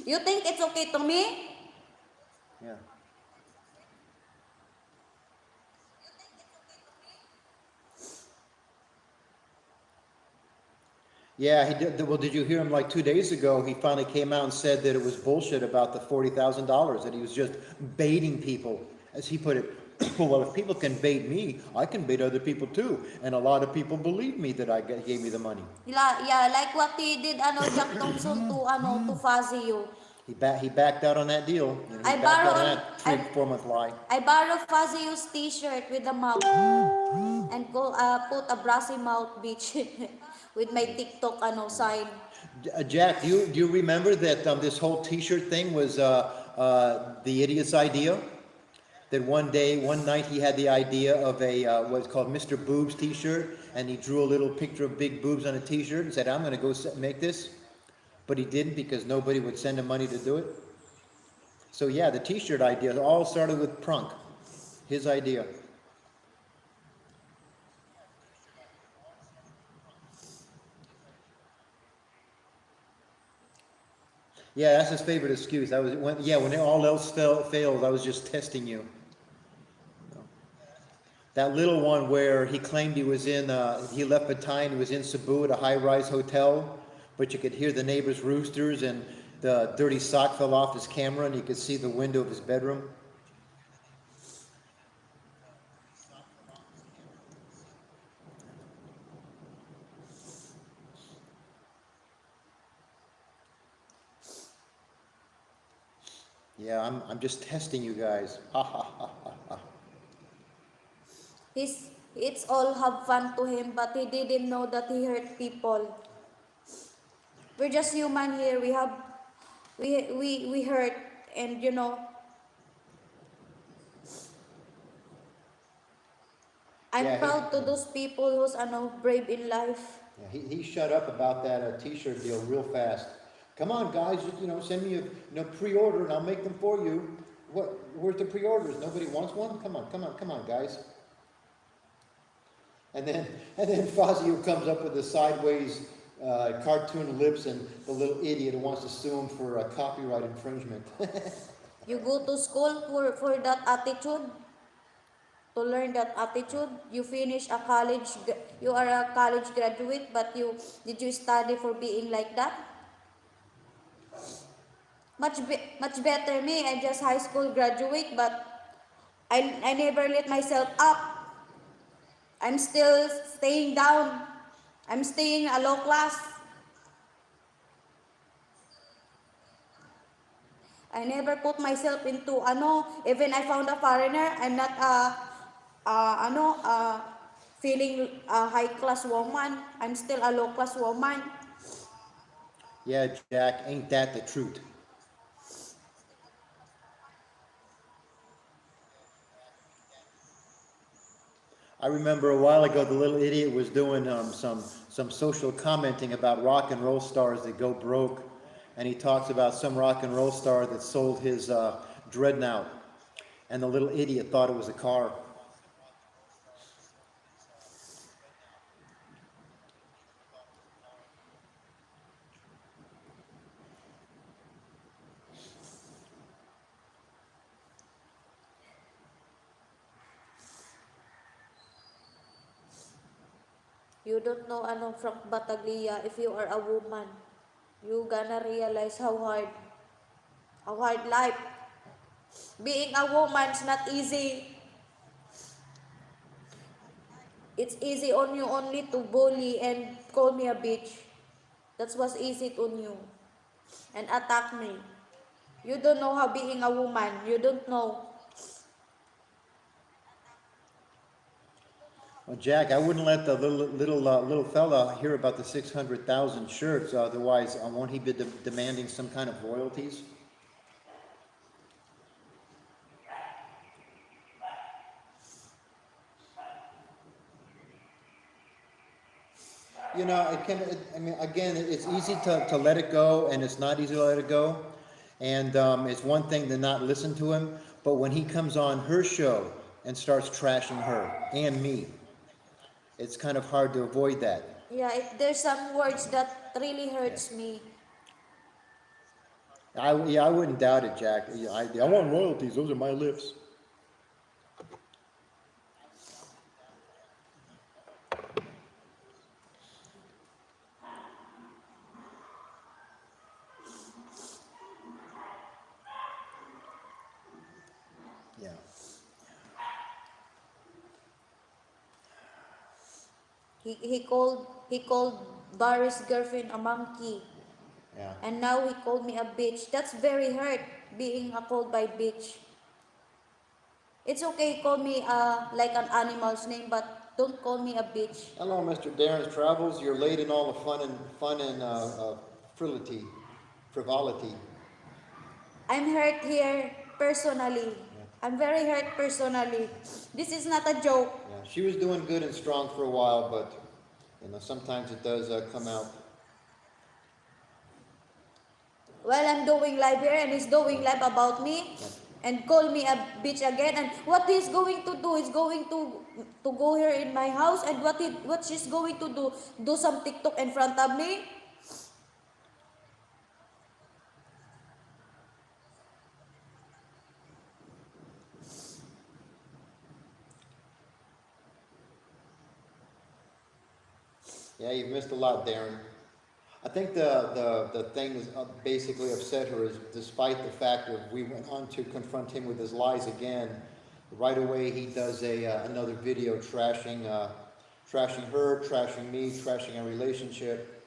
You think it's okay to me? Yeah. Yeah, he did. Well, did you hear him like 2 days ago? He finally came out and said that it was bullshit about the $40,000, that he was just baiting people, as he put it. Well, if people can bait me, I can bait other people too. And a lot of people believe me that I gave me the money. Yeah, like what he did, Jack Thompson to Fazio. He backed out on that deal. You know, he I backed out on borrow that 3 4 month lie. I borrow Fazio's t-shirt with a mouth and put a brassy mouth bitch with my TikTok sign. Jack, do you remember that this whole T-shirt thing was the idiot's idea? That one night he had the idea of a what's called Mr. Boobs T-shirt, and he drew a little picture of big boobs on a T-shirt and said, "I'm going to go make this," but he didn't because nobody would send him money to do it. So yeah, the T-shirt idea all started with Prunk, his idea. Yeah, that's his favorite excuse. When all else failed, I was just testing you. That little one where he claimed he left Battaglia, he was in Cebu at a high-rise hotel, but you could hear the neighbors' roosters and the dirty sock fell off his camera and you could see the window of his bedroom. Yeah, I'm just testing you guys. Ha ha ha ha ha. It's all have fun to him, but he didn't know that he hurt people. We're just human here. We hurt, and I'm Yeah, proud to those people who's brave in life. yeah, he shut up about that T-shirt deal real fast. Come on, guys, send me a pre-order and I'll make them for you. Where's the pre-orders? Nobody wants one? Come on, guys. And then Fazio comes up with the sideways cartoon lips and the little idiot who wants to sue him for copyright infringement. You go to school for that attitude, to learn that attitude. You finish you are a college graduate, but did you study for being like that? Much better me. I'm just high school graduate, but I never let myself up. I'm still staying down. I'm staying a low class. I never put myself into even I found a foreigner, I'm not feeling a high class woman. I'm still a low class woman. Yeah, Jack, ain't that the truth? I remember a while ago the little idiot was doing some social commenting about rock and roll stars that go broke, and he talks about some rock and roll star that sold his dreadnought, and the little idiot thought it was a car. You don't know from Battaglia, if you are a woman, you gonna realize how hard life. Being a woman's not easy. It's easy on you only to bully and call me a bitch. That's what's easy on you. And attack me. You don't know how being a woman. You don't know. Well, Jack, I wouldn't let the little fella hear about the 600,000 shirts. Otherwise, won't he be demanding some kind of royalties? You know, I mean, again, it's easy to let it go, and it's not easy to let it go. And it's one thing to not listen to him, but when he comes on her show and starts trashing her and me, it's kind of hard to avoid that. Yeah, there's some words that really Yeah. hurts me. Yeah, I wouldn't doubt it, Jack. Yeah, I want royalties. Those are my lips. Yeah. He called Barry's girlfriend a monkey. Yeah. And now he called me a bitch. That's very hurt, being called by bitch. It's okay, call me like an animal's name, but don't call me a bitch. Hello, Mr. Darren's Travels. You're late in all the fun and frivolity, frivolity. I'm hurt here personally. Yeah. I'm very hurt personally. This is not a joke. Yeah. She was doing good and strong for a while, but sometimes it does come out. While I'm doing live here and he's doing live about me Yeah. and call me a bitch again, and what he's going to do is going to go here in my house, and what she's going to do some TikTok in front of me. Yeah, you've missed a lot, Darren. I think the thing that basically upset her is, despite the fact that we went on to confront him with his lies again, right away he does another video trashing her, trashing me, trashing our relationship.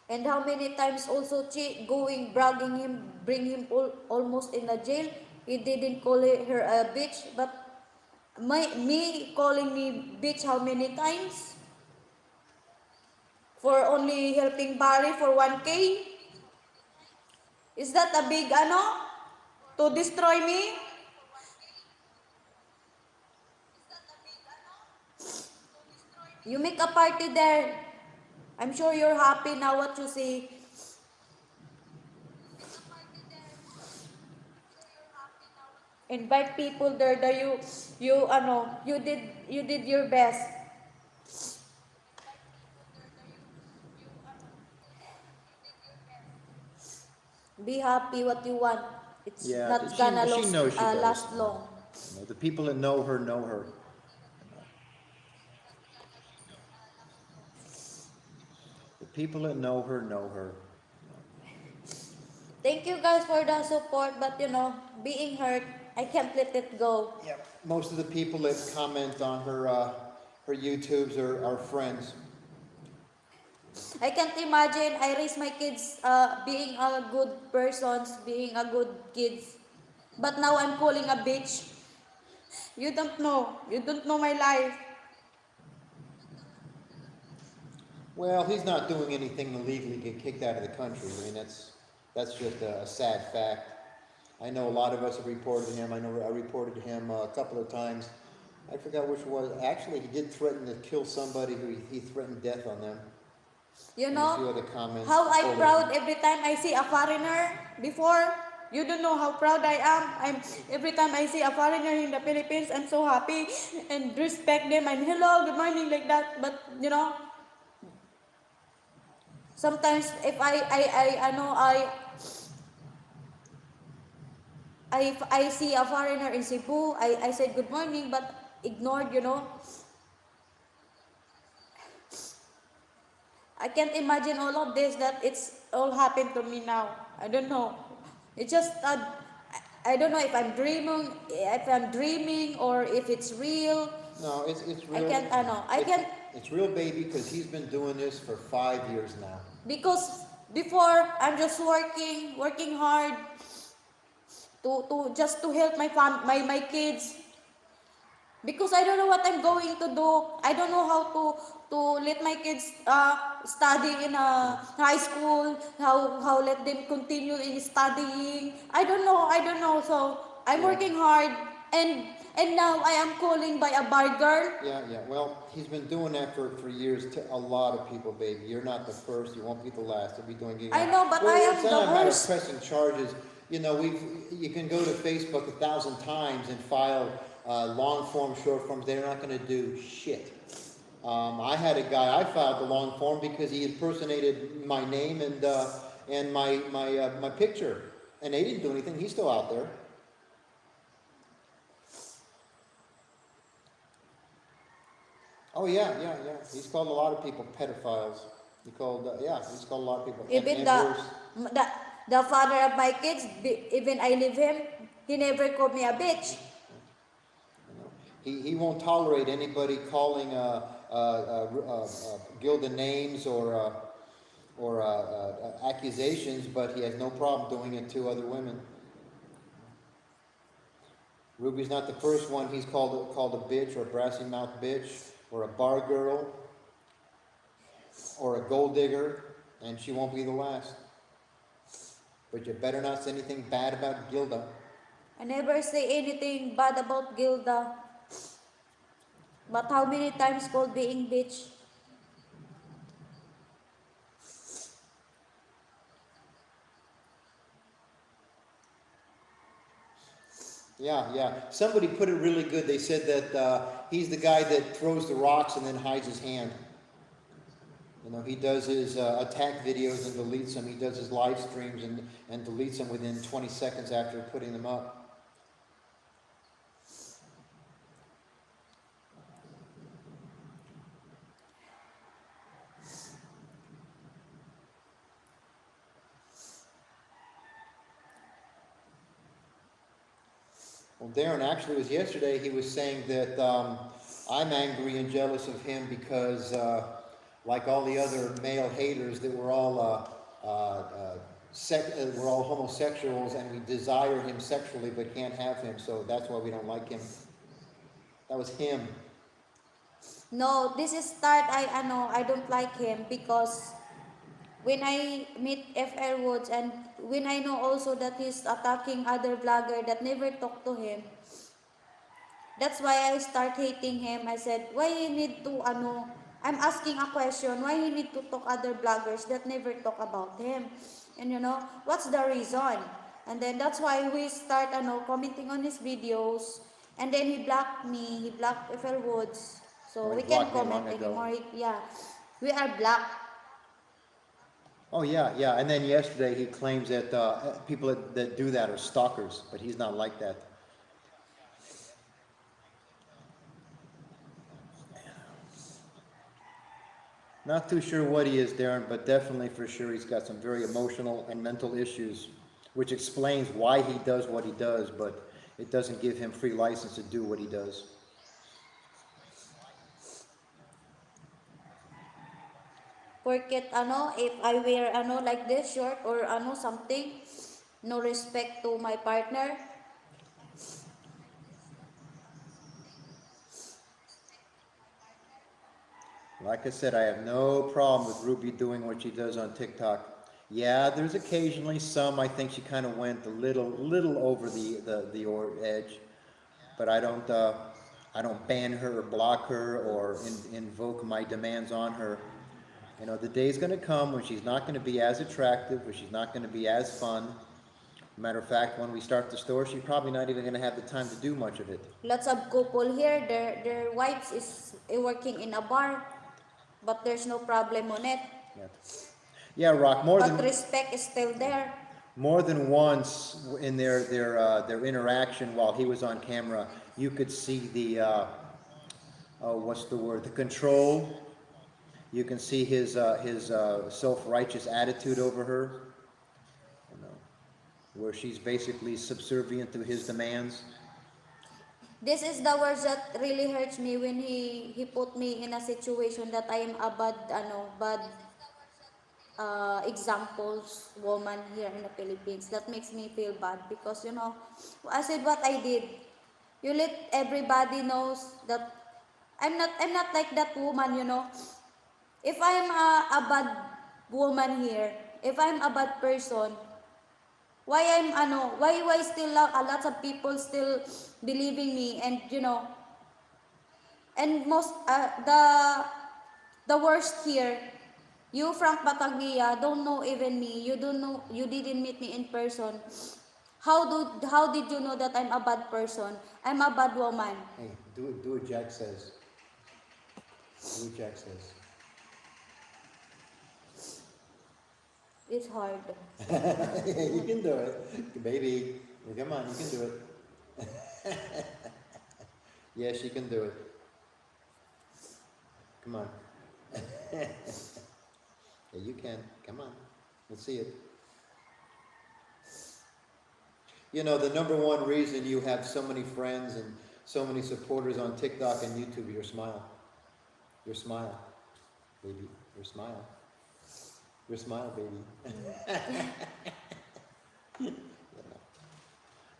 And how many times also going bragging him, bring him almost in the jail. He didn't call her a bitch, but me calling me bitch how many times? For only helping Barry for 1K? Is that a big to destroy me? You make a party there. I'm sure you're happy now what you see. Invite people there that you did your best. Be happy what you want. It's Yeah, not gonna she knows she does. last long. The people that know her know her. The people that know her know her. Thank you guys for the support, but being hurt, I can't let it go. Yeah, most of the people that comment on her YouTubes are friends. I can't imagine I raise my kids being a good persons, being a good kids. But now I'm calling a bitch. You don't know. You don't know my life. Well, he's not doing anything to legally get kicked out of the country. I mean, that's just a sad fact. I know a lot of us have reported him. I know I reported him a couple of times. I forgot which was. Actually, he did threaten to kill somebody who he threatened death on them. You And a few know other comments. how I'm Fully. proud every time I see a foreigner before. You don't know how proud I am. Every time I see a foreigner in the Philippines, I'm so happy and respect them and hello, good morning like that. But sometimes if I see a foreigner in Cebu, I said good morning but ignored. I can't imagine all of this that it's all happened to me now. I don't know. It's just I don't know if I'm dreaming or if it's real. No, it's I real. can't I know. I can't It's real, baby, because he's been doing this for 5 years now. because before I'm just working hard to just to help my kids. Because I don't know what I'm going to do. I don't know how to let my kids study in a high school. How let them continue in studying. I don't know. So I'm Yeah. working hard, and now I am calling by a bar girl. Yeah. Well, he's been doing that for years to a lot of people, baby. You're not the first. You won't be the last. He'll be doing it. I know, but Well, I it's am not the a matter of worst. pressing charges. You can go to Facebook 1,000 times and file long form, short forms. They're not going to do shit. I had a guy. I filed the long form because he impersonated my name and my picture, and they didn't do anything. He's still out there. Oh yeah. He's called a lot of people pedophiles. He's called a lot of people. Even And worse. the the father of my kids, even I leave him, he never called me a bitch. He won't tolerate anybody calling Gilda names or accusations, but he has no problem doing it to other women. Ruby's not the first one he's called a bitch or a brassy mouth bitch or a bar girl or a gold digger, and she won't be the last. But you better not say anything bad about Gilda. I never say anything bad about Gilda. But how many times called being bitch? Yeah. Somebody put it really good. They said that he's the guy that throws the rocks and then hides his hand. He does his attack videos and deletes them. He does his live streams and deletes them within 20 seconds after putting them up. Well, Darren, actually, it was yesterday. He was saying that I'm angry and jealous of him because, like all the other male haters, that we're all homosexuals and we desire him sexually but can't have him. So that's why we don't like him. That was him. No, this is start. I know I don't like him because when I meet FL Woods and when I know also that he's attacking other vlogger that never talk to him, that's why I start hating him. I said, why he need to I'm asking a question, why he need to talk other bloggers that never talk about him? And what's the reason? And then that's why we start commenting on his videos. And then he blocked me, he blocked FL Woods. So Well, he we can't blocked me comment long ago. anymore. Yeah. We are blocked. Oh, yeah. And then yesterday he claims that people that do that are stalkers, but he's not like that. Not too sure what he is, Darren, but definitely for sure he's got some very emotional and mental issues. which explains why he does what he does, but it doesn't give him free license to do what he does. Porket if I wear like this short or something, no respect to my partner. Like I said, I have no problem with Ruby doing what she does on TikTok. Yeah, there's occasionally some I think she kind of went a little over the edge, but I don't ban her or block her or invoke my demands on her. You know, the day's going to come when she's not going to be as attractive, when she's not going to be as fun. Matter of fact, when we start the store, she's probably not even going to have the time to do much of it. Lots of couple here, their wives is working in a bar, but there's no problem on it. Yeah, Rock. But respect is still there. More than once in their interaction while he was on camera, you could see the what's the word? The control. You can see his self-righteous attitude over her. You know, where she's basically subservient to his demands. This is the words that really hurts me when he put me in a situation that I am a bad examples woman here in the Philippines. That makes me feel bad because I said what I did. You let everybody knows that I'm not like that woman. If I'm a bad woman here, if I'm a bad person, why still a lot of people still believing me, and and most the worst here, you from Battaglia don't know even me. You don't know, you didn't meet me in person. How did you know that I'm a bad person? I'm a bad woman. Hey, do what Jack says. Do what Jack says. It's hard. You can do it, baby. Come on, you can do it. Yes, you can do it. Come on. Yeah, you can. Come on. Let's see it. You know, the number one reason you have so many friends and so many supporters on TikTok and YouTube, your smile. Your smile, baby. Your smile. Your smile, baby.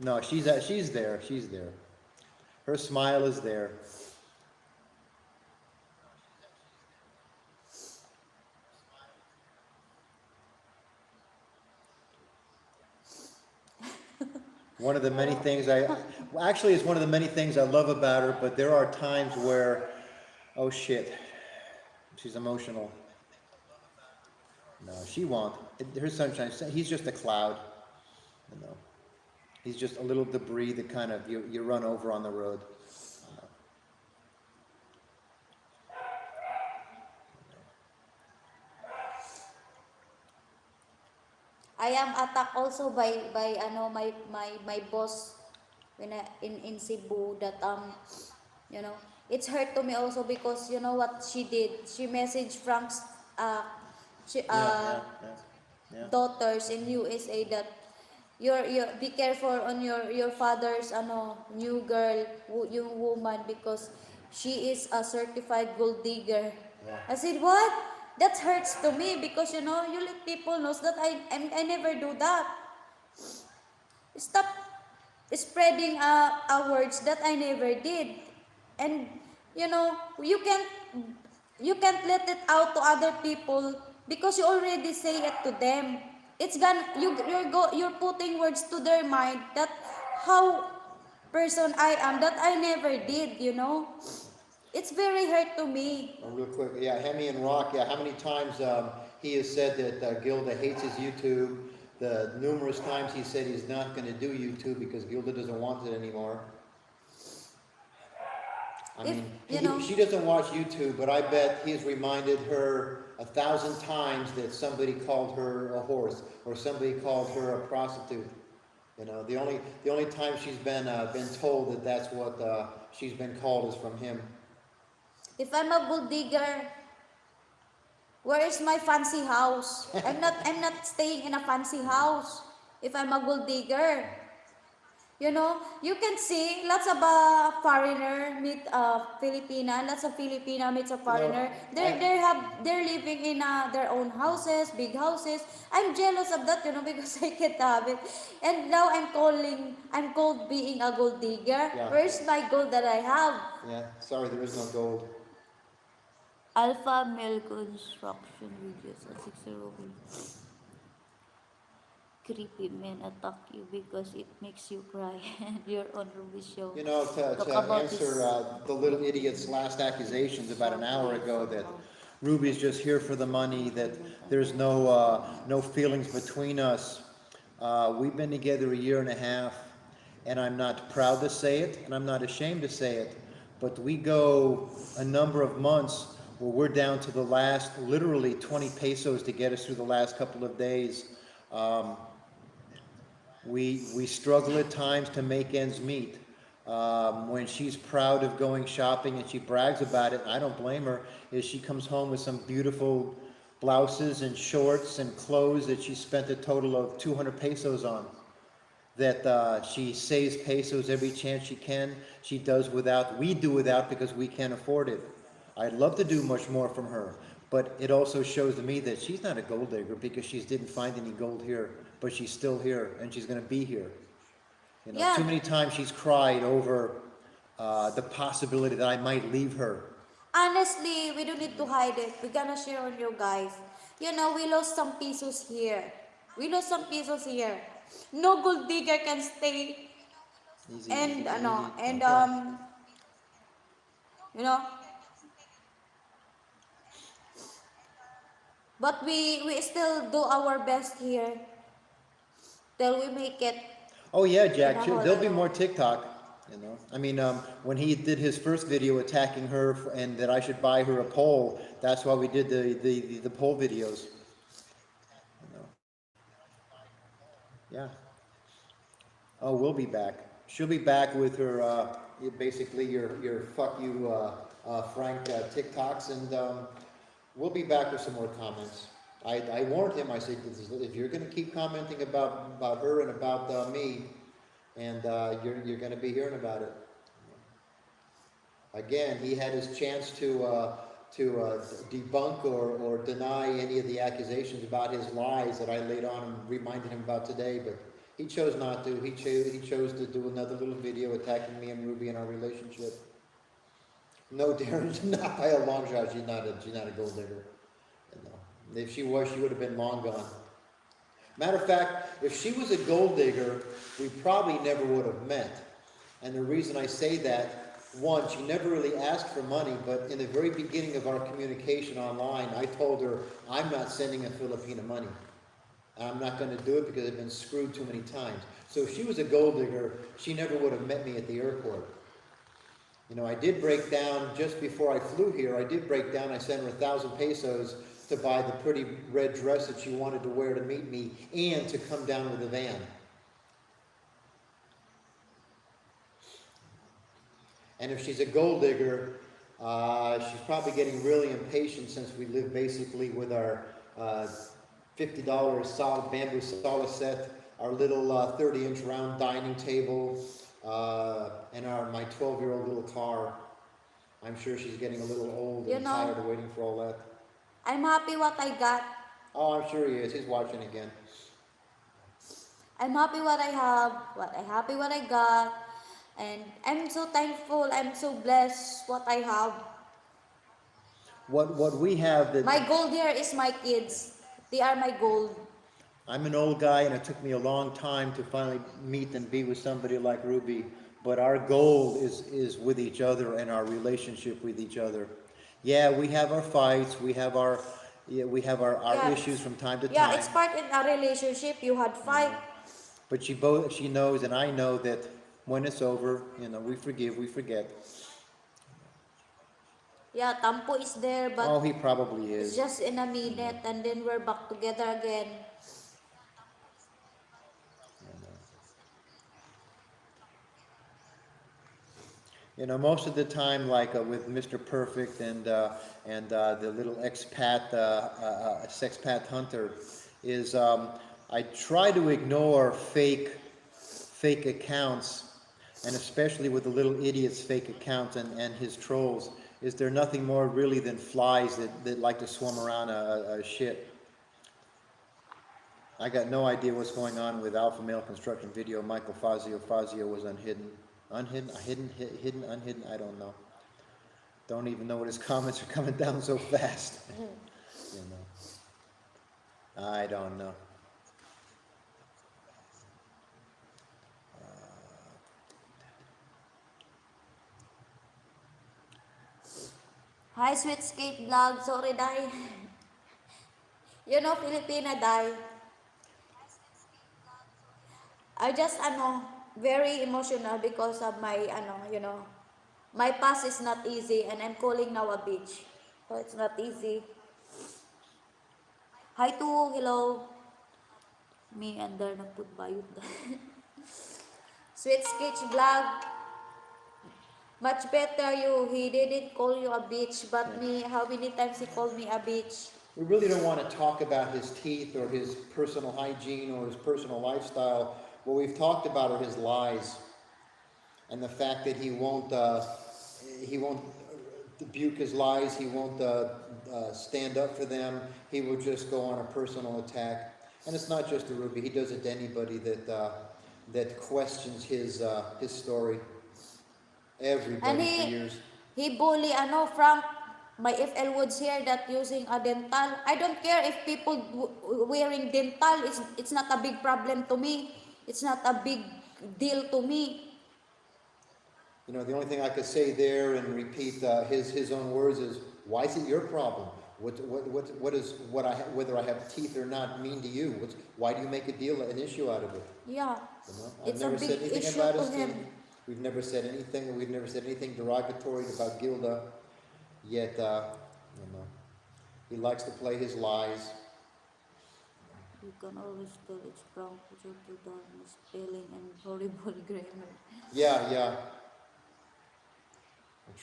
No, she's there. She's there. Her smile is there. One of the many things actually, it's one of the many things I love about her, but there are times where, oh shit, she's emotional. No, she won't. Her sunshine, he's just a cloud. You know, he's just a little debris that kind of you run over on the road. I am attacked also by my boss when in Cebu, that it's hurt to me also because you know what she did. She messaged Frank's she, daughters in USA that you be careful on your father's new girl, yung woman, because she is a certified gold digger. Yeah. I said, what? That hurts to me because you let people know that I never do that. Stop spreading words that I never did, and you can't let it out to other people because you already say it to them. It's gonna you're putting words to their mind that how person I am that I never did. It's very hurt to me. Oh, real quick, yeah, Hemi and Rock, yeah, how many times he has said that Gilda hates his YouTube, the numerous times he said he's not going to do YouTube because Gilda doesn't want it anymore. I mean, she doesn't watch YouTube, but I bet he's reminded her 1,000 times that somebody called her a horse or somebody called her a prostitute. You know, the only time she's been told that that's what she's been called is from him. If I'm a gold digger, where is my fancy house? I'm not staying in a fancy house. if I'm a gold digger. You know, you can see lots of foreigner meet Filipina, lots of Filipina meets a You know, foreigner. I, They're living in their own houses, big houses. I'm jealous of that, you know, because I can't have it. And now I'm called being a gold digger. yeah, Where's my gold that I have? yeah. Sorry, there is no gold. Alpha male construction videos at 60 rupees. Creepy men attack you because it makes you cry and you're on Ruby show. You know, Talk to about answer this. the little idiot's last accusations about an hour ago that Ruby's just here for the money, that there's no feelings between us. We've been together a year and a half, and I'm not proud to say it, and I'm not ashamed to say it, but we go a number of months where we're down to the last, literally 20 pesos to get us through the last couple of days. Um, we struggle at times to make ends meet. When she's proud of going shopping and she brags about it, I don't blame her, is she comes home with some beautiful blouses and shorts and clothes that she spent a total of 200 pesos on. That she saves pesos every chance she can. She does without, we do without because we can't afford it. I'd love to do much more from her, but it also shows to me that she's not a gold digger because she didn't find any gold here, but she's still here and she's going to be here. You know, too Yeah, many times she's cried over the possibility that I might leave her. honestly, we don't need to hide it. We're gonna share on you guys. You know, we lost some pesos here. We lost some pesos here. No gold digger can stay Easy, and easy, easy. and Okay. you know, but we still do our best here till we make it Oh yeah, in Jack. a whole There'll be more alone. TikTok. You know, I mean, when he did his first video attacking her and that I should buy her a pole, that's why we did the pole videos. You know, yeah. Oh, we'll be back. She'll be back with her, basically your fuck you, Frank TikToks, and we'll be back with some more comments. I warned him. I said, if you're going to keep commenting about her and about me, and you're going to be hearing about it. Again, he had his chance to debunk or deny any of the accusations about his lies that I laid on and reminded him about today, but he chose not to. He chose to do another little video attacking me and Ruby and our relationship. No, Darren, not by a long shot. She's not a gold digger. No. If she was, she would have been long gone. Matter of fact, if she was a gold digger, we probably never would have met. And the reason I say that, one, she never really asked for money, but in the very beginning of our communication online, I told her, I'm not sending a Filipina money. And I'm not going to do it because I've been screwed too many times. So if she was a gold digger, she never would have met me at the airport. You know, I did break down, just before I flew here, I sent her 1,000 pesos to buy the pretty red dress that she wanted to wear to meet me and to come down with the van. And if she's a gold digger, she's probably getting really impatient since we live basically with our $50 solid bamboo solid set, our little 30-inch round dining table, and my 12-year-old little car. I'm sure she's getting a little old You and know, tired of waiting for all that. I'm happy what I got. Oh, I'm sure he is. He's watching again. I'm happy what I have, happy what I got, and I'm so thankful. I'm so blessed what I have. What we have that My gold here is my kids. They are my gold. I'm an old guy and it took me a long time to finally meet and be with somebody like Ruby, but our goal is with each other and our relationship with each other. Yeah, we have our fights, we have our Yeah, issues from time to yeah, time. it's part in a relationship. You had fight. But she knows and I know that when it's over, you know, we forgive, we forget. Yeah, Tampo is there, but Oh, he probably it's is. just in a minute, and then we're back together again. You know, most of the time, like with Mr. Perfect and the little expat, sexpat hunter, is I try to ignore fake accounts, and especially with the little idiot's fake accounts and his trolls. Is there nothing more really than flies that like to swarm around a shit? I got no idea what's going on with Alpha Male Construction Video. Michael Fazio. Fazio was unhidden. Hidden, unhidden, I don't know. Don't even know what his comments are coming down so fast. You know. I don't know. Hi, Sweet Skate Vlog. Sorry, Day. You know, Filipina, Day. I just, very emotional because of my, my past is not easy and I'm calling now a bitch. So it's not easy. Hi to, hello. Me under nagputbayot. Sweet Sketch Vlog. Much better you. He didn't call you a bitch, but Yeah. me, how many times he called me a bitch? We really don't want to talk about his teeth or his personal hygiene or his personal lifestyle. What we've talked about are his lies and the fact that he won't rebuke his lies. He won't stand up for them. He will just go on a personal attack. And it's not just to Ruby. He does it to anybody that questions his story. And Everybody for years. he bully, Frank, my FL Woods here that using a dental. I don't care if people wearing dental. It's not a big problem to me. It's not a big deal to me. You know, the only thing I could say there and repeat his own words is, why is it your problem? Whether I have teeth or not mean to you? Why do you make an issue out of it? Yeah, You know, I've it's a never big said anything issue about to his him. teeth. We've never said anything derogatory about Gilda. Yet, you know, he likes to play his lies. You can always tell it's wrong due to the misspelling and horrible grammar. Yeah,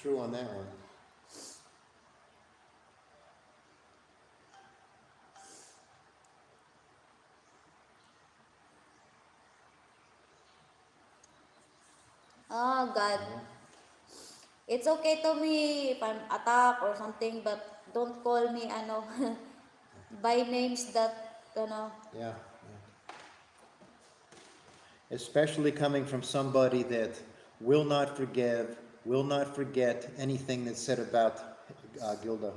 true on that one. Oh God. It's okay to me if I'm attacked or something, but don't call me by names that Yeah. Especially coming from somebody that will not forgive, will not forget anything that's said about Gilda.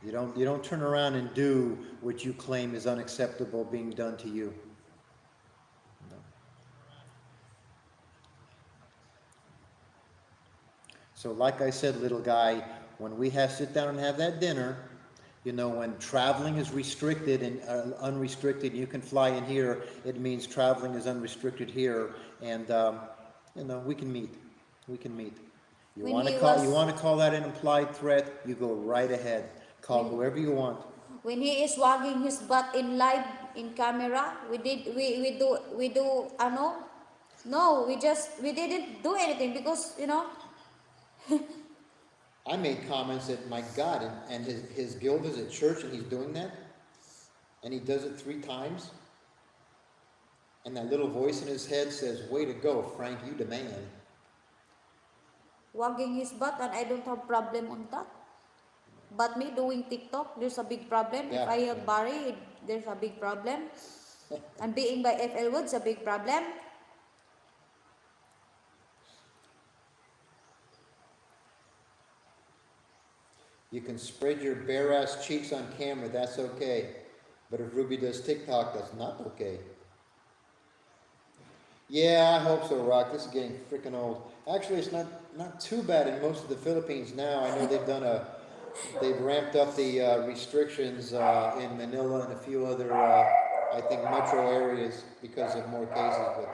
You don't turn around and do what you claim is unacceptable being done to you. No. So, like I said, little guy, when we sit down and have that dinner, when traveling is restricted and unrestricted, you can fly in here. It means traveling is unrestricted here, and we can meet. We can meet. You when want to he call? was You want to call that an implied threat? You go right ahead. Call when whoever you want. when he is wagging his butt in live in camera. We do no, we didn't do anything because I made comments that, my God, and his guild is at church and he's doing that, and he does it 3 times, and that little voice in his head says, "Way to go, Frank, you the man." wagging his butt, and I don't have problem on that. But me doing TikTok, there's a big problem. If Yeah, I yeah. have Barry, there's a big problem. And being by FL Woods, a big problem. You can spread your bare ass cheeks on camera, that's okay. But if Ruby does TikTok, that's not okay. Yeah, I hope so, Rock. This is getting freaking old. Actually, it's not too bad in most of the Philippines now. I know they've ramped up the restrictions in Manila and a few other, I think, metro areas because of more cases. But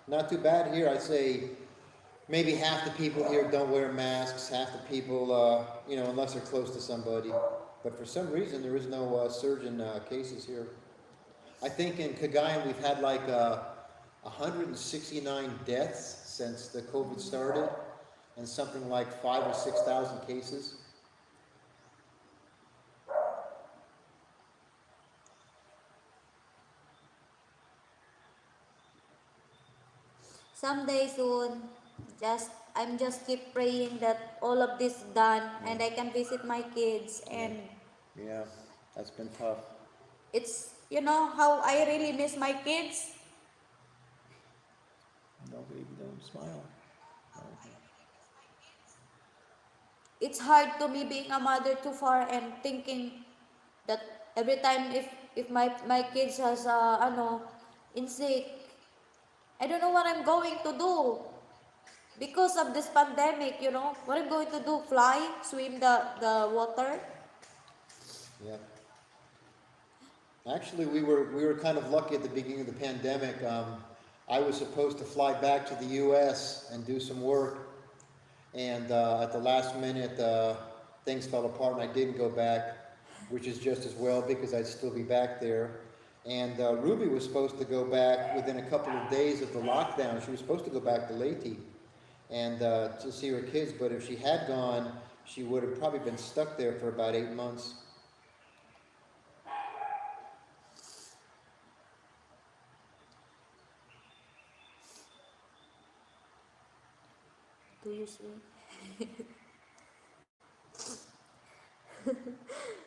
not too bad here. I'd say maybe half the people here don't wear masks. Half the people, unless they're close to somebody. But for some reason, there is no surge in cases here. I think in Cagayan we've had like 169 deaths since the COVID started, and something like 5,000 or 6,000 cases. Someday soon, I'm just keep praying that all of this done and I can visit my kids Yeah. and Yeah. That's been tough. it's how I really miss my kids. No, baby, don't smile. It's hard to me being a mother too far and thinking that every time if my kids has in sick, I don't know what I'm going to do because of this pandemic. What I'm going to do? Fly, swim the water? Yeah. Actually, we were kind of lucky at the beginning of the pandemic. I was supposed to fly back to the U.S. and do some work, and at the last minute, things fell apart, and I didn't go back, which is just as well because I'd still be back there. And Ruby was supposed to go back within a couple of days of the lockdown. She was supposed to go back to Leyte and to see her kids, but if she had gone, she would have probably been stuck there for about 8 months. Do you swim?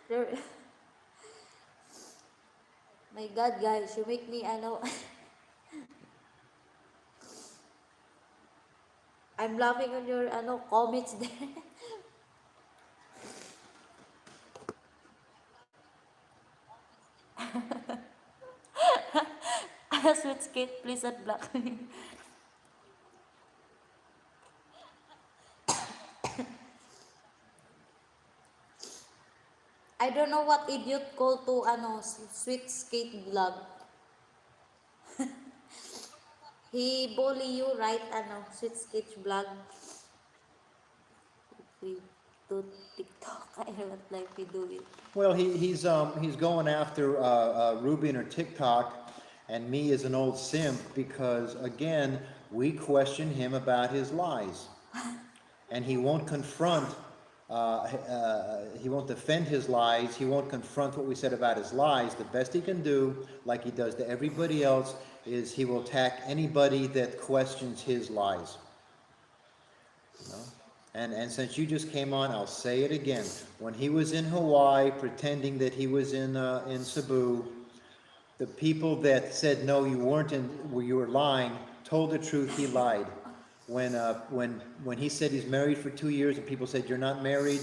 There- My God, guys, you make me I'm laughing on your comments there. Sweet skate, please unblock me. I don't know what idiot called to sweet skate vlog. He bully you, right? Sweet skate vlog. We do TikTok. I don't like we do it. Well, he's going after Ruby and her TikTok, and me as an old simp because again we question him about his lies, and he won't confront. He won't defend his lies. He won't confront what we said about his lies. The best he can do, like he does to everybody else, is he will attack anybody that questions his lies. You know? And since you just came on, I'll say it again. When he was in Hawaii, pretending that he was in Cebu, the people that said no, you weren't in, you were lying, told the truth. He lied. When he said he's married for 2 years and people said you're not married,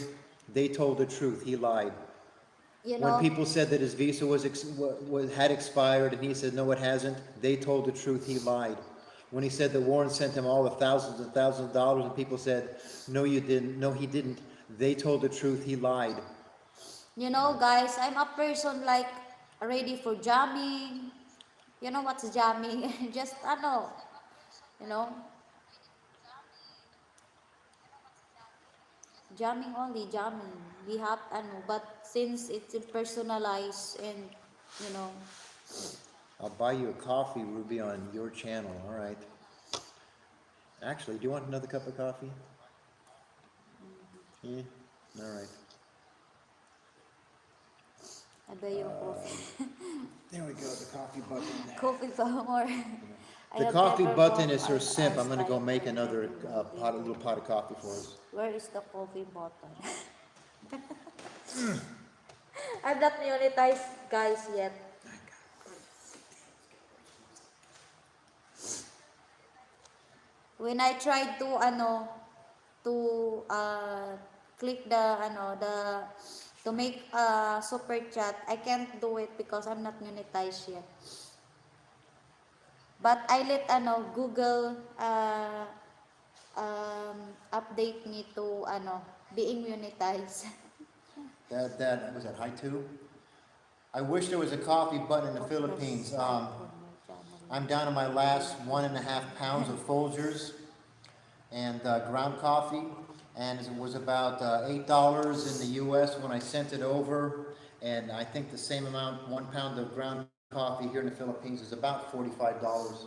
they told the truth. He lied. You When know, people said that his visa had expired and he said no, it hasn't, they told the truth. He lied. When he said that Warren sent him all the thousands and thousands of dollars and people said no, you didn't, no, he didn't, they told the truth. He lied. guys, I'm a person like ready for jamming. You know what's jamming? Just you know, jamming only, jamming. We have but since it's personalized and you know, I'll buy you a coffee, Ruby, on your channel. All right. Actually, do you want another cup of coffee? Yeah. All right. I buy you coffee. There we go. The coffee button. Coffee for more. I The have coffee never button bought is her an simp. I'm iced gonna go coffee. make another pot, a little pot of coffee for us. Where is the coffee button? I'm not monetized, guys, yet. When I tried to to click the to make a super chat, I can't do it because I'm not monetized yet. But I let Google update me to being monetized. That was that high two. I wish there was a coffee button in the Of the Philippines. site on your channel. I'm down to my last 1.5 pounds of Folgers and ground coffee, and it was about $8 in the U.S. when I sent it over, and I think the same amount, 1 pound of ground coffee here in the Philippines is about $45.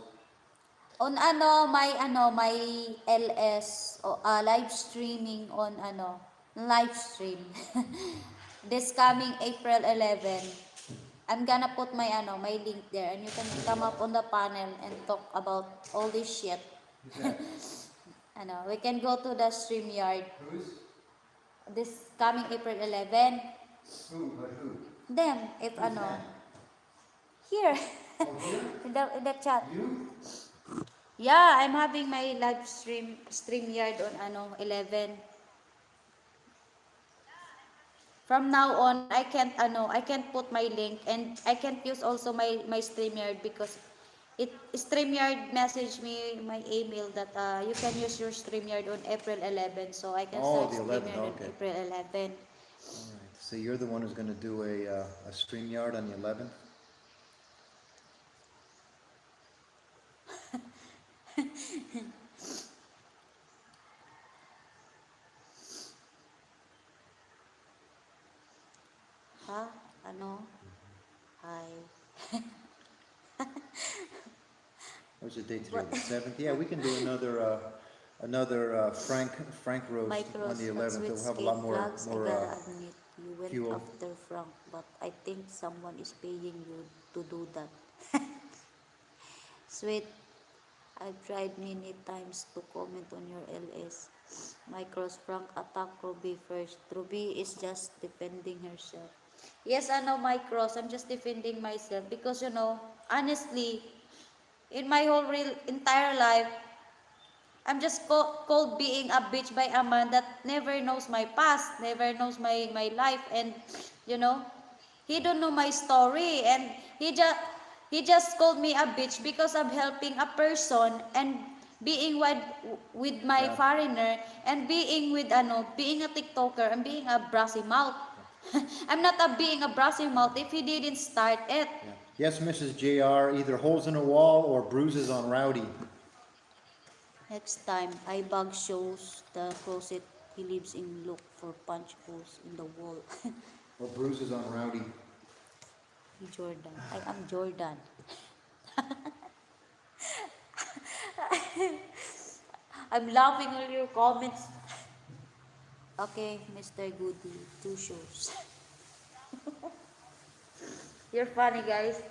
On my LS live streaming on live stream this coming April 11. I'm gonna put my my link there and you can come up on the panel and talk about all this shit. Who's that? We can go to the StreamYard Who's? this coming April 11. Who? But who? Them, if Who's that? here, Oh, here? in the chat. You? Yeah, I'm having my live StreamYard on 11. From now on, I can't put my link, and I can't use also my StreamYard because StreamYard messaged me my email that you can use your StreamYard on April 11, so I can Oh, start the 11th, StreamYard on okay. April 11. All right. So you're the one who's going to do a StreamYard on the 11th? Ha? Ano? Hi. What's the date today? What? The 7th? Yeah, we can do another Frank roast on Micros the and 11th. sweet We'll have a skin lot more plugs. I gotta admit, you went fuel. after Frank, but I think someone is paying you to do that. Sweet, I've tried many times to comment on your LS. Micros Frank attack Ruby first. Ruby is just defending herself. Yes, I know Micros. I'm just defending myself because honestly, in my whole real entire life, I'm just called being a bitch by a man that never knows my past, never knows my life, and you know, he don't know my story, and he just he just called me a bitch because I'm helping a person and being with my Yeah. foreigner and being with being a TikToker and being a brassy mouth. I'm not being a brassy mouth if he didn't start it. Yeah. Yes, Mrs. JR, either holes in a wall or bruises on Rowdy. Next time, Ibag shows the closet he lives in, look for punch holes in the wall. Or bruises on Rowdy. Jordan. I am Jordan. I'm laughing all your comments. Okay, Mr. Goody, 2 shows. You're funny, guys.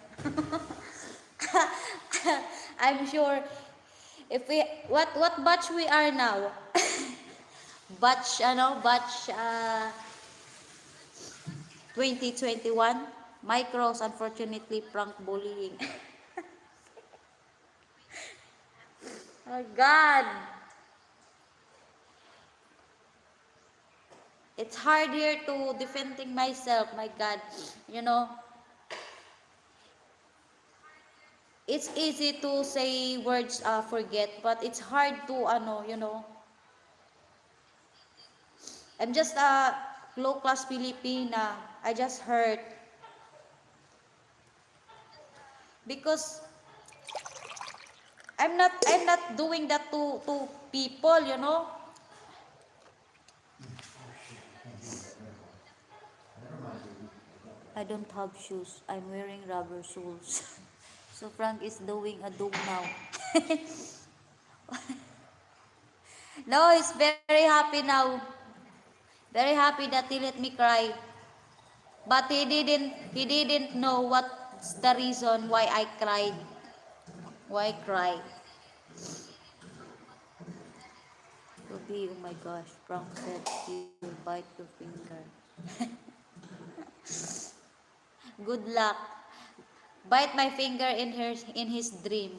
I'm sure if we what batch we are now? Batch 2021. Micros unfortunately prank bullying. Oh God. It's hard here to defending myself, my God. You know, it's easy to say words forget, but it's hard to I'm just a low class Filipina. I just hurt because I'm not doing that to people. I don't have shoes. I'm wearing rubber soles. So Frank is doing a dog now. No, he's very happy now. Very happy that he let me cry. But he didn't know what's the reason why I cried. Why cry? Ruby, oh my gosh, Frank said he'll bite your finger. Good luck. Bite my finger in his dream.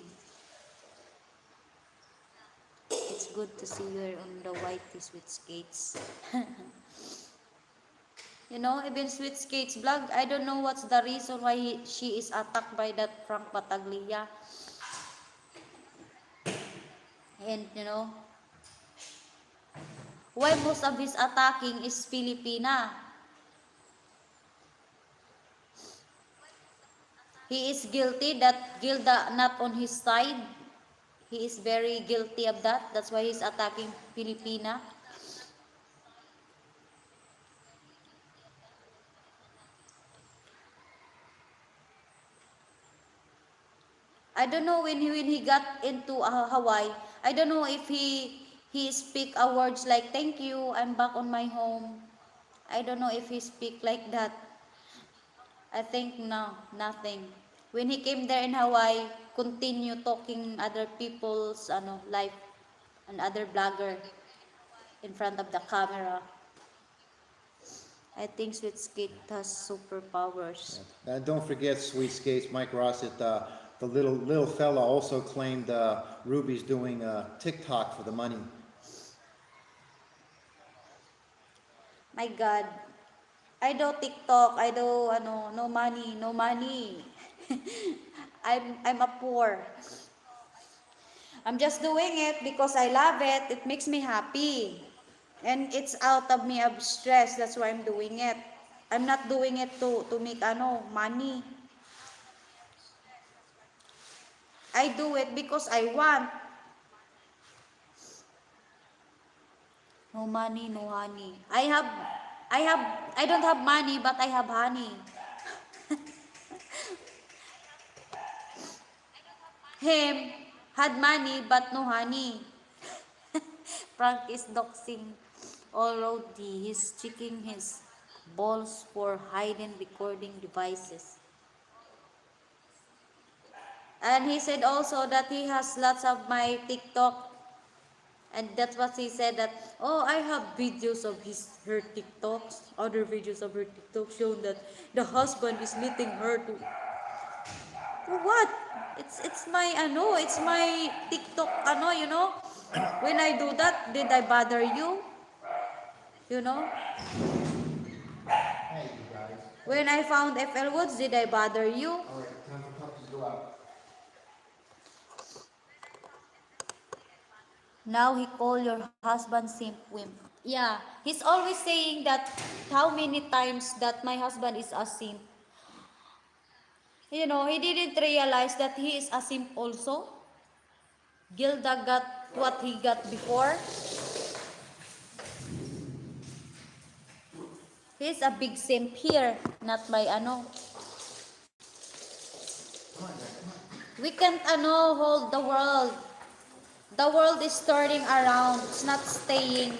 It's good to see you on the whiteys with skates. Even Sweet Skates vlog, I don't know what's the reason why she is attacked by that Frank Battaglia. And why most of his attacking is Filipina. He is guilty that Gilda not on his side. He is very guilty of that. That's why he's attacking Filipina. I don't know when he got into Hawaii. I don't know if he speak words like thank you, I'm back on my home. I don't know if he speak like that. I think no, nothing. When he came there in Hawaii, continue talking other people's life and other blogger in front of the camera. I think Sweet Skate has superpowers. Don't forget, Sweet Skates, Mike Rossett, the little fella also claimed Ruby's doing TikTok for the money. My God, I do TikTok, I do no money, no money. I'm a poor. I'm just doing it because I love it. It makes me happy. And it's out of me of stress. That's why I'm doing it. I'm not doing it to make money. I do it because I want. No money, no honey. I don't have money, but I have honey. Him had money, but no honey. Frank is doxing already. He's checking his balls for hidden recording devices. And he said also that he has lots of my TikTok. And that's what he said that, oh, I have videos of her TikToks, other videos of her TikTok showing that the husband is letting her to. For what? It's my TikTok When I do that, did I bother you? You know? Hey, you guys. When I found FL Woods, did I bother you? All right, time for puppies to go out. Now he call your husband simp wimp. Yeah, he's always saying that how many times that my husband is a simp. He didn't realize that he is a simp also. Gilda got what he got before. He's a big simp here, not by We can't hold the world. The world is turning around. It's not staying.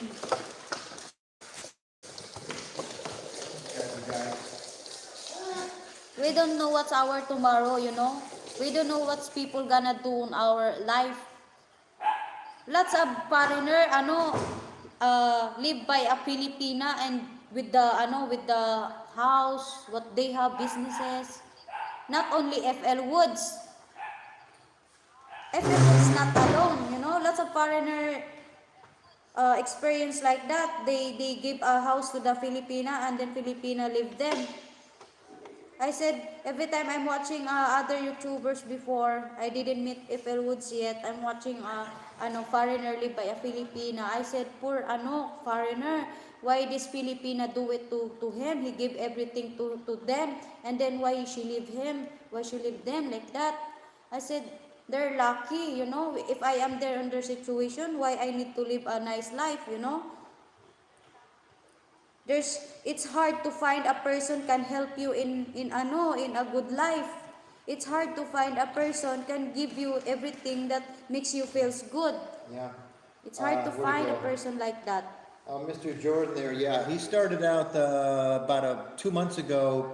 We don't know what's our tomorrow. We don't know what's people gonna do in our life. Lots of foreigner live by a Filipina and with the house, what they have businesses. Not only FL Woods. FL Woods not alone. Lots of foreigner experience like that. They give a house to the Filipina and then Filipina live them. I said, every time I'm watching other YouTubers before, I didn't meet FL Woods yet. I'm watching foreigner live by a Filipina. I said, poor foreigner, why this Filipina do it to him? He give everything to them. And then why she leave him? Why she leave them like that? I said, they're lucky. If I am there in their situation, why I need to live a nice life? It's hard to find a person can help you in a good life. It's hard to find a person can give you everything that makes you feels good. Yeah. It's hard to find a person like that. Mr. Jordan there, yeah, he started out about 2 months ago.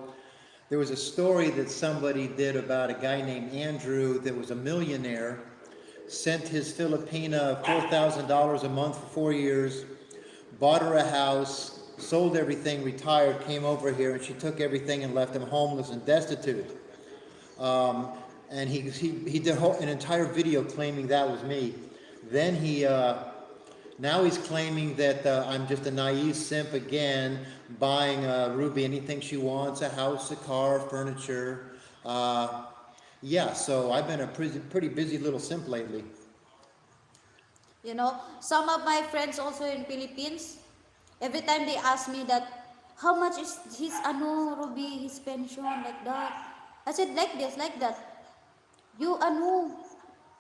There was a story that somebody did about a guy named Andrew that was a millionaire, sent his Filipina $4,000 a month for 4 years, bought her a house, sold everything, retired, came over here, and she took everything and left him homeless and destitute. And he did an entire video claiming that was me. Then now he's claiming that I'm just a naive simp again, buying Ruby anything she wants, a house, a car, furniture. Yeah, so I've been a pretty busy little simp lately. Some of my friends also in Philippines, every time they ask me that, how much is his Ruby, his pension, like that. I said, like this, like that. You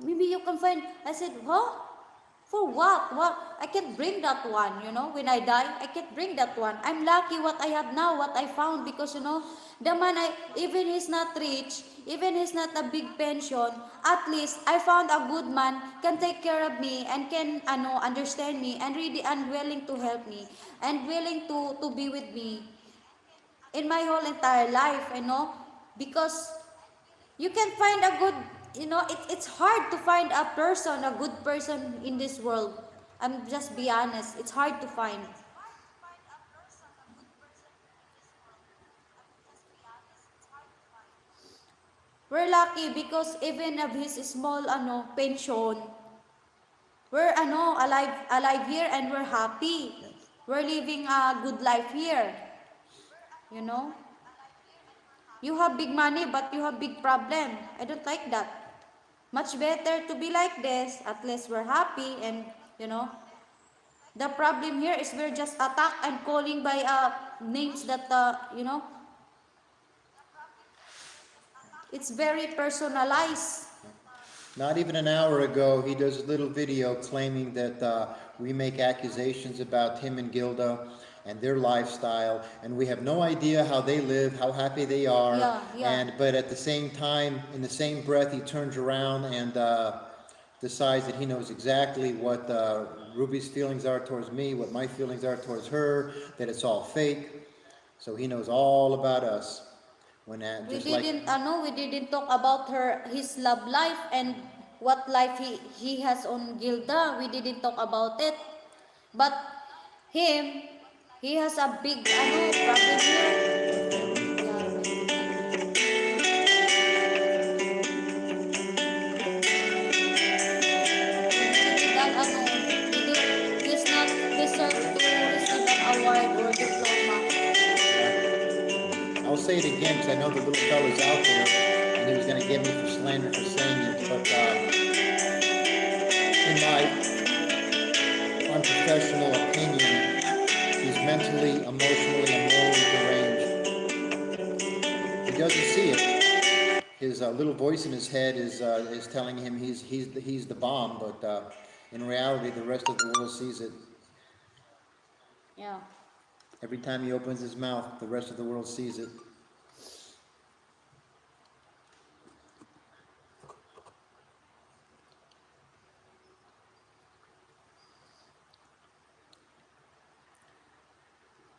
maybe you can find. I said, huh? For what? What? I can't bring that one, when I die, I can't bring that one. I'm lucky what I have now, what I found, because, the man, even he's not rich, even he's not a big pension, at least I found a good man, can take care of me, and can, understand me, and really, and willing to help me, and willing to be with me in my whole entire life, because you can find a good it's hard to find a person, a good person in this world. I'm just be honest, it's hard to find. We're lucky because even of his small pension, we're alive here and we're happy. We're living a good life here. You know? You have big money but you have big problem. I don't like that. Much better to be like this. At least we're happy and the problem here is we're just attacked and calling by names that it's very personalized. Not even an hour ago, he does a little video claiming that we make accusations about him and Gilda and their lifestyle, and we have no idea how they live, how happy they are. Yeah. But at the same time, in the same breath, he turns around and decides that he knows exactly what Ruby's feelings are towards me, what my feelings are towards her, that it's all fake. So he knows all about us. When We didn't talk about his love life and what life he has on Gilda. We didn't talk about it. But him, he has a big problem here. He's not deserve to receive an award or diploma. I'll say it again because I know the little fella's out there and he was going to get me for slander for saying it, but in my unprofessional opinion, he's mentally, emotionally, and morally deranged. He doesn't see it. His little voice in his head is telling him he's the bomb, but in reality, the rest of the world sees it. Yeah. Every time he opens his mouth, the rest of the world sees it.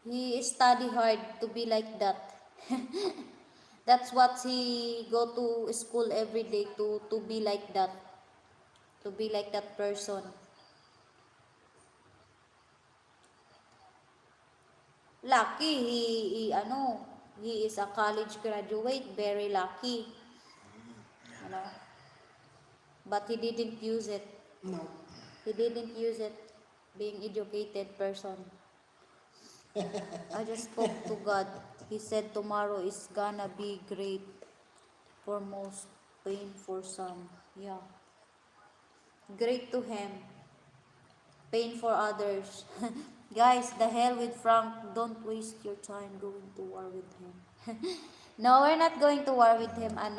He study hard to be like that. That's what he go to school every day to be like that. To be like that person. Lucky he is a college graduate, very lucky. You know. But he didn't use it. No. He didn't use it being educated person. I just spoke to God. He said tomorrow is gonna be great for most, pain for some. Yeah. Great to him, pain for others. Guys, the hell with Frank. Don't waste your time going to war with him. No, we're not going to war with him. And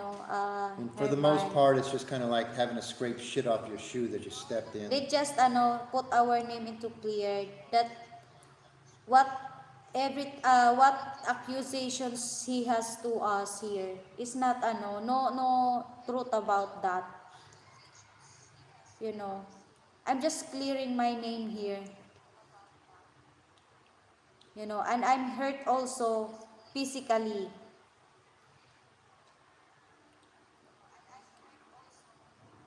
for the most part, it's just kind of like having to scrape shit off your shoe that you stepped in. They just put our name into clear that what what accusations he has to us here is not no truth about that. I'm just clearing my name here. And I'm hurt also physically.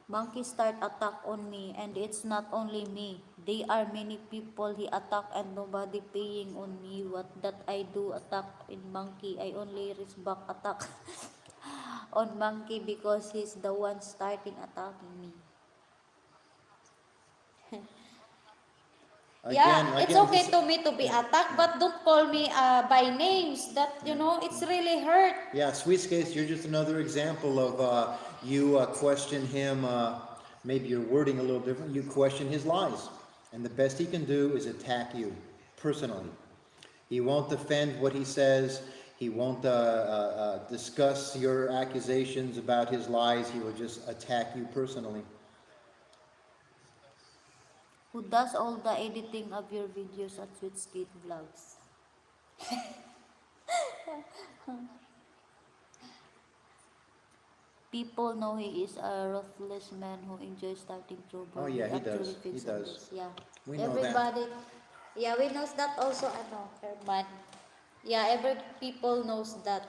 Monkey start attack on me, and it's not only me. They are many people he attack and nobody paying on me. What that I do attack in monkey, I only back attack on monkey because he's the one starting attacking me. It's okay to me to be attacked, but don't call me by names. That it's really hurt. Yeah, Sweet Skates, you're just another example of you question him. Maybe you're wording a little different. You question his lies, and the best he can do is attack you personally. He won't defend what he says. He won't discuss your accusations about his lies. He will just attack you personally. Who does all the editing of your videos at Sweet Skate Vlogs? People know he is a ruthless man who enjoys starting trouble. Oh yeah, he does. He does. Yeah. We know Everybody. that. Yeah, we knows that also. Herman. Yeah, every people knows that.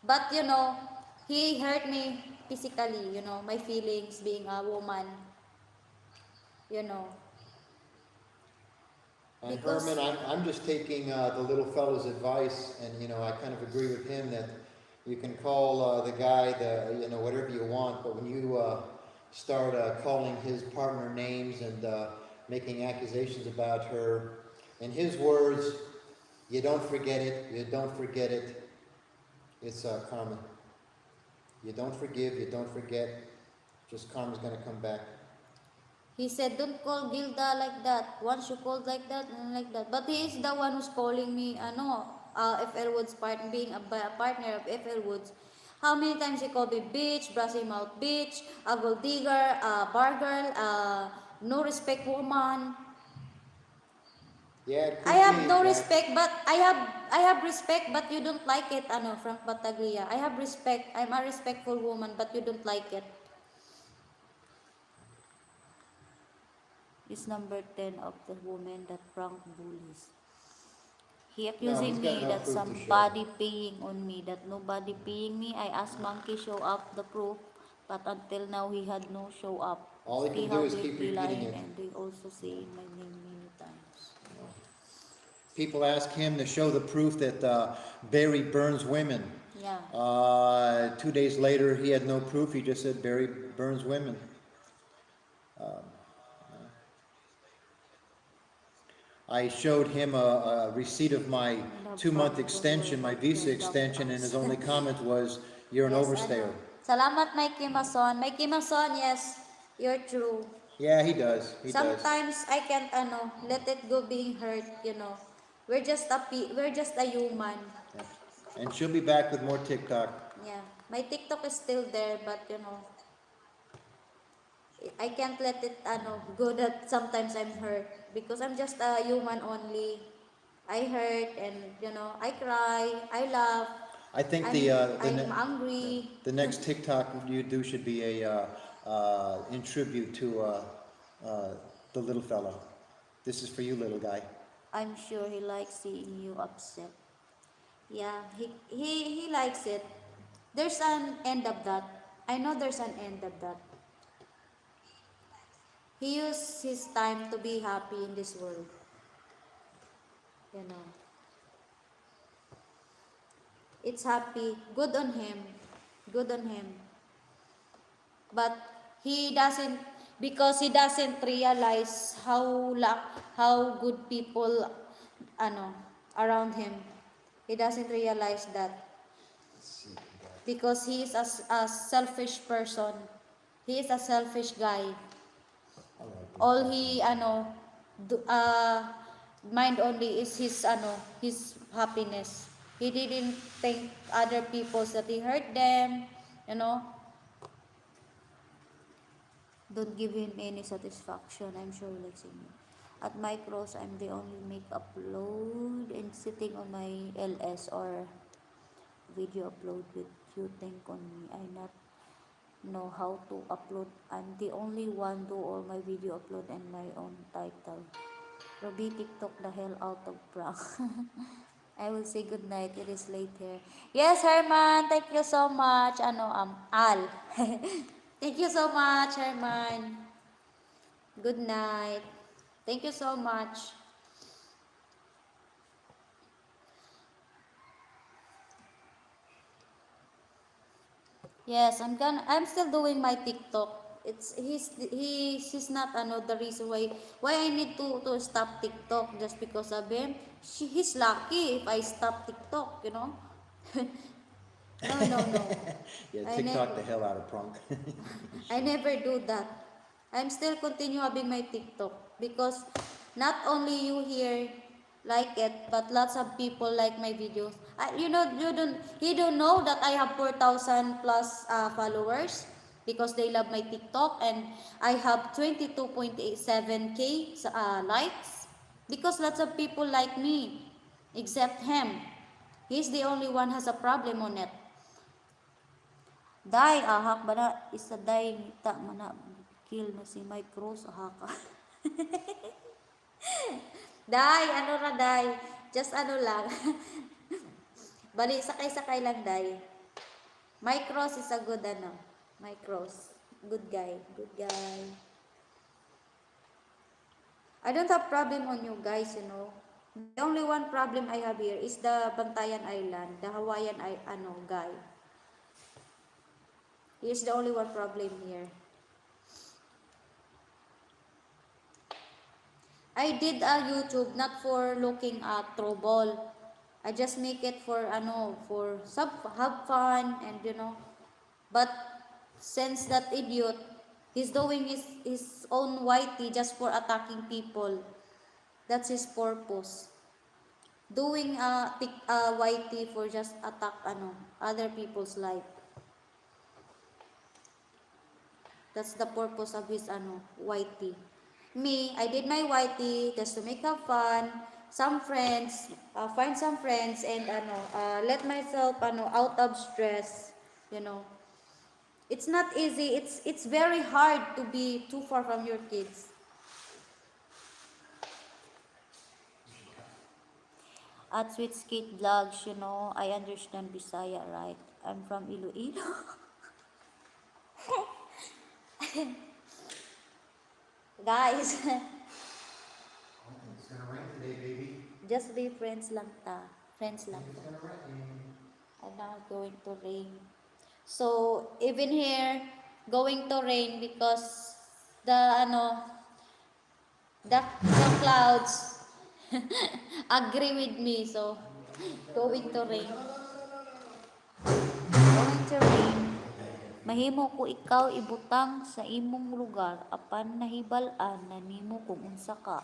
But he hurt me physically, you know, my feelings being a woman, you know. And Because Herman, I'm just taking the little fellow's advice, and I kind of agree with him that you can call the guy whatever you want, but when you start calling his partner names and making accusations about her, in his words, you don't forget it, you don't forget it. It's karma. You don't forgive, you don't forget. Just karma's gonna come back. he said, don't call Gilda like that. Once you called like that and like that. But he is the one who's calling me, FL Woods part, being a partner of FL Woods. How many times he called me bitch, brush him out bitch, a gold digger, a bar girl, no respect woman. Yeah, it I could have be, no Jack. respect, but I have respect, but you don't like it, from Battaglia. I have respect. I'm a respectful woman, but you don't like it. Is number 10 of the woman that prank bullies. He No, he's accusing got me no that proof to show. somebody paying on me, that nobody paying me. I asked Monkey show up the proof, but until now he had no show up. All he See can do how is keep deeply repeating lying, it. and they also saying my name many times. People ask him to show the proof that Barry burns women. Yeah. 2 days later, he had no proof. He just said Barry burns women. I showed him a receipt of my 2-month extension, my visa extension, and his only comment was, "You're an Yes, overstayer." Salamat, Mikey Mason. Mikey Mason, yes, you're true. Yeah, he does. He does. Sometimes I can't, let it go being hurt, we're just a human. Yeah. And she'll be back with more TikTok. Yeah. My TikTok is still there, but, I can't let it, go that sometimes I'm hurt. Because I'm just a human only. I hurt and, I cry, I laugh, I think I'm angry. the next TikTok you do should be in tribute to the little fellow. This is for you, little guy. I'm sure he likes seeing you upset. Yeah, he likes it. There's an end of that. I know there's an end of that. He used his time to be happy in this world. You know. It's happy. Good on him. Good on him. But he doesn't, because he doesn't realize how good people ano around him. He doesn't realize that, because he is a selfish person. He is a selfish guy. All he do, mind only is his happiness. He didn't think other people that he hurt them, you know. Don't give him any satisfaction. I'm sure he likes me. At my cross, I'm the only make upload and sitting on my LS or video upload with you think on me. I not know how to upload. I'm the only one do all my video upload and my own title. Ruby TikTok the hell out of prank. I will say good night. It is late here. Yes, Herman. Thank you so much. Al. Thank you so much, Herman. Good night. Thank you so much. Yes, I'm still doing my TikTok. He's not the reason why I need to stop TikTok just because of him. He's lucky if I stop TikTok, No, no, no. Yeah, I TikTok never the hell out of prank. I never do that. I'm still continue having my TikTok because not only you here like it, but lots of people like my videos. You don't know that I have 4,000 plus followers because they love my TikTok, and I have 22.87K likes because lots of people like me except him. He's the only one has a problem on it. Day, ahak ba na? Isa day, ngita mana. Kill na si Mike Rose, ahak. Day, ano ra day? Just lang. Bali, sakay-sakay lang day. Mike Rose is a good My cross. Good guy. Good guy. I don't have problem on you guys, you know. The only one problem I have here is the Bantayan Island, the Hawaiian guy. He is the only one problem here. I did a YouTube not for looking at trouble. I just make it for for have fun and But since that idiot, he's doing his own YT just for attacking people. That's his purpose. Doing YT for just attack other people's life. That's the purpose of his YT. Me, I did my YT just to make have fun, some friends, find some friends and let myself out of stress, you know. It's not easy. It's very hard to be too far from your kids. At Sweet Skate Vlogs, I understand Bisaya, right? I'm from Iloilo. Guys, It's gonna rain today, baby. just be friends lang ta. Friends lang It's ta. gonna rain. I'm not going to rain. So, even here, going to rain because the the clouds agree with me. So, going to rain. Going to rain. Mahimo ko ikaw ibutang sa imong lugar apan nahibal-an na nimo kung unsa ka.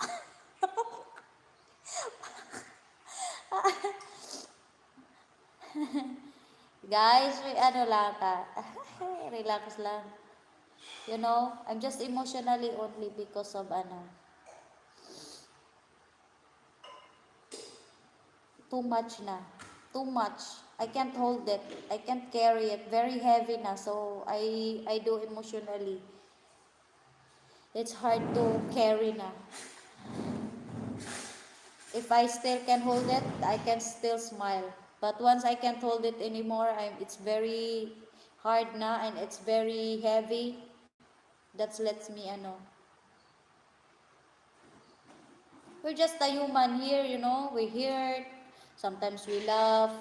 Guys, may lang ka. Relax lang. I'm just emotionally only because of too much na. Too much. I can't hold it. I can't carry it. Very heavy na. So, I do emotionally. It's hard to carry na. If I still can hold it, I can still smile. But once I can't hold it anymore, it's very hard na and it's very heavy. That lets me we're just a human here, we hear, sometimes we laugh,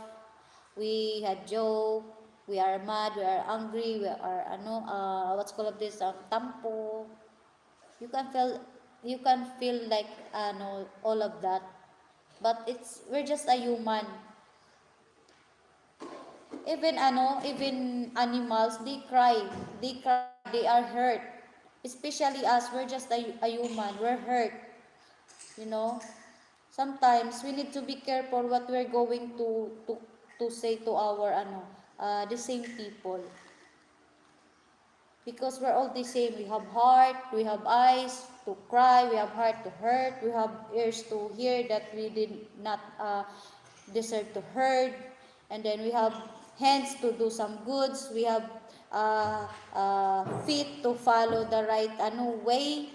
we had joke, we are mad, we are angry, we are what's called this tampo. You can feel like all of that. But we're just a human. Even animals, they cry, they are hurt. Especially us, we're just a human, we're hurt. you know Sometimes we need to be careful what we're going to say to our the same people, because we're all the same. We have heart, we have eyes to cry, we have heart to hurt, we have ears to hear that we did not deserve to heard, and then we have hands to do some goods, we have feet to follow the right way.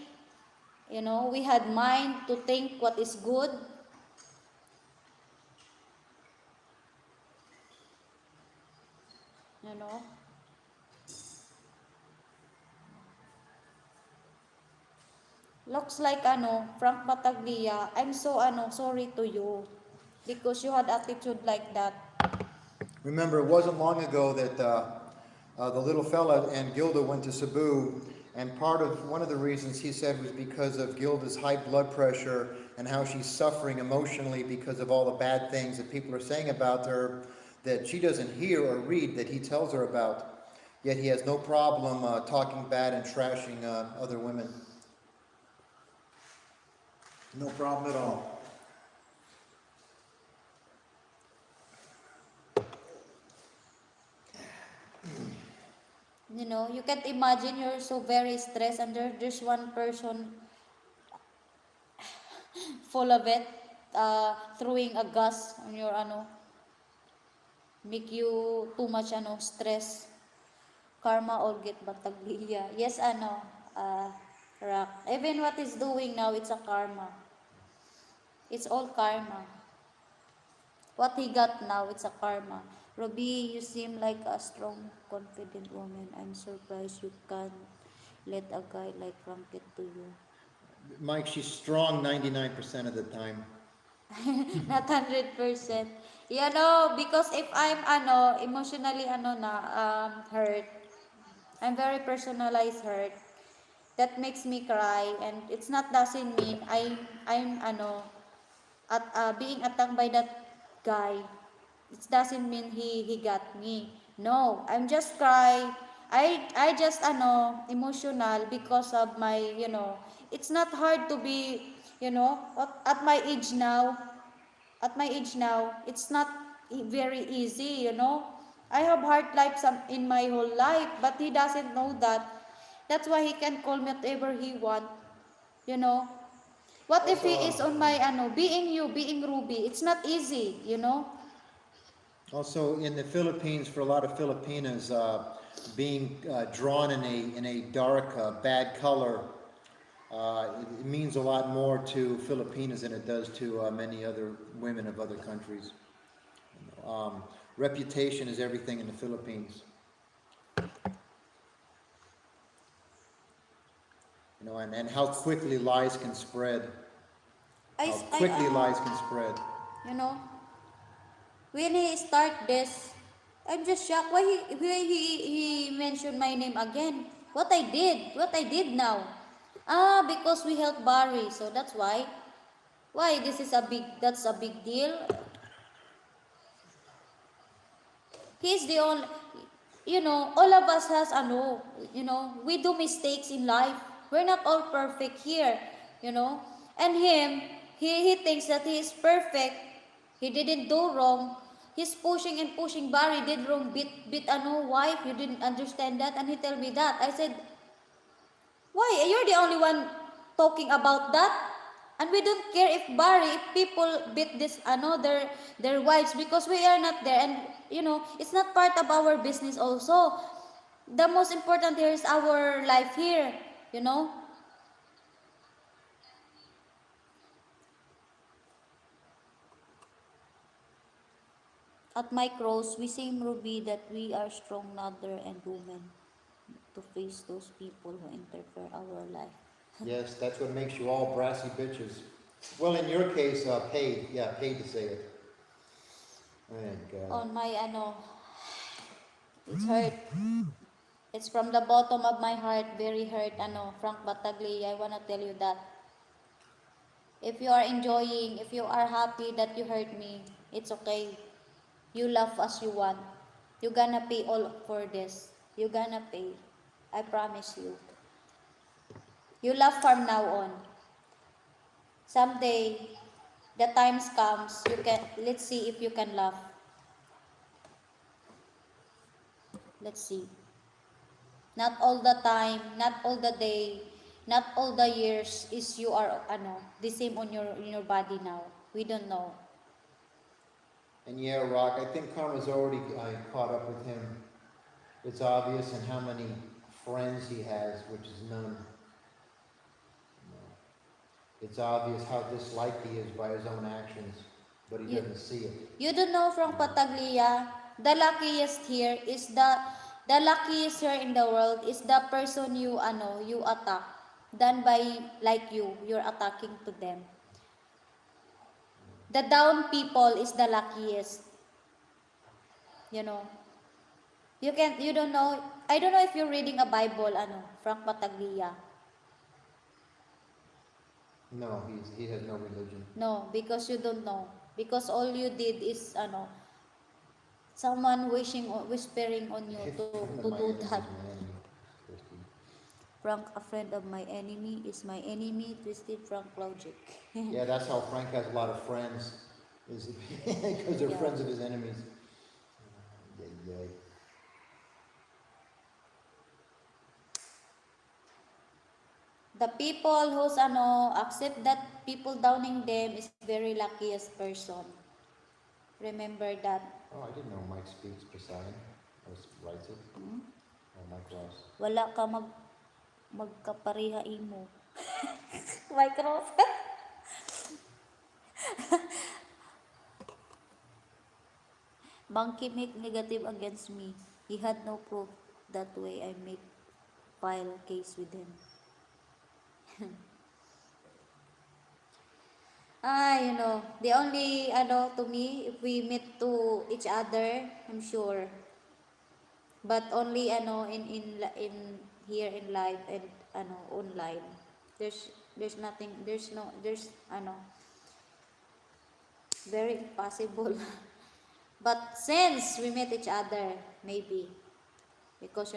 We had mind to think what is good. you know Looks like Frank Battaglia, I'm so sorry to you because you had attitude like that. Remember, it wasn't long ago that the little fella and Gilda went to Cebu, and one of the reasons he said was because of Gilda's high blood pressure and how she's suffering emotionally because of all the bad things that people are saying about her that she doesn't hear or read that he tells her about. Yet he has no problem talking bad and trashing other women. No problem at all. You can't imagine, you're so very stressed and there's one person full of it, throwing a gas on your make you too much stress. Karma all get Battaglia. Yes, rock. Even what is doing now, it's a karma. It's all karma. What he got now, it's a karma. Ruby, you seem like a strong, confident woman. I'm surprised you can't let a guy like Frank get to you. Mike, she's strong 99% of the time. Not 100%. You know, because if I'm emotionally hurt, I'm very personalized hurt. That makes me cry, and it's not doesn't mean I'm at being attacked by that guy. It doesn't mean he got me. No, I'm just cry. I just emotional because of my, it's not hard to be, at my age now. At my age now, it's not very easy. I have hard life in my whole life, but he doesn't know that. That's why he can call me whatever he want, you know. What if he Also, is on my being you, being Ruby? It's not easy. also in the Philippines, for a lot of Filipinas, being drawn in a dark, bad color, it means a lot more to Filipinas than it does to many other women of other countries. Reputation is everything in the Philippines. And how quickly lies can spread. I, How I, quickly lies can spread. you know, when he start this, I'm just shocked. Why he mentioned my name again? What I did now? Because we helped Barry, so that's why. Why this is that's a big deal. He's the only, all of us has we do mistakes in life. We're not all perfect here, you know. And him, he thinks that he is perfect. He didn't do wrong. He's pushing and pushing. Barry did wrong. Bit wife. You didn't understand that, and he tell me that. I said, why? You're the only one talking about that. And we don't care if Barry, if people beat this their wives because we are not there, and it's not part of our business also. The most important here is our life here. At my cross, we sing Ruby that we are strong mother and woman to face those people who interfere our life. Yes, that's what makes you all brassy bitches. Well, in your case, paid. Yeah, paid to say it. Thank God. On my it's hurt. It's from the bottom of my heart, very hurt, Frank Battaglia, I wanna tell you that. If you are enjoying, if you are happy that you hurt me, it's okay. You laugh as you want. You gonna pay all for this. You gonna pay. I promise you. You laugh from now on. Someday, the times comes, let's see if you can laugh. Let's see. Not all the time, not all the day, not all the years is you are the same on your body now. We don't know. And yeah, Rock, I think Karma's already caught up with him. It's obvious in how many friends he has, which is none. It's obvious how disliked he is by his own actions, but he doesn't see it. You don't know from Battaglia, the luckiest here is the luckiest here in the world is the person you attack than by like you're attacking to them. The down people is the luckiest. You know. You don't know, I don't know if you're reading a Bible, Frank Battaglia. No, he has no religion. No, because you don't know. Because all you did is, someone whispering on you to do that. Frank, a friend of my enemy is my enemy, twisted Frank logic. Yeah, that's how Frank has a lot of friends, is because they're friends of his enemies. Yeah, yeah. The people who's accept that people downing them is very luckiest person. Remember that. Oh, I didn't know Mike speaks Poseidon. Or writes it. Oh, Mike Ross. Wala ka magkapareha imo. Mike Ross. Monkey make negative against me. He had no proof. That way I make file case with him. The only, to me, if we meet to each other, I'm sure. But only, in here in live and, online. There's nothing, there's no, there's, very impossible. But since we met each other, maybe, because,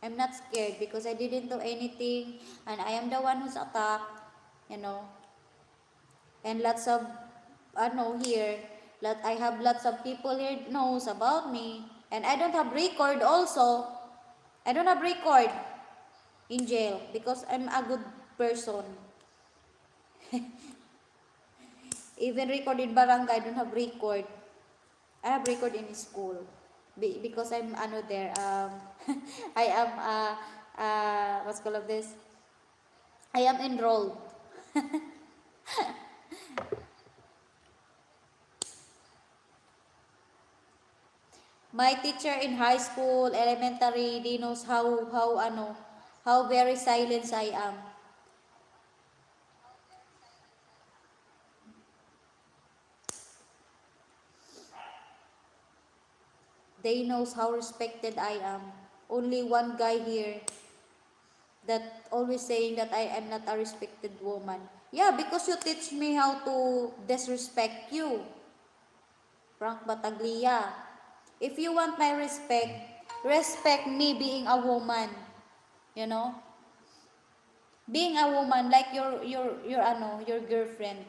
I'm not scared because I didn't do anything and I am the one who's attacked, you know, and lots of, here, I have lots of people here knows about me, and I don't have record also. I don't have record in jail because I'm a good person. Even record in barangay, I don't have record. I have record in school because I'm there. I am what's called this? I am enrolled. My teacher in high school, elementary, they knows how very silent I am. They knows how respected I am. Only one guy here that always saying that I am not a respected woman. Yeah, because you teach me how to disrespect you, Frank Battaglia. If you want my respect, respect me being a woman. You know? Being a woman like your girlfriend.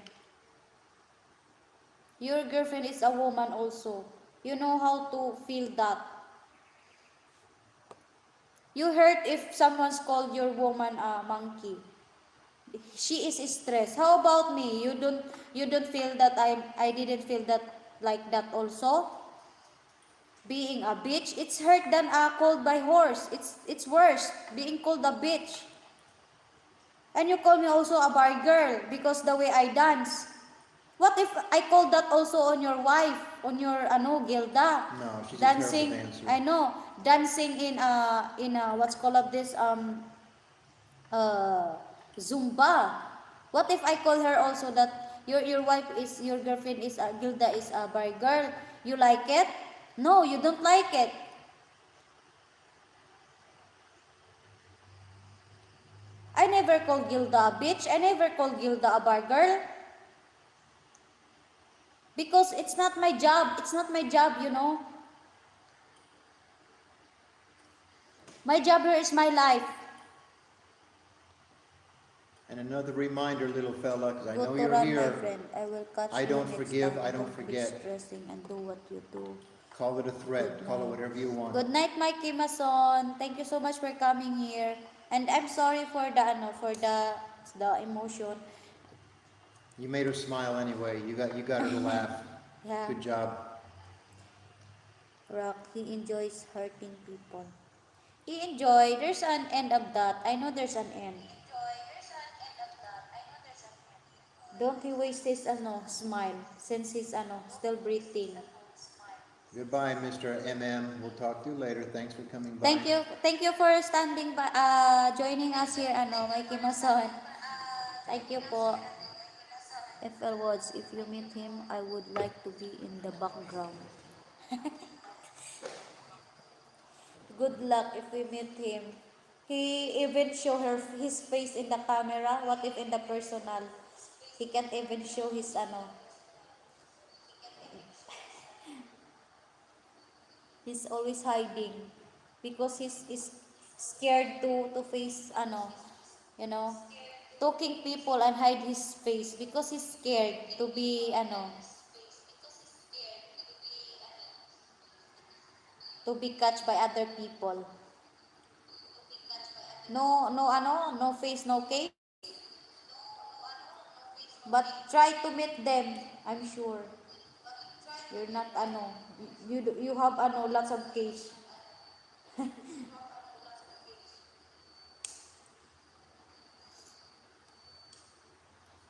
Your girlfriend is a woman also. You know how to feel that. You hurt if someone's called your woman a monkey. She is stressed. How about me? You don't feel that I didn't feel that like that also? Being a bitch, it's hurt than called by horse. It's worse being called a bitch. And you call me also a bar girl because the way I dance. What if I call that also on your wife, on your Gilda? No, she's a terrible Dancing, dancer. I know, dancing in what's called of this uh Zumba. What if I call her also that your wife is your girlfriend is Gilda is a bar girl? You like it? No, you don't like it. I never called Gilda a bitch. I never called Gilda a bar girl. Because it's not my job. It's not my job. My job here is my life. And another reminder, little fella, because I Go know to you're run, my here. friend. I will catch I you don't next forgive, time. I don't Don't be forget. stressing and do what you do. Call it a threat, Good call it night. whatever you want. Good night, Mikey Mason. Thank you so much for coming here. And I'm sorry for the emotion. You made her smile anyway. You got her to laugh. Yeah, Good job. Rock. He enjoys hurting people. He enjoy. There's an end of that. I know there's an end. Don't he waste his smile since he's still breathing. Goodbye, Mr. MM. We'll talk to you later. Thanks for coming by. Thank you for standing by, joining us here, Mikey Mason. Thank you po. FL Woods, if you meet him, I would like to be in the background. Good luck if we meet him. He even show his face in the camera. What if in the personal? He can't even show his He's always hiding because he's scared to face you know, talking people and hide his face because he's scared to be to be catched by other people. No face, no case. But try to meet them. I'm sure you're not you have lots of case.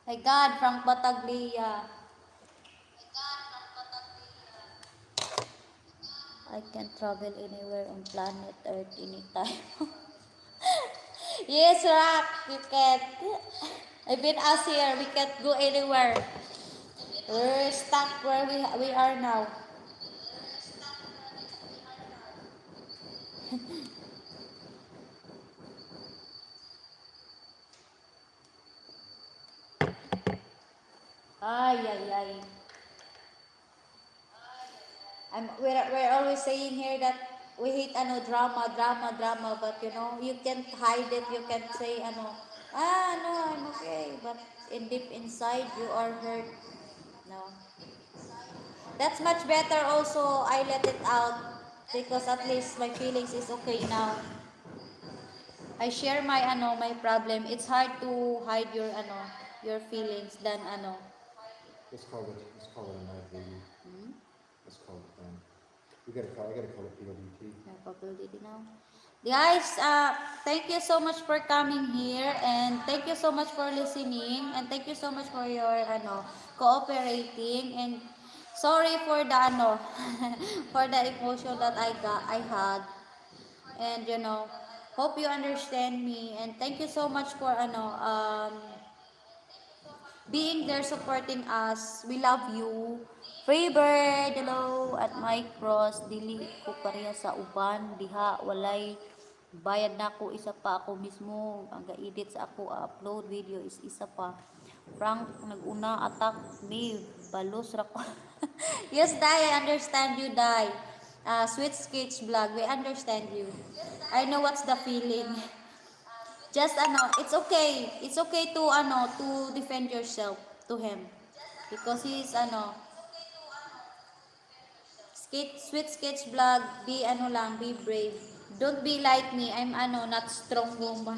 My God, Frank Battaglia. I can travel anywhere on planet Earth anytime. Yes, Rock, you can. Even us here, we can't go anywhere. We're stuck where we are now. Ay, ay, ay. We're always saying here that we hate drama, drama, drama, but you can't hide it. You can't say no, I'm okay, but deep inside you are hurt. No, that's much better. Also, I let it out because at least my feelings is okay now. I share my problem. It's hard to hide your feelings than Let's call it a night, baby. Let's call it then. I gotta call it PWT. Probability now. Guys, thank you so much for coming here and thank you so much for listening and thank you so much for your cooperating and sorry for the for the emotion that I had and hope you understand me and thank you so much for being there supporting us. We love you. Freebird, hello, at my cross, dili ko pareha sa uban, diha, walay, bayad na ako, isa pa ako mismo, ang ga-edit sa ako, upload video is isa pa. Frank, nag-una, attack me, balos ra ko. Yes, Dai, I understand you, Dai. Sweet Sketch Vlog, we understand you. I know what's the feeling. Just it's okay. It's okay to to defend yourself to him because he's sweet sketch vlog, be lang, be brave. Don't be like me. I'm not strong woman.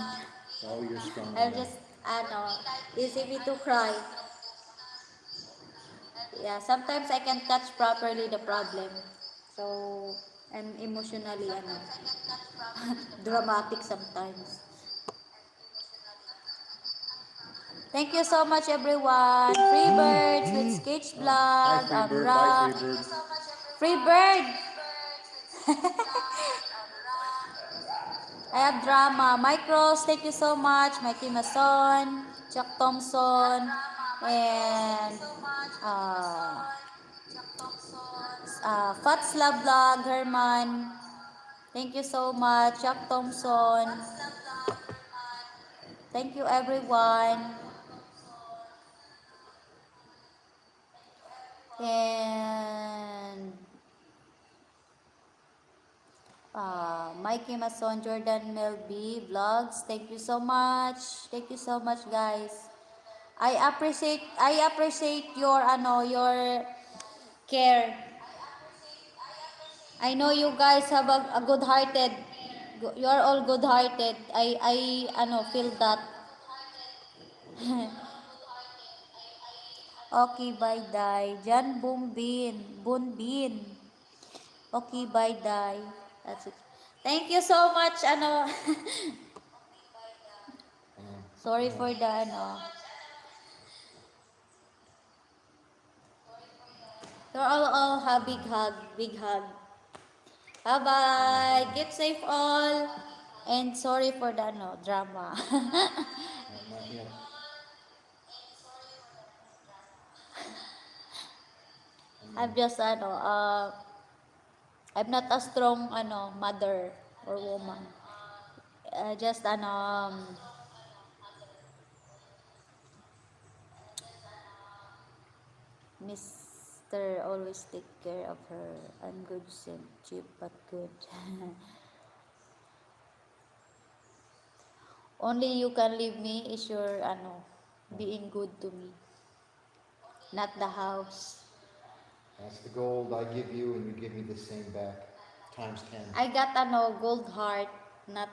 Oh, you're strong. I'm just easy me to cry. Yeah, sometimes I can catch properly the problem. So I'm emotionally dramatic sometimes. Thank you so much, everyone. Freebirds with Sketch Hi, Vlog, Freebird. Bye, Rock. Freebird. Freebird! I have drama. Micros, thank you so much. Mikey Mason, Chuck Thompson, and Fats Love Vlog, Herman. Thank you so much, Chuck Thompson. Thank you, everyone. And Mikey Mason, Jordan Melby Vlogs. Thank you so much. Thank you so much, guys. I appreciate your your care. I know you guys have a good-hearted. You are all good-hearted. I feel that. Okay, bye, die. Jan Bumbin. Bunbin. Okay, bye, die. That's it. Thank you so much, Sorry for the You're all have big hug, big hug. Bye bye. Keep safe all. And sorry for the drama. Not yet. I'm just I'm not a strong mother or woman. Just Mr. always take care of her. I'm good, simp, cheap but good. Only you can leave me is your being good to me, not the house. That's the gold I give you, and you give me the same back, times 10. I got gold heart, not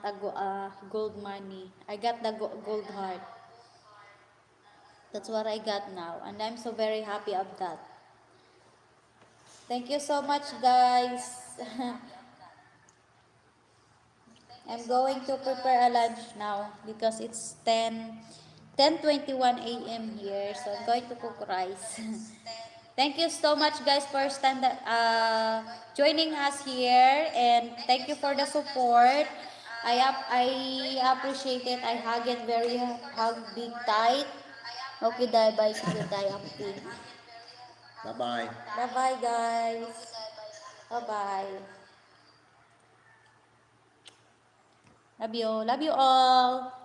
gold money. I got the gold heart. That's what I got now, and I'm so very happy of that. Thank you so much, guys. I'm going to prepare a lunch now because it's 10:21 a.m. here, so I'm going to cook rice. Thank you so much, guys, for joining us here, and thank you for the support. I appreciate it. I hug it very hug big tight. Okay, bye bye. Sige tayo, amping. Bye-bye. Bye bye, guys. Bye bye. Love you. Love you all.